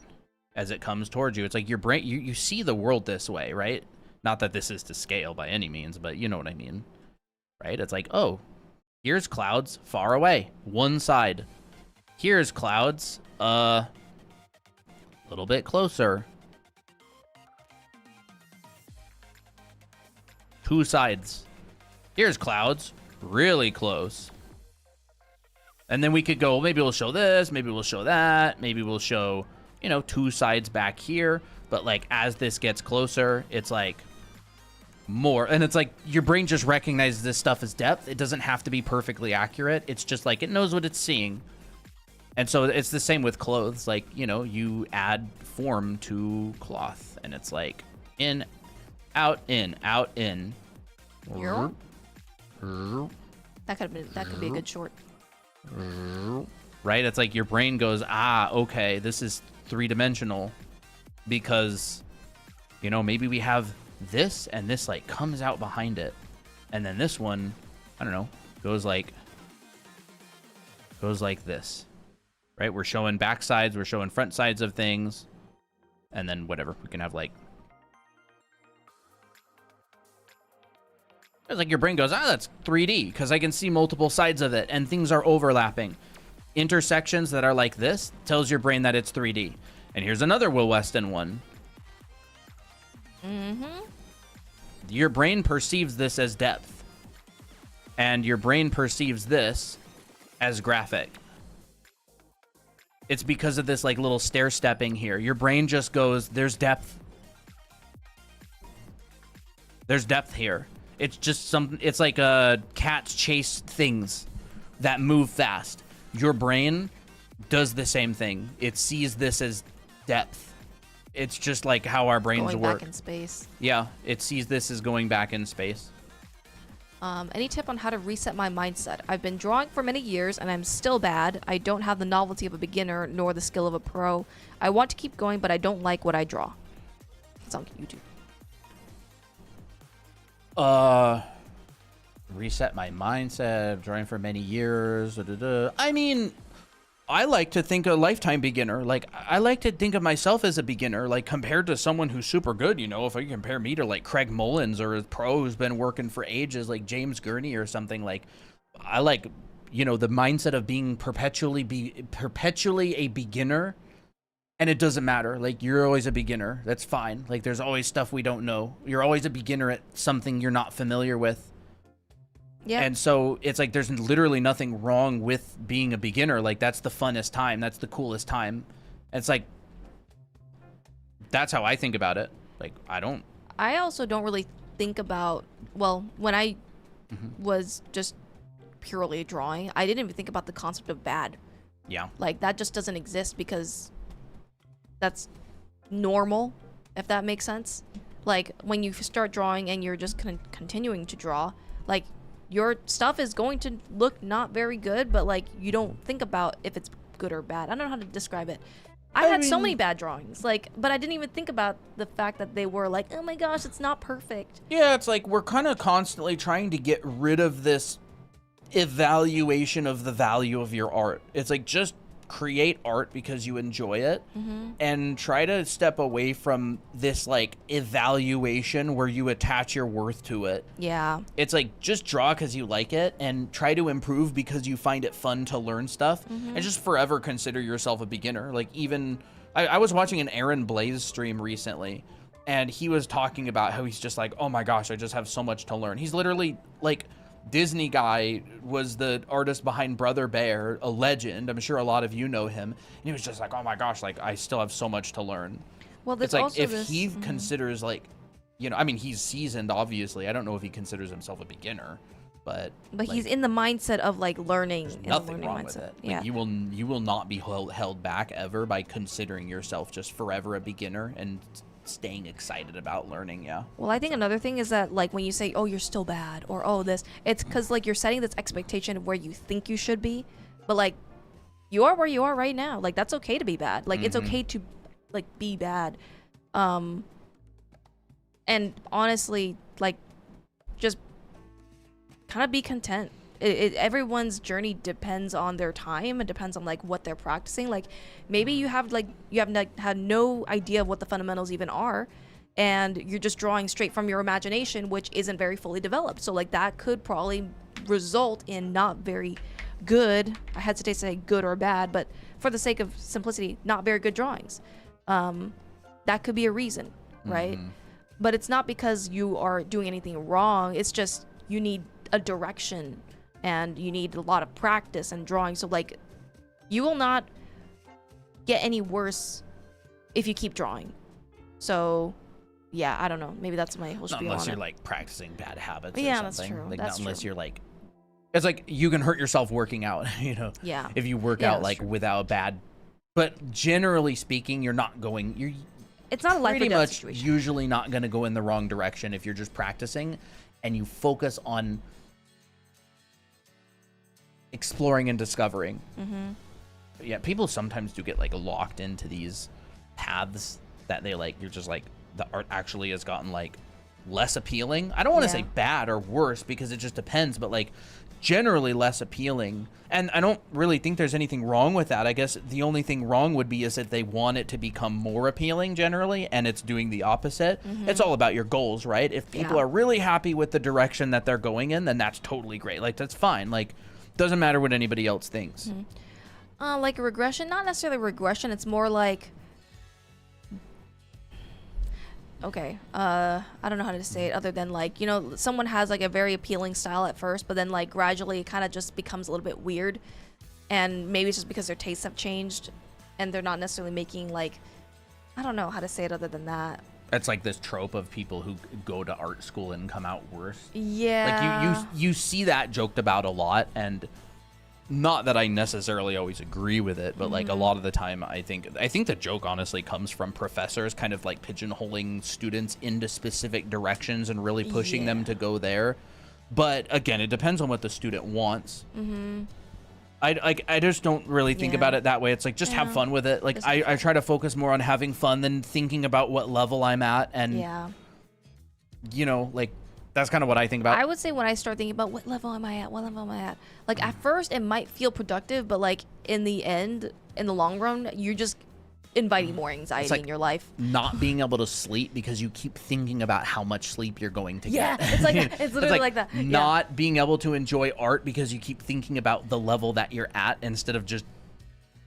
as it comes towards you. It's like your brain, you see the world this way, right? Not that this is to scale by any means, but you know what I mean, right? It's like, oh, here's clouds far away, one side. Here's clouds a little bit closer. Two sides. Here's clouds really close. And then we could go, maybe we'll show this, maybe we'll show that, maybe we'll show, you know, two sides back here. But like as this gets closer, it's like more. And it's like your brain just recognizes this stuff as depth. It doesn't have to be perfectly accurate. It's just like it knows what it's seeing. And so it's the same with clothes. Like, you know, you add form to cloth and it's like in, out, in, out, in. That could be a good short. Right? It's like your brain goes, ah, okay, this is three-dimensional because, you know, maybe we have this and this like comes out behind it. And then this one, I don't know, goes like this. Right? We're showing back sides, we're showing front sides of things. And then whatever, we can have like, it's like your brain goes, ah, that's 3D because I can see multiple sides of it and things are overlapping. Intersections that are like this tells your brain that it's 3D. And here's another Will Weston one. Your brain perceives this as depth. And your brain perceives this as graphic. It's because of this like little stair stepping here. Your brain just goes, there's depth. There's depth here. It's just it's like cats chase things that move fast. Your brain does the same thing. It sees this as depth. It's just like how our brains Going work. back in space. Yeah, it sees this as going back in space. Any tip on how to reset my mindset? I've been drawing for many years and I'm still bad. I don't have the novelty of a beginner nor the skill of a pro. I want to keep going, but I don't like what I draw. It's on YouTube. Reset my mindset, drawing for many years. I mean, I like to think a lifetime beginner. Like, I like to think of myself as a beginner, like compared to someone who's super good, you know, if I compare me to like Craig Mullins or a pro who's been working for ages, like James Gurney or something. Like, I like, you know, the mindset of being perpetually a beginner. And it doesn't matter. Like, you're always a beginner. That's fine. Like, there's always stuff we don't know. You're always a beginner at something you're not familiar with. Yeah. And so it's like there's literally nothing wrong with being a beginner. Like, that's the funnest time. That's the coolest time. And it's like, that's how I think about it. Like, I also don't really think about, well, when I was just purely drawing, I didn't even think about the concept of bad. Yeah. Like, that just doesn't exist because that's normal, if that makes sense. Like, when you start drawing and you're just continuing to draw, like, your stuff is going to look not very good, but like, you don't think about if it's good or bad. I don't know how to describe it. I had so many bad drawings, like, but I didn't even think about the fact that they were like, oh my gosh, it's not perfect. Yeah, it's like we're kind of constantly trying to get rid of this evaluation of the value of your art. It's like, just create art because you enjoy it, and try to step away from this like evaluation where you attach your worth to it. Yeah. It's like, just draw because you like it and try to improve because you find it fun to learn stuff, and just forever consider yourself a beginner. Like, even I was watching an Aaron Blaze stream recently, and he was talking about how he's just like, oh my gosh, I just have so much to learn. He's literally like, Disney guy, was the artist behind Brother Bear, a legend. I'm sure a lot of you know him. And he was just like, oh my gosh, like, I still have so much to learn. Well, there's it's like, also if he considers, like, you know, I mean, he's seasoned, obviously. I don't know if he considers himself a beginner, but like, he's in the mindset of like learning. Nothing wrong with it. Yeah. Like, you will not be held back ever by considering yourself just forever a beginner and staying excited about learning. Yeah. Well, I think another thing is that, like, when you say, oh, you're still bad, or oh, this, it's because like you're setting this expectation of where you think you should be, but like you are where you are right now. Like, that's okay to be bad. Like, it's Mm-hmm. okay to, like, be bad. And honestly, like, just kind of be content. Everyone's journey depends on their time. It depends on, like, what they're practicing. Like, maybe you have had no idea of what the fundamentals even are, and you're just drawing straight from your imagination, which isn't very fully developed. So, like, that could probably result in not very good, I hesitate to say good or bad, but for the sake of simplicity, not very good drawings. That could be a reason, right? But it's not because you are doing anything wrong. It's just you need a direction and you need a lot of practice and drawing. So, like, you will not get any worse if you keep drawing. So, yeah, I don't know. Maybe that's my whole Not spiel unless on you're it. like practicing bad habits or Yeah, something. that's true. Like, That's not unless true. you're like, it's like you can hurt yourself working out, you know? Yeah. If you work Yeah, out that's like true. without bad, but generally speaking, you're It's not a life or pretty death much situation. usually not going to go in the wrong direction if you're just practicing and you focus on exploring and discovering. Yeah, people sometimes do get like locked into these paths that they like, you're just like, the art actually has gotten like less appealing. I don't want to say bad or worse because it just depends, but like generally less appealing. And I don't really think there's anything wrong with that. I guess the only thing wrong would be is if they want it to become more appealing generally and it's doing the opposite. It's all about your goals, right? If people Yeah. are really happy with the direction that they're going in, then that's totally great. Like, that's fine. Like, doesn't matter what anybody else thinks. Like a regression, not necessarily regression. It's more like, okay, I don't know how to say it other than, like, you know, someone has like a very appealing style at first, but then like gradually it kind of just becomes a little bit weird, and maybe it's just because their tastes have changed and they're not necessarily making, like, I don't know how to say it other than that. It's like this trope of people who go to art school and come out worse. Yeah. Like you see that joked about a lot, and not that I necessarily always agree with it, but like a lot of the time I think the joke honestly comes from professors kind of like pigeonholing students into specific directions and really pushing them to go there. But again, it depends on what the student wants. I just don't really think about it that way. It's like, just have fun with it. Like, Just have I try to focus more on having fun than thinking about what level I'm at, and you know, like, that's kind of what I think about. I would say when I start thinking about what level am I at, like, at first it might feel productive, but like in the end, in the long run, you're just inviting more anxiety like in your life. not being able to sleep because you keep thinking about how much sleep you're going to Yeah, get. it's like it's literally like that. Not being able to enjoy art because you keep thinking about the level that you're at instead of just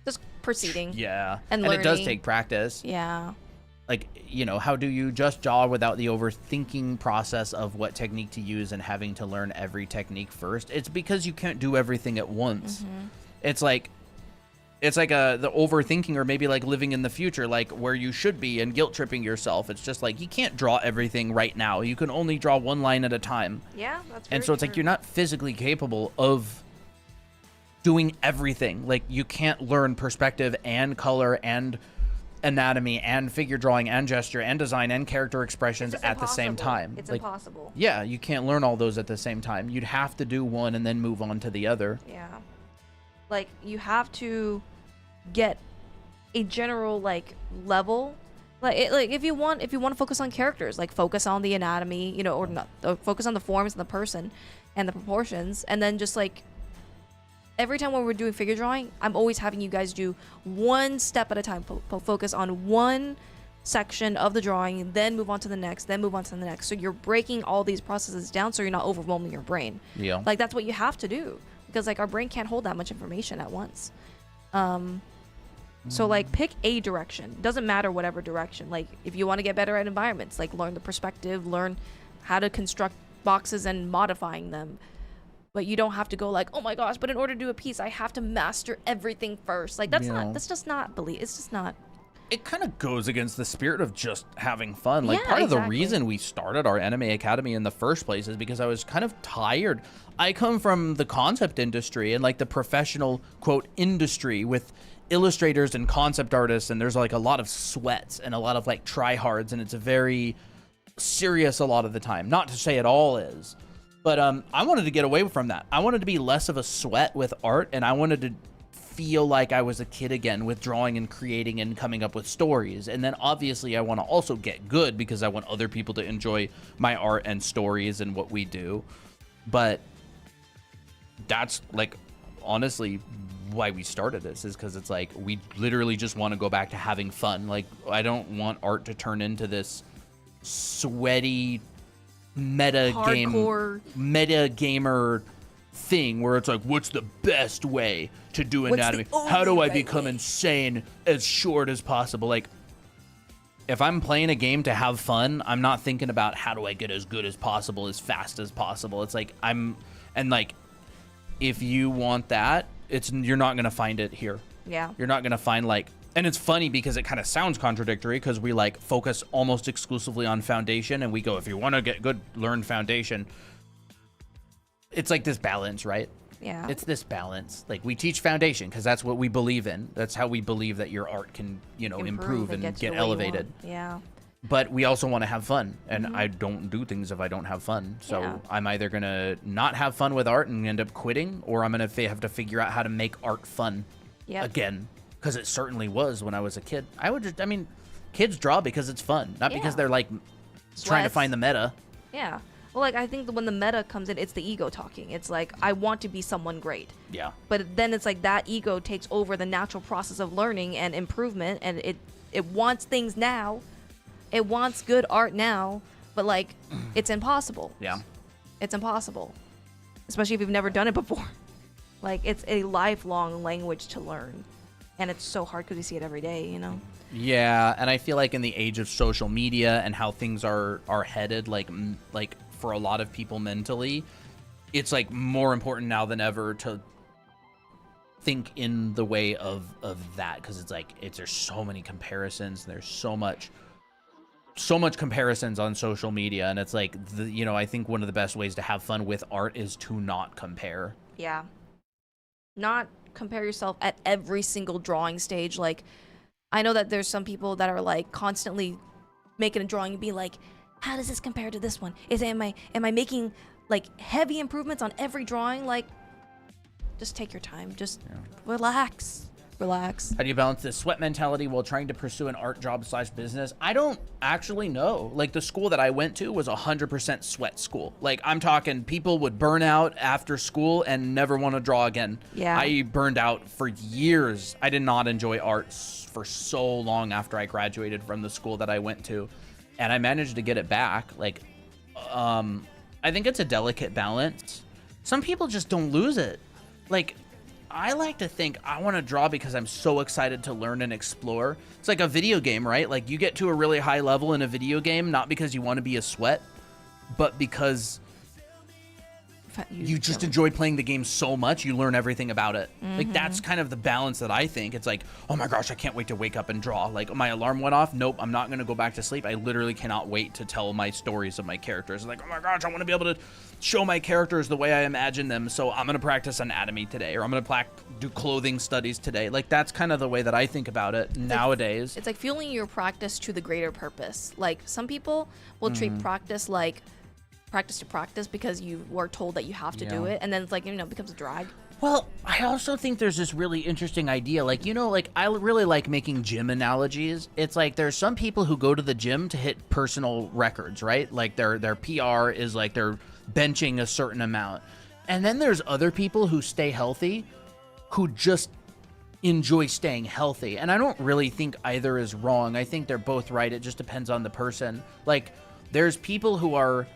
Just proceeding. And it does learning. take practice. Yeah. Like, you know, how do you just draw without the overthinking process of what technique to use and having to learn every technique first? It's because you can't do everything at once. It's like the overthinking, or maybe like living in the future, like where you should be, and guilt tripping yourself. It's just like, you can't draw everything right now. You can only draw one line at a time. Yeah, that's And so it's like, you're not physically capable of doing everything. Like, you can't learn perspective and color and anatomy and figure drawing and gesture and design and character expressions at the same time. It's like, impossible. yeah, you can't learn all those at the same time. You'd have to do one and then move on to the other. Yeah. Like, you have to get a general, like, level. Like, if you want to focus on characters, like, focus on the anatomy, you know, or not, focus on the forms and the person and the proportions, and then just, like, every time when we're doing figure drawing, I'm always having you guys do one step at a time. Focus on one section of the drawing, then move on to the next, then move on to the next. So you're breaking all these processes down so you're not overwhelming your brain. Yeah. Like, that's what you have to do, because, like, our brain can't hold that much information at once. So, like, pick a direction. Doesn't matter whatever direction. Like, if you want to get better at environments, like, learn the perspective, learn how to construct boxes and modifying them. But you don't have to go like, oh my gosh, but in order to do a piece, I have to master everything first. Like, that's it's just not. It kind of goes against the spirit of just having fun. Like, Yeah, part of the exactly. reason we started our Anime Academy in the first place is because I was kind of tired. I come from the concept industry and like the professional, quote, industry with illustrators and concept artists, and there's like a lot of sweats and a lot of like tryhards, and it's a very serious a lot of the time. Not to say it all is, but I wanted to get away from that. I wanted to be less of a sweat with art, and I wanted to feel like I was a kid again with drawing and creating and coming up with stories. And then obviously I want to also get good because I want other people to enjoy my art and stories and what we do. But that's like honestly why we started this, is because it's like we literally just want to go back to having fun. Like, I don't want art to turn into this sweaty Hardcore. meta gamer thing where it's like, what's the best way to do anatomy? How do I become insane as short as possible? Like, if I'm playing a game to have fun, I'm not thinking about how do I get as good as possible, as fast as possible. It's like if you want that, you're not going to find it here. Yeah. You're not going to find like, and it's funny because it kind of sounds contradictory because we like focus almost exclusively on foundation and we go, if you want to get good, learn foundation. It's like this balance, right? Yeah. It's this balance. Like, we teach foundation because that's what we believe in. That's how we believe that your art can, improve and get elevated. Yeah. But we also want to have fun, and I don't do things if I don't have fun. So I'm either going to not have fun with art and end up quitting, or I'm going to have to figure out how to make art fun again, because it certainly was when I was a kid. Kids draw because it's fun, not because they're like trying to find the meta. Yeah. Well, like, I think that when the meta comes in, it's the ego talking. It's like, I want to be someone great. Yeah. But then it's like that ego takes over the natural process of learning and improvement, and it wants things now. It wants good art now, but like, it's impossible. Yeah. It's impossible. Especially if you've never done it before. Like, it's a lifelong language to learn. And it's so hard because we see it every day, Yeah, and I feel like in the age of social media and how things are headed, like for a lot of people mentally, it's like more important now than ever to think in the way of that, because it's like there's so many comparisons, there's so much comparisons on social media, and it's like I think one of the best ways to have fun with art is to not compare. Yeah. Not compare yourself at every single drawing stage. Like, I know that there's some people that are like constantly making a drawing and be like, how does this compare to this one? Am I making like heavy improvements on every drawing? Like, just take your time. Just relax. How do you balance this sweat mentality while trying to pursue an art job / business? I don't actually know. Like, the school that I went to was 100% sweat school. Like, I'm talking people would burn out after school and never want to draw again. Yeah. I burned out for years. I did not enjoy art for so long after I graduated from the school that I went to. And I managed to get it back. Like, I think it's a delicate balance. Some people just don't lose it. Like, I like to think I want to draw because I'm so excited to learn and explore. It's like a video game, right? Like, you get to a really high level in a video game, not because you want to be a sweat, but because you just enjoy playing the game so much, you learn everything about it. Like, that's kind of the balance that I think. It's like, oh my gosh, I can't wait to wake up and draw. Like, my alarm went off. Nope, I'm not going to go back to sleep. I literally cannot wait to tell my stories of my characters. Like, oh my gosh, I want to be able to show my characters the way I imagine them. So I'm going to practice anatomy today, or I'm going to do clothing studies today. Like, that's kind of the way that I think about it nowadays. It's like fueling your practice to the greater purpose. Like, some people will treat practice like practice to practice because you were told that you have to do it, and then it's like, it becomes a drag. Well, I also think there's this really interesting idea. Like, like, I really like making gym analogies. It's like, there's some people who go to the gym to hit personal records, right? Like, their PR is like they're benching a certain amount. And then there's other people who stay healthy, who just enjoy staying healthy. And I don't really think either is wrong. I think they're both right. It just depends on the person. Like, there's people who are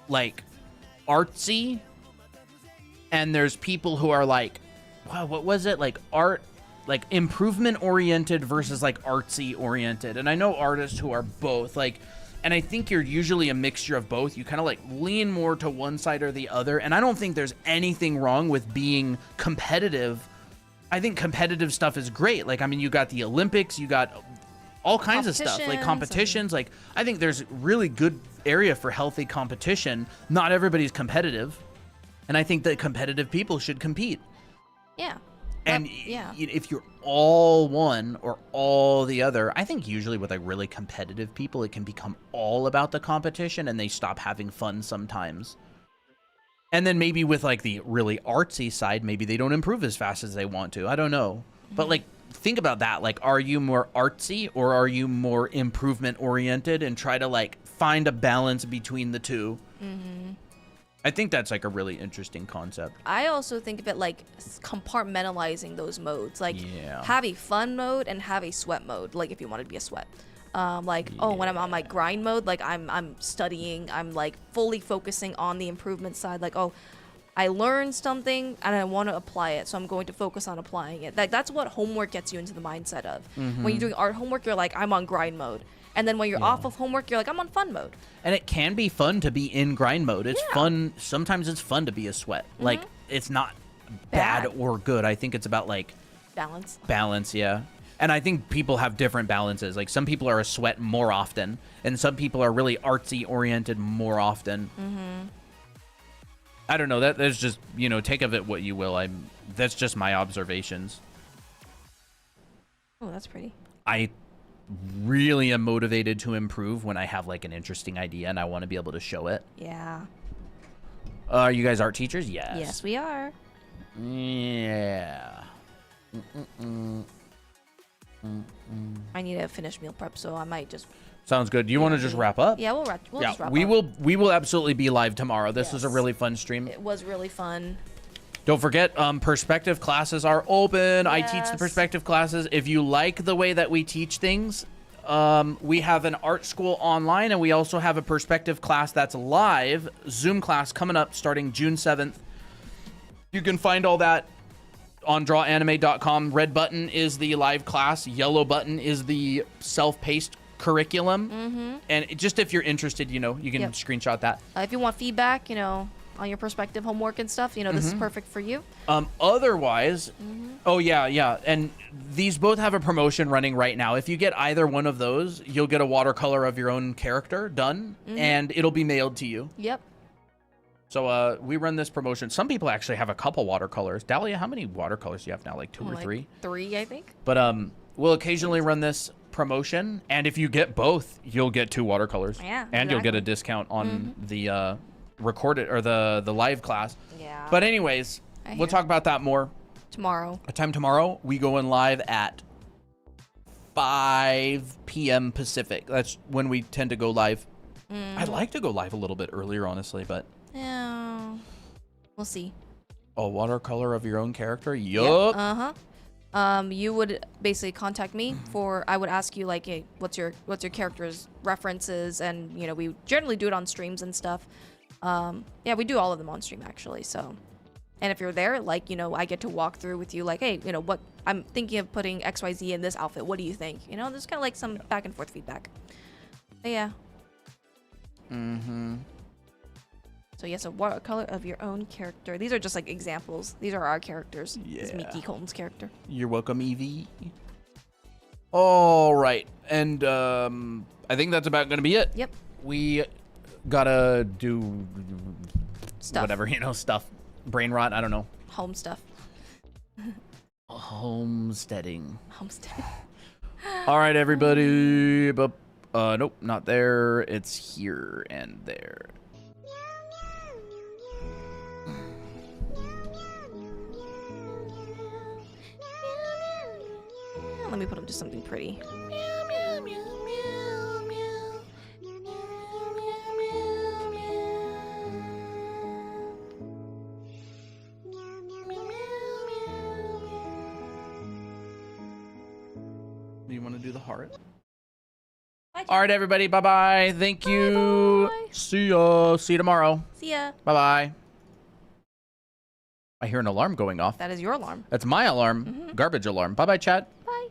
like artsy, and there's people who are like, wow, what was it? Like art, like improvement oriented versus like artsy oriented. And I know artists who are both, like, and I think you're usually a mixture of both. You kind of like lean more to one side or the other. And I don't think there's anything wrong with being competitive. I think competitive stuff is great. Like, I mean, you got the Olympics, you got all kinds of stuff, like competitions. Like, I think there's really good area for healthy competition. Not everybody's competitive, and I think that competitive people should compete. Yeah. And if you're all one or all the other, I think usually with like really competitive people, it can become all about the competition and they stop having fun sometimes. And then maybe with like the really artsy side, maybe they don't improve as fast as they want to. I don't know. But like, think about that. Like, are you more artsy or are you more improvement oriented, and try to like find a balance between the two? I think that's like a really interesting concept. I also think of it like compartmentalizing those modes. Like, Yeah. have a fun mode and have a sweat mode. Like, if you want to be a sweat. Like, oh, when I'm on my grind mode, like I'm studying, I'm like fully focusing on the improvement side. Like, oh, I learned something and I want to apply it, so I'm going to focus on applying it. That's what homework gets you into the mindset of. When you're doing art homework, you're like, I'm on grind mode. And then when you're off of homework, you're like, I'm on fun mode. And it can be fun to be in grind mode. It's fun. Sometimes it's fun to be a sweat. Like, it's not bad or good. I think it's about like balance, yeah. And I think people have different balances. Like, some people are a sweat more often, and some people are really artsy oriented more often. I don't know. That's just, you know, take of it what you will. That's just my observations. Oh, that's pretty. I really am motivated to improve when I have like an interesting idea and I want to be able to show it. Yeah. Are you guys art teachers? Yes. Yes, we are. Yeah. I need to finish meal prep, so I might just. Sounds good. Do you want to just wrap up? Yeah, we'll just wrap up. We will absolutely be live tomorrow. This was a really fun stream. It was really fun. Don't forget, perspective classes are open. I teach the Yes. perspective classes. If you like the way that we teach things, we have an art school online, and we also have a perspective class that's live, Zoom class coming up starting June 7th. You can find all that on drawanime.com. Red button is the live class. Yellow button is the self-paced curriculum. And just if you're interested, you know, you can screenshot that. If you want feedback, you know, on your perspective homework and stuff, you know, this is perfect for you. Otherwise, oh yeah, and these both have a promotion running right now. If you get either one of those, you'll get a watercolor of your own character done, and it'll be mailed to you. Yep. So we run this promotion. Some people actually have a couple watercolors. Dahlia, how many watercolors do you have now? Like two or three? 3, I think. But we'll occasionally run this promotion, and if you get both, you'll get 2 watercolors. Yeah, and you'll get a exactly. discount on the recorded or the live class. Yeah. But anyways, we'll talk about that more Tomorrow. a time tomorrow. We go in live at 5 p.m. Pacific. That's when we tend to go live. I'd like to go live a little bit earlier, honestly, but Yeah. We'll see. a watercolor of your own character. Yup. You would basically contact me I would ask you like, hey, what's your character's references, and you know, we generally do it on streams and stuff. Yeah, we do all of them on stream actually. So, and if you're there, like, you know, I get to walk through with you, like, hey, you know, what I'm thinking of putting XYZ in this outfit. What do you think? You know, there's kind of like some back and forth feedback. But yeah. So yes, a watercolor of your own character. These are just like examples. These are our characters. This is Miki Colton's character. You're welcome, Evie. All right, and I think that's about gonna be it. Yep. We gotta do Stuff. whatever, you know, stuff. Brain rot. I don't know. Home stuff. Homesteading. Homestead. All right, everybody. But nope, not there. It's here and there. Let me put him to something pretty. Do you want to do the heart? Bye, All right, everybody. Bye-bye. Thank you. Bye. See ya. See you tomorrow. See ya. Bye-bye. I hear an alarm going off. That is your alarm. That's my alarm. Garbage alarm. Bye-bye, chat.